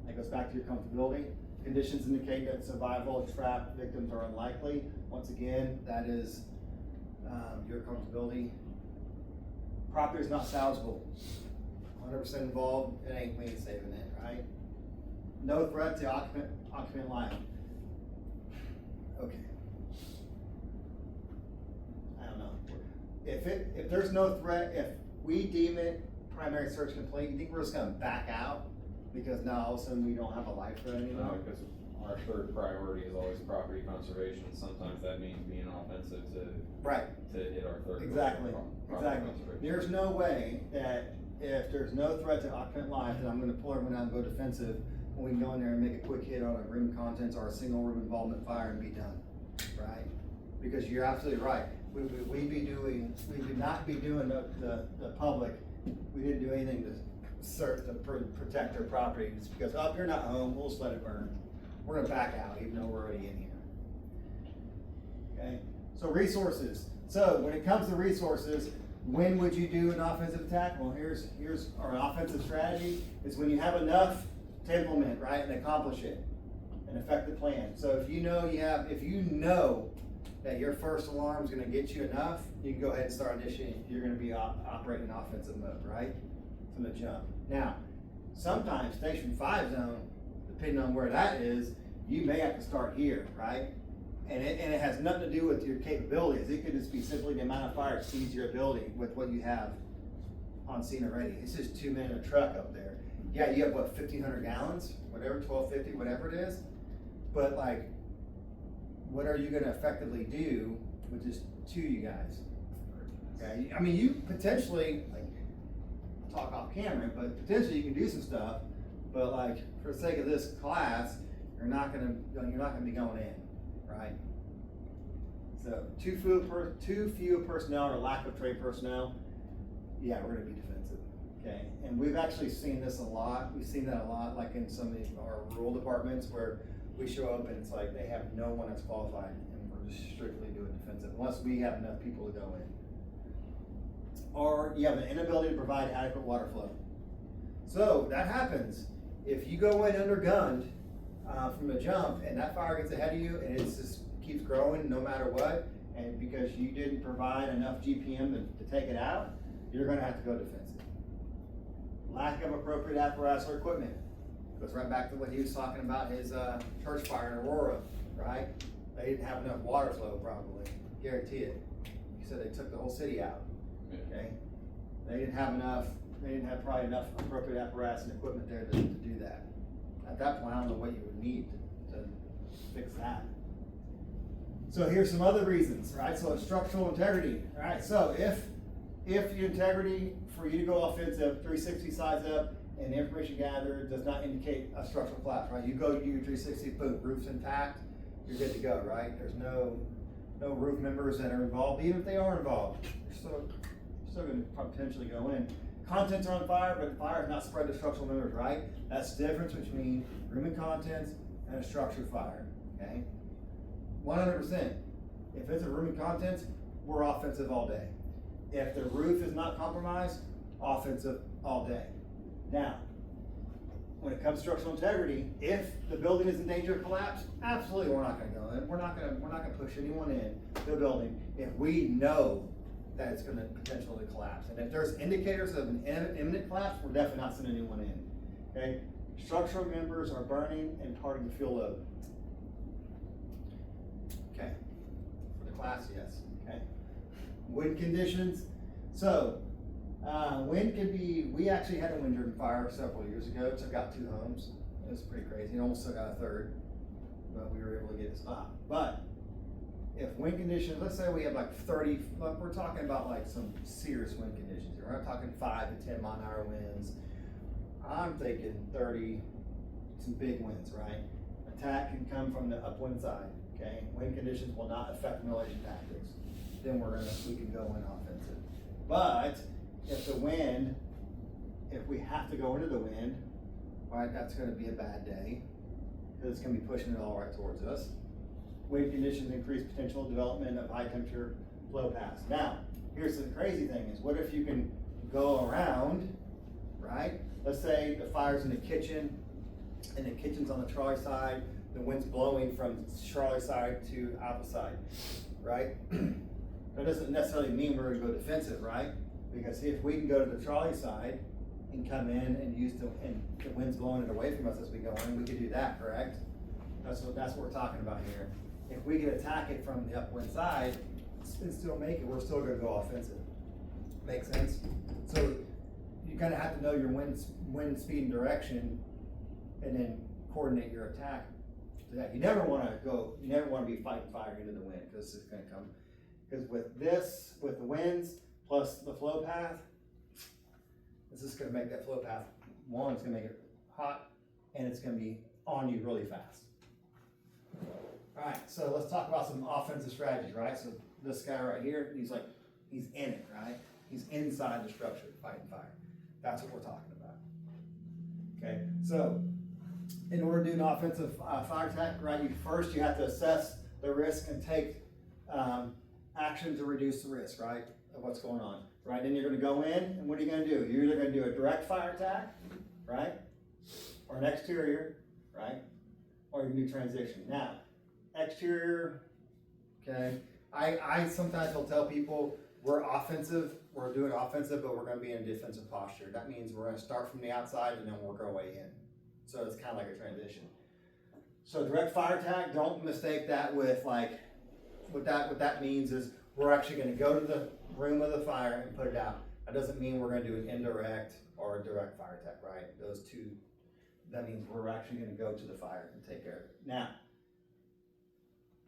That goes back to your comfortability. Conditions indicate that survival of trapped victims are unlikely. Once again, that is your comfortability. Property is not salvageable. 100% involved, it ain't me saving it, right? No threat to occupant life. Okay. I don't know. If there's no threat, if we deem it primary search complete, you think we're just gonna back out? Because now all of a sudden we don't have a life threat anymore? Because our third priority is always property conservation. Sometimes that means being offensive Right, to hit our third. exactly, property exactly. conservation. There's no way that if there's no threat to occupant life, that I'm gonna pull everyone out and go defensive, when we can go in there and make a quick hit on a room contents or a single room involvement fire and be done, right? Because you're absolutely right. We would not be doing the public, we didn't do anything to protect their property. It's because, oh, you're not home, we'll just let it burn. We're gonna back out even though we're already in here. Okay, so resources. So when it comes to resources, when would you do an offensive attack? Well, here's our offensive strategy is when you have enough to implement, right, and accomplish it and affect the plan. So if you know that your first alarm is gonna get you enough, you can go ahead and start initiating. You're gonna be operating in offensive mode, right? From the jump. Now, sometimes Station 5 zone, depending on where that is, you may have to start here, right? And it has nothing to do with your capabilities. It could just be simply the amount of fire exceeds your ability with what you have on scene already. It's just 2 men in a truck up there. Yeah, you have what, 1,500 gallons, whatever, 1,250, whatever it is. But like, what are you gonna effectively do with just 2 you guys? Okay, I mean, you potentially, like, talk off camera, but potentially you can do some stuff, but like, for the sake of this class, you're not gonna be going in, right? So too few personnel or lack of trained personnel, yeah, we're gonna be defensive, okay? And we've actually seen this a lot. We've seen that a lot, like in some of our rural departments where we show up and it's like they have no one that's qualified and we're just strictly doing defensive unless we have enough people to go in. Or you have an inability to provide adequate water flow. So that happens. If you go in undergunned from the jump and that fire gets ahead of you and it just keeps growing no matter what, and because you didn't provide enough GPM to take it out, you're gonna have to go defensive. Lack of appropriate apparatus or equipment. Goes right back to what he was talking about, his church fire in Aurora, right? They didn't have enough water flow probably, guarantee it. He said they took the whole city out, okay? They didn't have enough They didn't have probably enough appropriate apparatus and equipment there to do that. At that point, I don't know what you would need to fix that. So here's some other reasons, right? So structural integrity, right? So if the integrity for you to go offensive, 360 size up, and the information gathered does not indicate a structural collapse, right? You go do your 360, boom, roof's intact, you're good to go, right? There's no roof members that are involved. Even if they are involved, you're still going to potentially go in. Contents are on fire, but the fire is not spread to structural members, right? That's the difference between room and contents and a structure fire, okay? 100%. If it's a room and contents, we're offensive all day. If the roof is not compromised, offensive all day. Now, when it comes to structural integrity, if the building is in danger of collapse, absolutely we're not going to go in. We're not going to push anyone in the building if we know that it's going to potentially collapse. And if there's indicators of an imminent collapse, we're definitely not sending anyone in. Okay? Structural members are burning and parting the fuel load. Okay. For the class, yes. Okay. Wind conditions. So, wind could be, we actually had a wind-driven fire several years ago. Took out 2 homes. It was pretty crazy. It almost took out a third, but we were able to get it stopped. But if wind conditions, let's say we have like 30, we're talking about like some serious wind conditions here. We're not talking 5 to 10 mile-an-hour winds. I'm thinking 30, some big winds, right? Attack can come from the upwind side, okay? Wind conditions will not affect demolition tactics. Then we can go in offensive. But if the wind, if we have to go into the wind, right, that's gonna be a bad day because it's gonna be pushing it all right towards us. Wind conditions increase potential development of high temperature flow paths. Now, here's the crazy thing is, what if you can go around, right? Let's say the fire's in the kitchen, and the kitchen's on the trolley side, the wind's blowing from trolley side to opposite side, right? That doesn't necessarily mean we're gonna go defensive, right? Because if we can go to the trolley side and come in and and the wind's blowing it away from us as we go in, we could do that, correct? That's what we're talking about here. If we could attack it from the upwind side and still make it, we're still gonna go offensive. Make sense? So you kind of have to know your wind speed and direction, and then coordinate your attack to that. You never want to be fighting fire into the wind, because it's going to come. Because with the winds plus the flow path, this is going to make that flow path, one, it's going to make it hot, and it's going to be on you really fast. All right, so let's talk about some offensive strategies, right? So this guy right here, he's in it, right? He's inside the structure fighting fire. That's what we're talking about. Okay, so in order to do an offensive fire attack, right, you have to assess the risk and take action to reduce the risk, right, of what's going on. Right, then you're going to go in, and what are you going to do? You're either going to do a direct fire attack, right, or an exterior, right, or you can do transition. Now, exterior, okay, I sometimes will tell people we're doing offensive, but we're going to be in a defensive posture. That means we're going to start from the outside and then work our way in. So it's kind of like a transition. So direct fire attack, don't mistake that with like, what that means is we're actually going to go to the room of the fire and put it out. That doesn't mean we're going to do an indirect or a direct fire attack, right? Those two, that means we're actually going to go to the fire and take care of it. Now,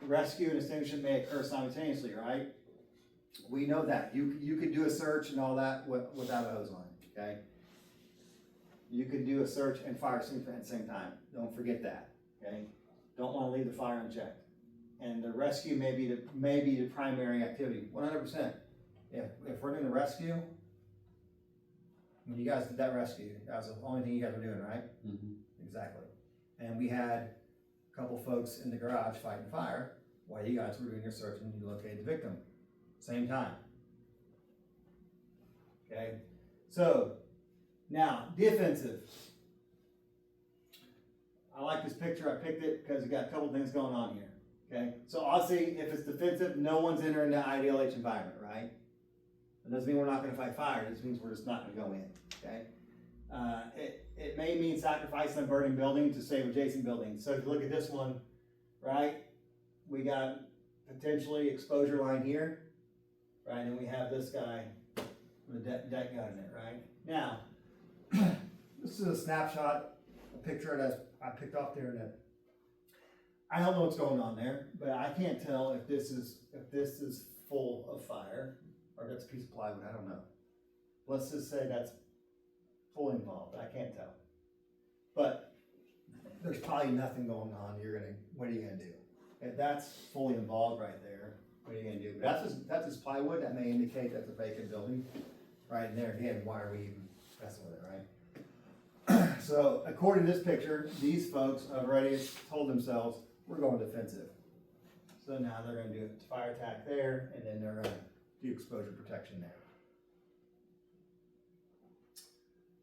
rescue and extinguishment may occur simultaneously, right? We know that. You could do a search and all that without a hose line, okay? You could do a search and fire extinguishment at the same time. Don't forget that, okay? Don't want to leave the fire unchecked. And the rescue may be the primary activity, 100%. If we're doing a rescue, when you guys did that rescue, that was the only thing you guys were doing, right? Mm-hmm. Exactly. And we had a couple folks in the garage fighting fire while you guys were doing your search and you located the victim. Same time. Okay? So, now, defensive. I like this picture. I picked it because it got a couple things going on here. Okay? So, obviously, if it's defensive, no one's entering the IDLH environment, right? That doesn't mean we're not going to fight fire. It just means we're just not going to go in. Okay? It may mean sacrificing a burning building to save adjacent buildings. So, if you look at this one, right, we got potentially exposure line here. Right, and we have this guy with a deck gun in it, right? Now, this is a snapshot, a picture that I picked off the internet. I don't know what's going on there, but I can't tell if this is full of fire or if it's a piece of plywood. I don't know. Let's just say that's fully involved. I can't tell, but there's probably nothing going on. What are you gonna do? If that's fully involved right there, what are you gonna do? But that's just plywood. That may indicate that's a vacant building, right? And there again, why are we even messing with it, right? So according to this picture, these folks have already told themselves we're going defensive. So now they're gonna do a fire attack there, and then they're gonna do exposure protection there.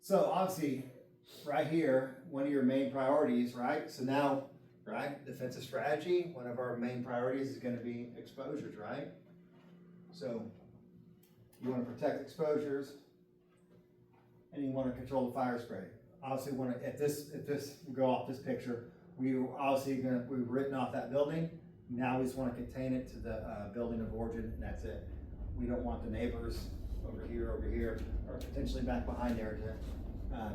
So obviously, right here, one of your main priorities, right? So now, right, defensive strategy, one of our main priorities is gonna be exposures, right? So you wanna protect exposures, and you wanna control the fire spray. Obviously, if this we go off this picture, we've written off that building. Now we just wanna contain it to the building of origin, and that's it. We don't want the neighbors over here, or potentially back behind there to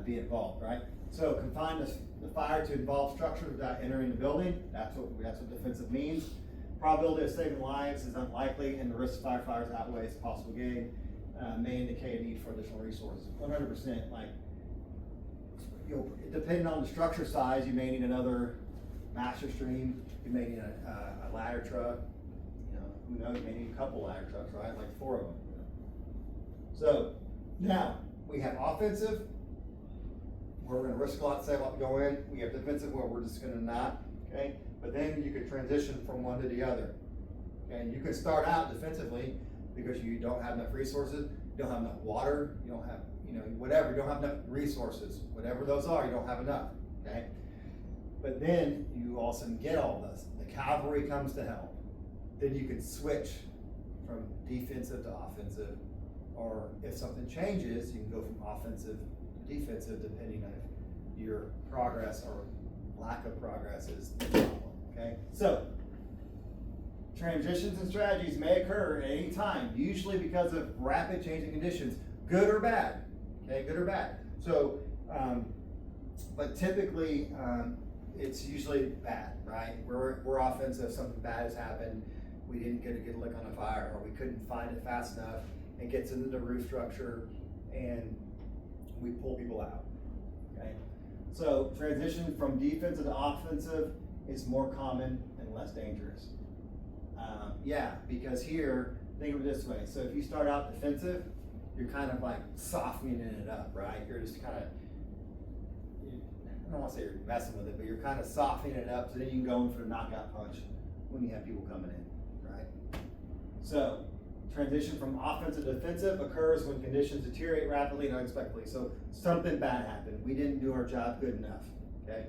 be involved, right? So confine the fire to involved structures without entering the building. That's what defensive means. Probability of saving lives is unlikely, and the risk of firefighters outweighs the possible gain. May indicate a need for additional resources. 100%. Like, depending on the structure size, you may need another master stream. You may need a ladder truck. You know, who knows? You may need a couple ladder trucks, right? Like 4 of them. You know? So now we have offensive, where we're gonna risk a lot, say a lot to go in. We have defensive, where we're just gonna not, okay? But then you can transition from one to the other, okay? And you can start out defensively because you don't have enough resources, you don't have enough water, you don't have, whatever, you don't have enough resources, whatever those are, you don't have enough, okay? But then you also get all this. The cavalry comes to help. Then you can switch from defensive to offensive, or if something changes, you can go from offensive to defensive depending on if your progress or lack of progress is the problem, okay? So, transitions and strategies may occur at any time, usually because of rapid changing conditions, good or bad, okay, good or bad. So, but typically, it's usually bad, right? We're offensive, something bad has happened, we didn't get a good look on a fire, or we couldn't find it fast enough, it gets into the roof structure, and we pull people out, okay? So transition from defensive to offensive is more common and less dangerous. Yeah, because here, think of it this way. So if you start out defensive, you're kind of like softening it up, right? You're just kind of, I don't want to say you're messing with it, but you're kind of softening it up so then you can go in for the knockout punch when you have people coming in, right? So transition from offensive to defensive occurs when conditions deteriorate rapidly and unexpectedly. So something bad happened. We didn't do our job good enough, okay?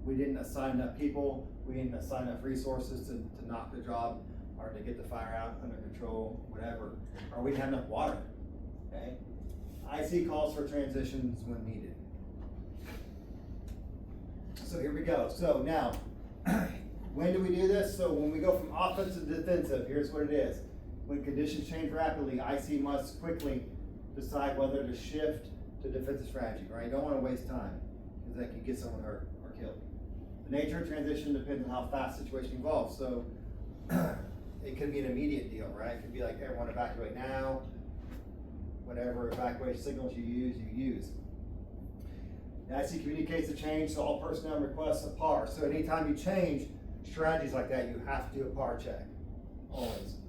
We didn't assign enough people. We didn't assign enough resources to knock the job or to get the fire out under control, whatever. Or we didn't have enough water, okay? IC calls for transitions when needed. So here we go. So now, when do we do this? So when we go from offensive to defensive, here's what it is. When conditions change rapidly, IC must quickly decide whether to shift to defensive strategy, right? You don't want to waste time, because that could get someone hurt or killed. The nature of transition depends on how fast the situation evolves. So it could be an immediate deal, right? It could be like, everyone evacuate now. Whatever evacuation signals you use. The IC communicates the change, so all personnel requests a PAR. So anytime you change strategies like that, you have to do a PAR check, always.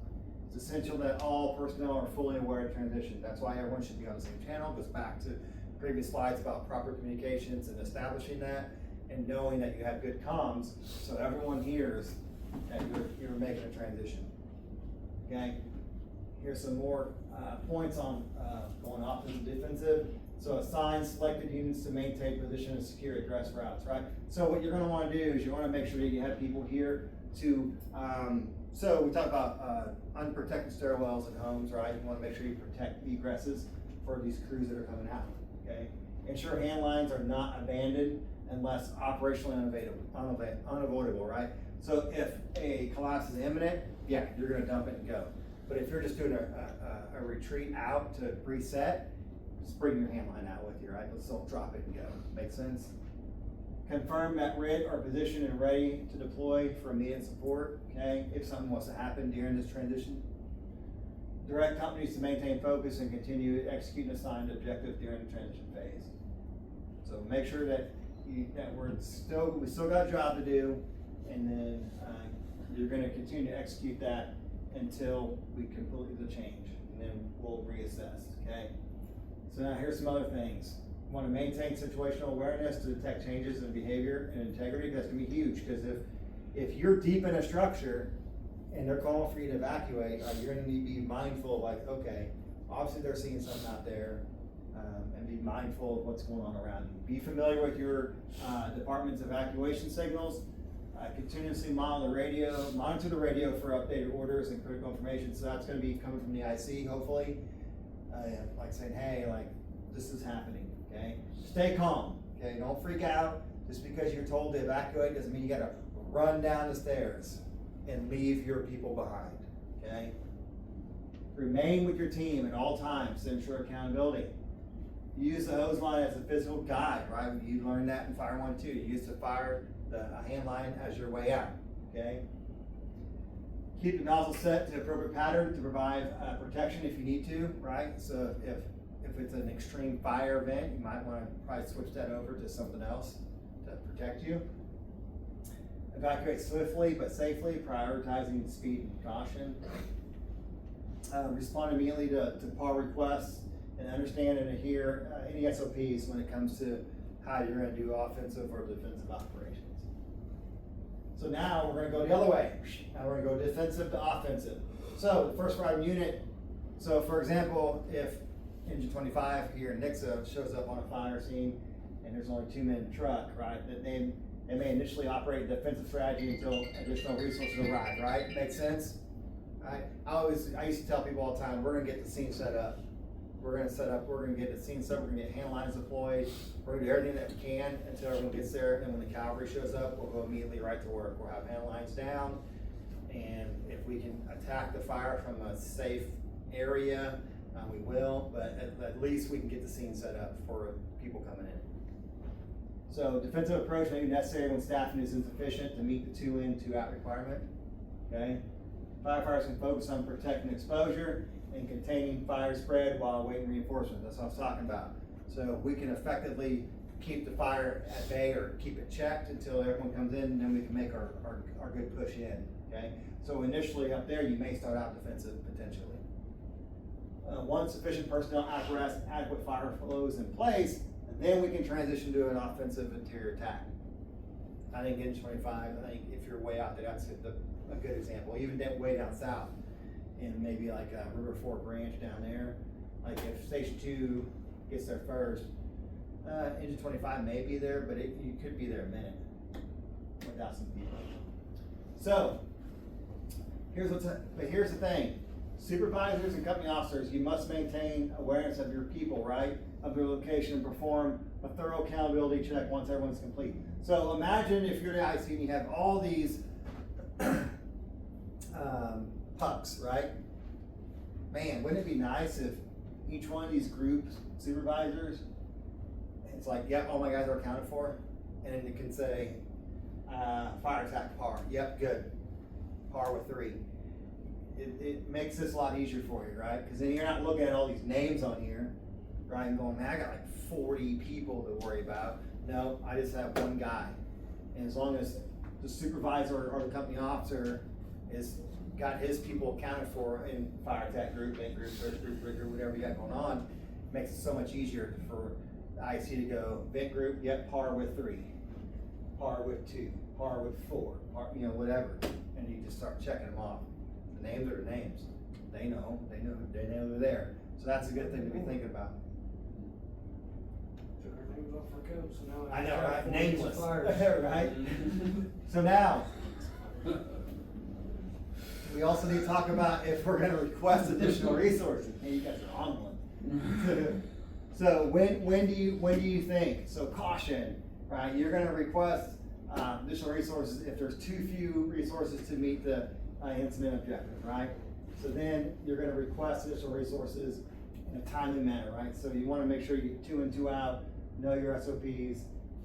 It's essential that all personnel are fully aware of transition. That's why everyone should be on the same channel. It goes back to previous slides about proper communications and establishing that and knowing that you have good comms so everyone hears that you're making a transition, okay? Here's some more points on going offensive and defensive. So assign selected units to maintain position and secure address routes, right? So what you're gonna wanna do is you wanna make sure that you have people here to, so we talk about unprotected stairwells in homes, right? You wanna make sure you protect egresses for these crews that are coming out, okay? Ensure hand lines are not abandoned unless operationally unavoidable, right? So if a collapse is imminent, yeah, you're gonna dump it and go. But if you're just doing a retreat out to reset, just bring your hand line out with you, right? Let's still drop it and go. Make sense? Confirm that rig are positioned and ready to deploy for immediate support, okay? If something was to happen during this transition. Direct companies to maintain focus and continue executing assigned objectives during the transition phase. So make sure that we still got a job to do, and then you're gonna continue to execute that until we complete the change, and then we'll reassess, okay? So now here's some other things. Want to maintain situational awareness to detect changes in behavior and integrity. That's gonna be huge, because if you're deep in a structure and they're calling for you to evacuate, you're gonna need to be mindful of like, okay, obviously they're seeing something out there, and be mindful of what's going on around you. Be familiar with your department's evacuation signals. Continuously monitor the radio for updated orders and critical information. So that's gonna be coming from the IC, hopefully. Like saying, hey, like, this is happening, okay? Stay calm, okay? Don't freak out. Just because you're told to evacuate doesn't mean you gotta run down the stairs and leave your people behind, okay? Remain with your team at all times to ensure accountability. Use the hose line as a physical guide, right? You learned that in Fire 1 too. You used to fire the hand line as your way out, okay? Keep the nozzle set to appropriate pattern to provide protection if you need to, right? So if it's an extreme fire event, you might want to probably switch that over to something else to protect you. Evacuate swiftly but safely, prioritizing speed and caution. Respond immediately to PAR requests, and understand and adhere any SOPs when it comes to how you're going to do offensive or defensive operations. So now we're going to go the other way. Now we're going to go defensive to offensive. So the first fighting unit. So for example, if Engine 25 here in Nixa shows up on a fire scene and there's only 2 men in the truck, right? That they may initially operate a defensive strategy until additional resources arrive, right? Makes sense? Right? I used to tell people all the time, we're going to get the scene set up. We're going to get the scene set up, we're going to get hand lines deployed, we're going to do everything that we can until everyone gets there, and when the cavalry shows up, we'll go immediately right to work. We'll have hand lines down, and if we can attack the fire from a safe area, we will, but at least we can get the scene set up for people coming in. So defensive approach may be necessary when staffing is insufficient to meet the 2 in, 2 out requirement, okay? Firefighters can focus on protecting exposure and containing fire spread while awaiting reinforcement. That's what I was talking about. So we can effectively keep the fire at bay or keep it checked until everyone comes in, and then we can make our good push in, okay? So initially up there, you may start out defensive potentially. Once sufficient personnel, apparatus, adequate fire flows in place, and then we can transition to an offensive interior attack. I think Engine 25, I think if you're way out there, that's a good example. Even way down south, in maybe like a River Fork Ranch down there, like if Station 2 gets there first, Engine 25 may be there, but you could be there a minute without some people. So here's the thing. Supervisors and company officers, you must maintain awareness of your people, right? Of their location, and perform a thorough accountability check once everyone's complete. So imagine if you're the IC and you have all these pucks, right? Man, wouldn't it be nice if each one of these groups, supervisors, it's like, yep, all my guys are accounted for, and then you can say, fire attack PAR, yep, good, PAR with 3. It makes this a lot easier for you, right? Because then you're not looking at all these names on here, right, and going, man, I got like 40 people to worry about. No, I just have 1 guy. And as long as the supervisor or the company officer is got his people accounted for in fire attack group, vent group, search group, rig group, whatever you got going on, it makes it so much easier for the IC to go, vent group, yep, PAR with 3, PAR with 2, PAR with 4, PAR, whatever. And you just start checking them off. The names are the names. They know they're there. So that's a good thing to be thinking about. Took our names off our coats, so now I know, right? 40 Nameless, suppliers. right? So now, we also need to talk about if we're gonna request additional resources. Hey, you guys are on one. So when do you think? So caution, right? You're gonna request additional resources if there's too few resources to meet the incident objective, right? So then you're gonna request additional resources in a timely manner, right? So you wanna make sure you get 2 in, 2 out, know your SOPs,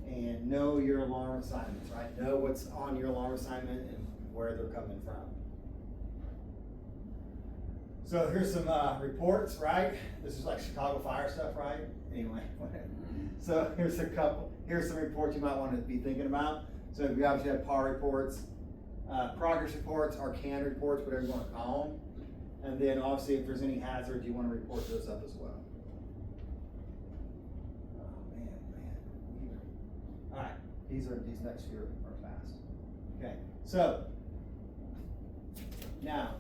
and know your alarm assignments, right? Know what's on your alarm assignment and where they're coming from. So here's some reports, right? This is like Chicago fire stuff, right? Anyway, so here's some reports you might want to be thinking about. So we obviously have PAR reports, progress reports, Arcan reports, whatever you want to call them. And then obviously if there's any hazards, you want to report those up as well. Oh man. All right, these next few are fast. Okay, so now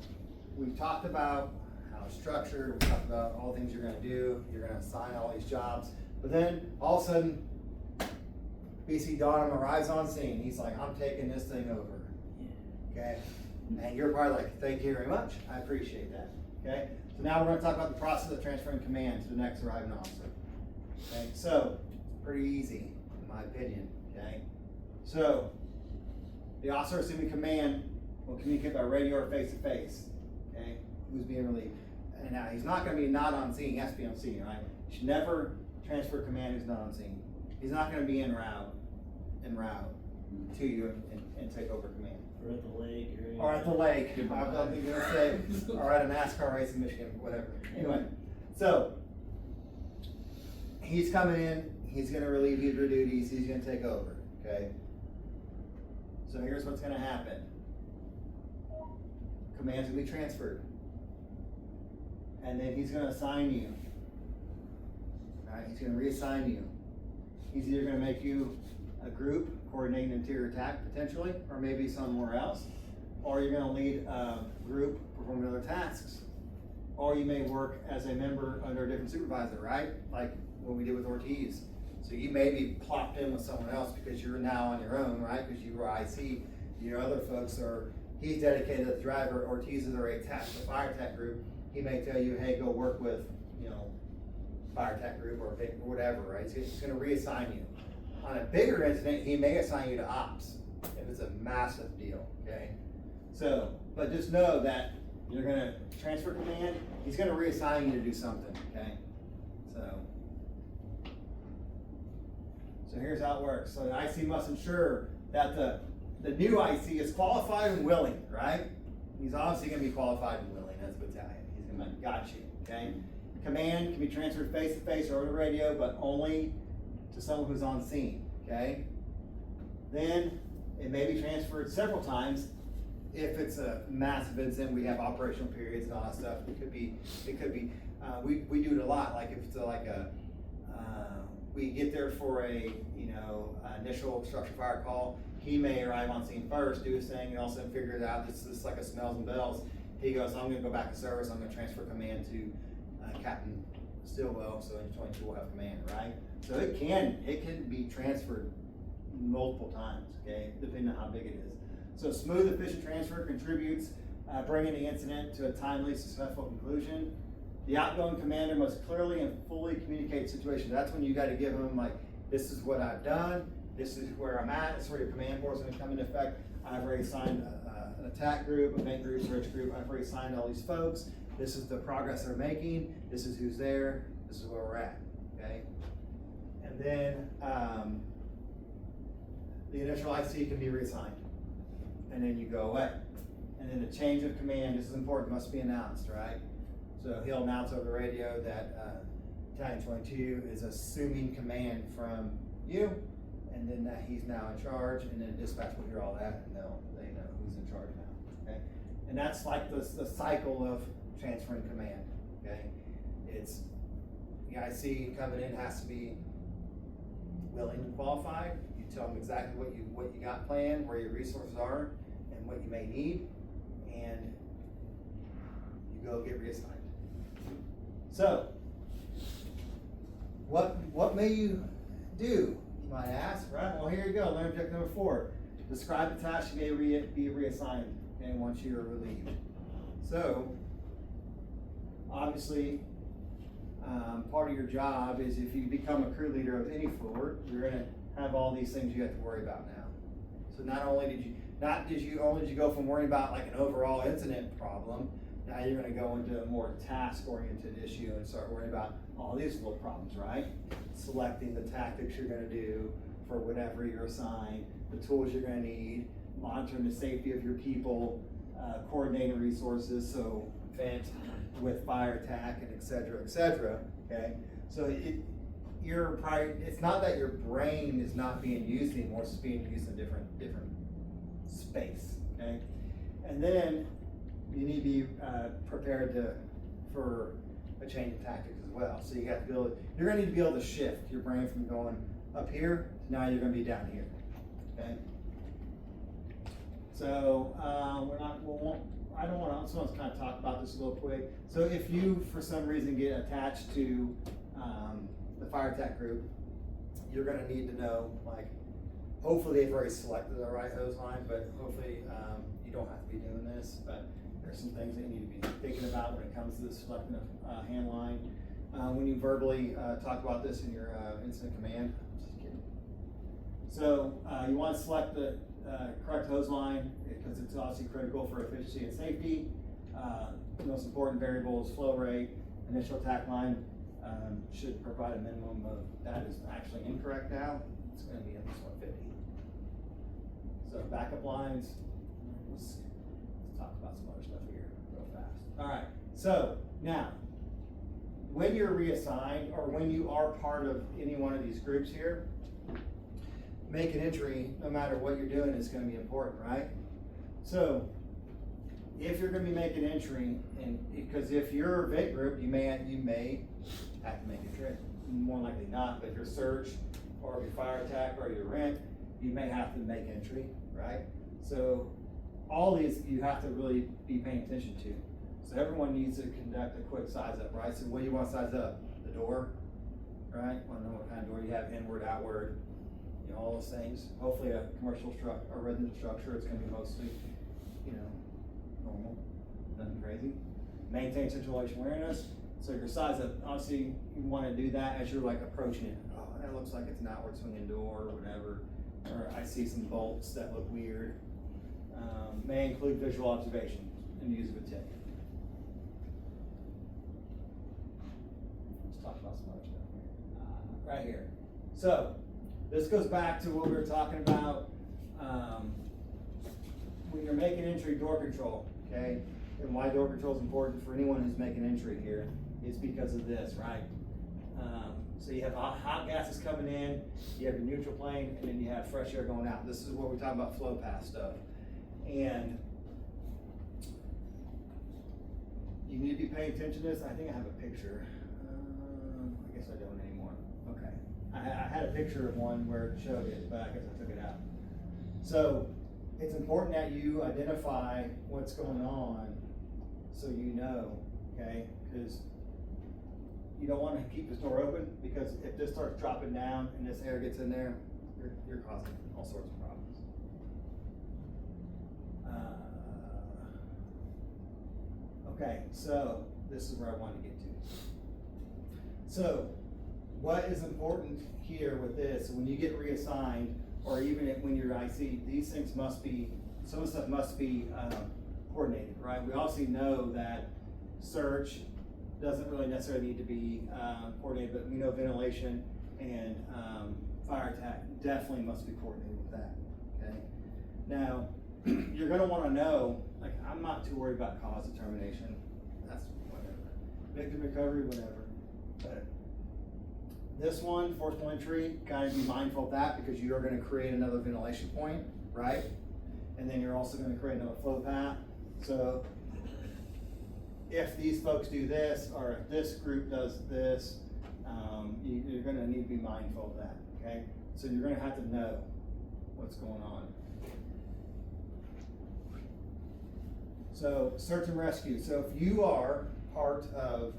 we've talked about how it's structured, we talked about all the things you're gonna do, you're gonna assign all these jobs, but then all of a sudden, BC Donham arrives on scene, he's like, I'm taking this thing over, okay? And you're probably like, thank you very much, I appreciate that, okay? So now we're gonna talk about the process of transferring command to the next arriving officer. Okay, so, pretty easy, in my opinion, okay? So, the officer assuming command will communicate by radio or face-to-face, okay? Who's being relieved. And now, he's not gonna be not on scene, he has to be on scene, right? You should never transfer command who's not on scene. He's not gonna be en route to you and take over command. Or at the lake or. Or at the lake, I was gonna say, or at a NASCAR race in Michigan, whatever. Anyway, so, he's coming in, he's gonna relieve you of your duties, he's gonna take over, okay? So here's what's gonna happen. Command's gonna be transferred. And then he's gonna assign you. Alright, he's gonna reassign you. He's either gonna make you a group coordinating interior attack potentially, or maybe somewhere else. Or you're gonna lead a group performing other tasks. Or you may work as a member under a different supervisor, right? Like what we did with Ortiz. So you may be plopped in with someone else because you're now on your own, right? Because you were IC. Your other folks are, he's dedicated to the driver. Ortiz is already attached to the fire tech group. He may tell you, hey, go work with, fire tech group or whatever, right? He's gonna reassign you. On a bigger incident, he may assign you to ops if it's a massive deal, okay? So, but just know that you're gonna transfer command, he's gonna reassign you to do something, okay? So here's how it works. So the IC must ensure that the new IC is qualified and willing, right? He's obviously gonna be qualified and willing as a battalion. He's gonna got you, okay? Command can be transferred face to face or over the radio, but only to someone who's on scene, okay? Then it may be transferred several times. If it's a massive incident, we have operational periods and all that stuff. It could be, we do it a lot. Like if it's we get there for a, initial structure fire call, he may arrive on scene first, do his thing, and also figure it out. This is like a smells and bells. He goes, I'm gonna go back to service, I'm gonna transfer command to Captain Stillwell, so in 22 will have command, right? So it can be transferred multiple times, okay, depending on how big it is. So smooth, efficient transfer contributes bringing the incident to a timely, successful conclusion. The outgoing commander must clearly and fully communicate the situation. That's when you gotta give them like, this is what I've done, this is where I'm at, this is where your command board is gonna come into effect. I've already signed an attack group, a main group, search group, I've already signed all these folks. This is the progress they're making, this is who's there, this is where we're at, okay? And then the initial IC can be reassigned, and then you go away. And then the change of command, this is important, must be announced, right? So he'll announce over the radio that Battalion 22 is assuming command from you, and then that he's now in charge, and then dispatch will hear all that, and they know who's in charge now, okay? And that's like the cycle of transferring command, okay? It's, the IC coming in has to be willing and qualified. You tell them exactly what you got planned, where your resources are, and what you may need, and you go get reassigned. So, what may you do, you might ask, right? Well, here you go, learn objective number 4. Describe the task you may be reassigned, okay, once you're relieved. So, obviously, part of your job is if you become a crew leader of any floor, you're gonna have all these things you have to worry about now. So not only did you go from worrying about like an overall incident problem, Now you're gonna go into a more task-oriented issue and start worrying about all these little problems, right? Selecting the tactics you're gonna do for whatever you're assigned, the tools you're gonna need, monitoring the safety of your people, coordinating resources, so vent with fire attack and et cetera, okay? So it's not that your brain is not being used anymore, it's being used in different space, okay? And then you need to be prepared for a change in tactics as well. So you have to you're gonna need to be able to shift your brain from going up here to now you're gonna be down here, okay? So I just want to kind of talk about this a little quick. So if you, for some reason, get attached to the fire attack group, you're gonna need to know, like, hopefully they've already selected the right hose line, but hopefully you don't have to be doing this, but there's some things that you need to be thinking about when it comes to selecting a hand line. When you verbally talk about this in your incident command, just kidding. So you want to select the correct hose line because it's obviously critical for efficiency and safety. The most important variable is flow rate. Initial attack line should provide a minimum of, that is actually incorrect now. It's going to be at least 150. So backup lines, let's talk about some other stuff here real fast. All right, so now, when you're reassigned or when you are part of any one of these groups here, make an entry, no matter what you're doing, is going to be important, right? So, if you're going to be making an entry, and because if you're a VIT group, you may have to make a trip. More likely not, but if your search or your fire attack or your rent, you may have to make entry, right? So, all these you have to really be paying attention to. So everyone needs to conduct a quick size up, right? So what do you want to size up? The door, right? Want to know what kind of door you have, inward, outward, you know, all those things. Hopefully a commercial structure or residential structure, it's going to be mostly, you know, normal, nothing crazy. Maintain situation awareness. So your size up, obviously you want to do that as you're like approaching it. Oh, that looks like it's an outward swinging door or whatever. Or I see some bolts that look weird. May include visual observation and use of a tip. Let's talk about some other stuff here. Right here. So this goes back to what we were talking about when you're making entry door control, okay? And why door control is important for anyone who's making entry here is because of this, right? So you have hot gases coming in, you have your neutral plane, and then you have fresh air going out. This is what we're talking about, flow path stuff. And you need to be paying attention to this. I think I have a picture. I guess I don't anymore. Okay. I had a picture of one where it showed it, but I guess I took it out. So it's important that you identify what's going on so you know, okay? Because you don't want to keep this door open, because if this starts dropping down and this air gets in there, you're causing all sorts of problems. Okay, so this is where I want to get to. So what is important here with this, when you get reassigned, or even when you're IC, these things must be, some of the stuff must be coordinated, right? We also know that search doesn't really necessarily need to be coordinated, but we know ventilation and fire attack definitely must be coordinated with that, okay? Now, you're gonna wanna know, like, I'm not too worried about cause determination, that's whatever. Victim recovery, whatever. But this one, forcible entry, gotta be mindful of that because you are gonna create another ventilation point, right? And then you're also gonna create another flow path. So if these folks do this, or if this group does this, you're gonna need to be mindful of that, okay? So you're gonna have to know what's going on. So search and rescue. So if you are part of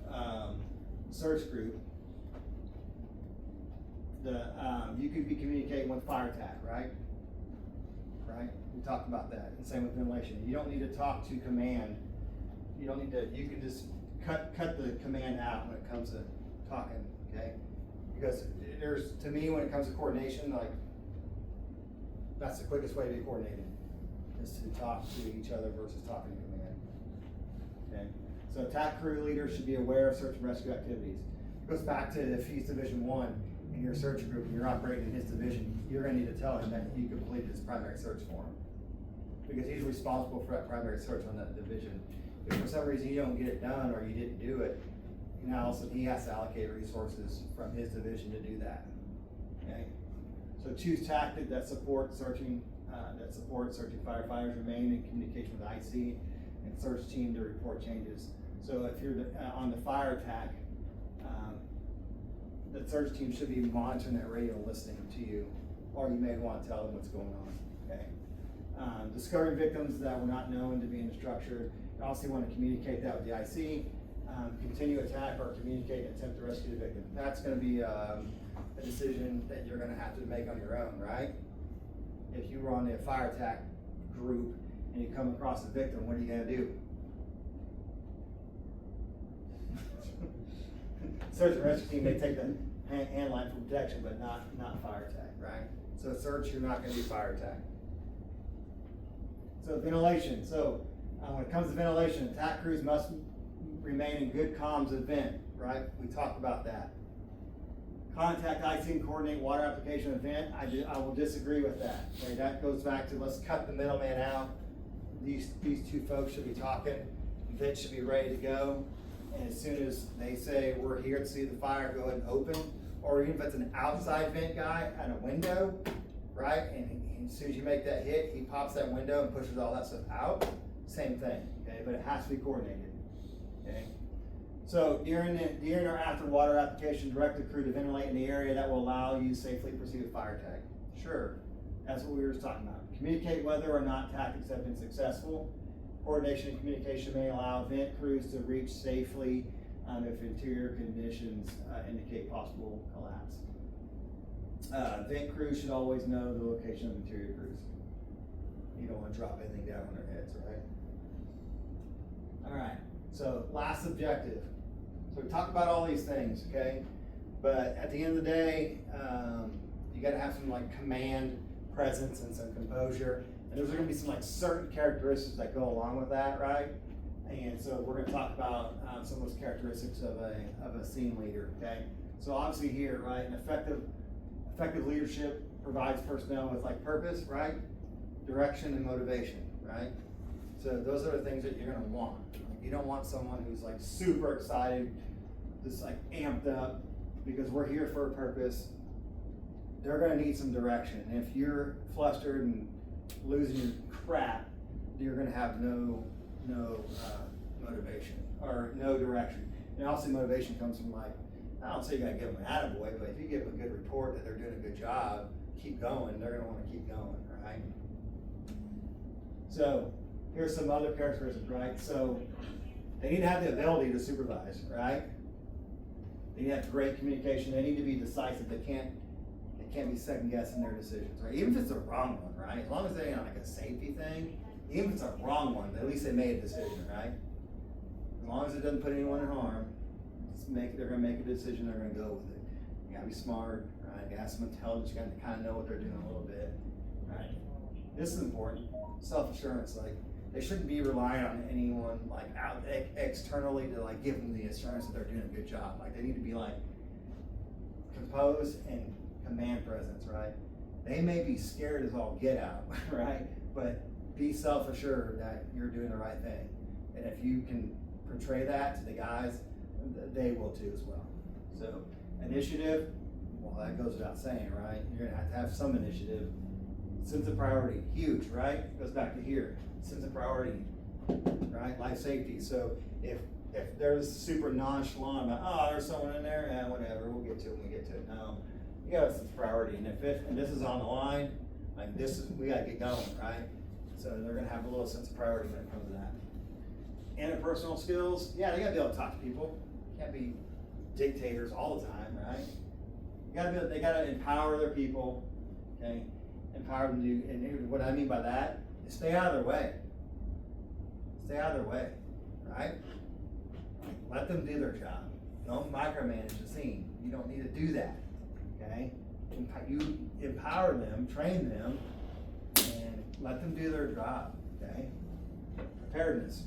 search group, you could be communicating with fire attack, right? Right? We talked about that. And same with ventilation. You don't need to talk to command. You don't need to. You can just cut the command out when it comes to talking, okay? Because there's, to me, when it comes to coordination, like, that's the quickest way to be coordinated, is to talk to each other versus talking to command, okay? So TAC crew leaders should be aware of search and rescue activities. It goes back to if he's Division 1 in your search group and you're operating in his division, you're gonna need to tell him that you completed his primary search for him. Because he's responsible for that primary search on that division. If for some reason you don't get it done or you didn't do it, now all of a sudden he has to allocate resources from his division to do that. Okay? So choose tactic that support searching firefighters, remain in communication with IC and search team to report changes. So if you're on the fire attack, the search team should be monitoring that radio and listening to you, or you may want to tell them what's going on, okay? Discovering victims that were not known to be in the structure, you also want to communicate that with the IC, continue attack or communicate and attempt to rescue the victim. That's gonna be a decision that you're gonna have to make on your own, right? If you were on the fire attack group and you come across a victim, what are you gonna do? Search and rescue team may take the hand line for protection, but not fire attack, right? So search, you're not gonna do fire attack. So ventilation, when it comes to ventilation, attack crews must remain in good comms event, right? We talked about that. Contact IC and coordinate water application event, I will disagree with that. Okay, that goes back to let's cut the middleman out. These two folks should be talking, vent should be ready to go. And as soon as they say, we're here to see the fire, go ahead and open. Or even if it's an outside vent guy at a window, right? And as soon as you make that hit, he pops that window and pushes all that stuff out. Same thing, okay? But it has to be coordinated, okay? So during or after water application, direct the crew to ventilate in the area that will allow you to safely proceed with fire tag. Sure, that's what we were just talking about. Communicate whether or not tactics have been successful. Coordination and communication may allow vent crews to reach safely if interior conditions indicate possible collapse. Vent crews should always know the location of interior crews. You don't want to drop anything down on their heads, right? All right, so last objective. So we talked about all these things, okay? But at the end of the day, you gotta have some like command presence and some composure. And there's gonna be some like certain characteristics that go along with that, right? And so we're gonna talk about some of those characteristics of a scene leader, okay? So obviously here, right, an effective leadership provides personnel with like purpose, right? Direction and motivation, right? So those are the things that you're gonna want. You don't want someone who's like super excited, just like amped up, because we're here for a purpose. They're gonna need some direction. And if you're flustered and losing your crap, you're gonna have no motivation or no direction. And also motivation comes from like, I don't say you gotta give them an attaboy, but if you give them a good report that they're doing a good job, keep going, they're gonna wanna keep going, right? So here's some other characteristics, right? So they need to have the ability to supervise, right? They need to have great communication, they need to be decisive, they can't be second guessing their decisions, right? Even if it's a wrong one, right? As long as they ain't like a safety thing, even if it's a wrong one, at least they made a decision, right? As long as it doesn't put anyone in harm, they're gonna make a decision, they're gonna go with it. You gotta be smart, right? You gotta have some intelligence, you gotta kind of know what they're doing a little bit, right? This is important, self-assurance, like they shouldn't be relying on anyone like out externally to like give them the assurance that they're doing a good job. Like they need to be like composed and command presence, right? They may be scared as all get out, right? But be self-assured that you're doing the right thing. And if you can portray that to the guys, they will too as well. So initiative, well, that goes without saying, right? You're gonna have some initiative. Sense of priority, huge, right? Goes back to here, sense of priority, right? Life safety. So if there's super nonchalant about, oh, there's someone in there, yeah, whatever, we'll get to it when we get to it. No, you got a sense of priority, and and this is on the line, like we gotta get going, right? So they're gonna have a little sense of priority when it comes to that. Interpersonal skills, yeah, they gotta be able to talk to people. Can't be dictators all the time, right? They gotta empower their people, okay? Empower them to, and what I mean by that is stay out of their way. Stay out of their way, right? Let them do their job. Don't micromanage the scene. You don't need to do that, okay? You empower them, train them, and let them do their job, okay? Preparedness.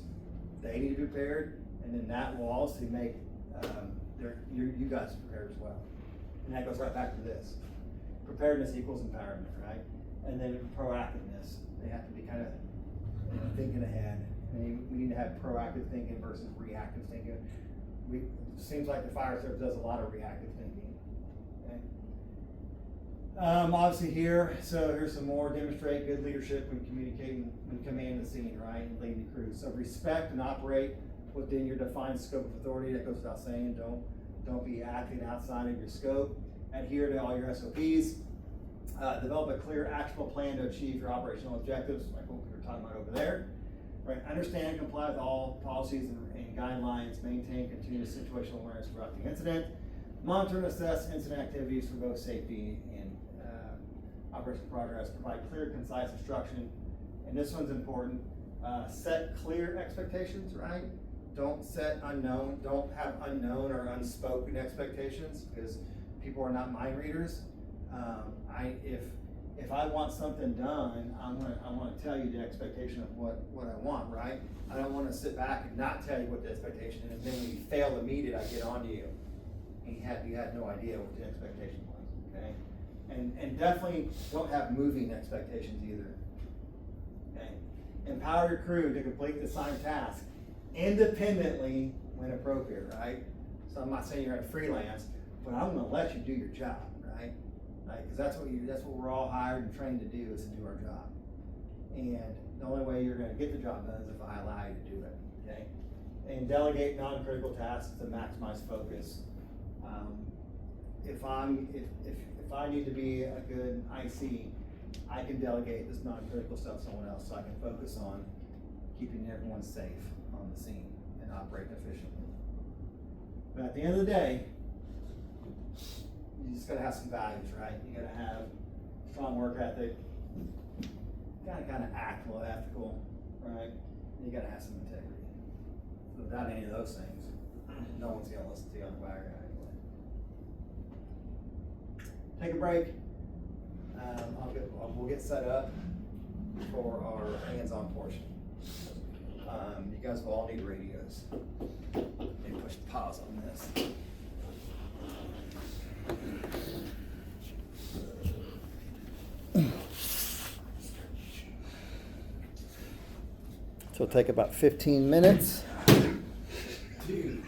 They need to be prepared, And then that will also make, you guys prepared as well. And that goes right back to this. Preparedness equals empowerment, right? And then proactiveness. They have to be kind of thinking ahead. And we need to have proactive thinking versus reactive thinking. It seems like the fire service does a lot of reactive thinking. Okay? Obviously here's some more. Demonstrate good leadership when communicating, when command the scene, right? And leading the crew. So respect and operate within your defined scope of authority. That goes without saying. Don't be acting outside of your scope. Adhere to all your SOPs. Develop a clear, actionable plan to achieve your operational objectives, like what we were talking about over there. Right? Understand and comply with all policies and guidelines. Maintain continuous situational awareness throughout the incident. Monitor and assess incident activities for both safety and operational progress. Provide clear, concise instruction. And this one's important. Set clear expectations, right? Don't set unknown. Don't have unknown or unspoken expectations, because people are not mind readers. If I want something done, I want to tell you the expectation of what I want, right? I don't want to sit back and not tell you what the expectation is, and then when you fail to meet it, I get on to you. And you had no idea what the expectation was, okay? And definitely don't have moving expectations either, okay? Empower your crew to complete the assigned task independently when appropriate, right? So I'm not saying you're gonna freelance, but I'm gonna let you do your job, right? Because that's what we're all hired and trained to do, is to do our job. And the only way you're gonna get the job done is if I allow you to do it, okay? And delegate non-critical tasks to maximize focus. If I need to be a good IC, I can delegate this non-critical stuff to someone else, so I can focus on keeping everyone safe on the scene and operating efficiently. But at the end of the day, you just gotta have some values, right? You gotta have strong work ethic, kind of act a little ethical, right? And you gotta have some integrity. So without any of those things, no one's gonna listen to you on the wire anyway. Take a break. We'll get set up for our hands-on portion. You guys will all need radios. Let me push pause on this. So it'll take about 15 minutes. Dude.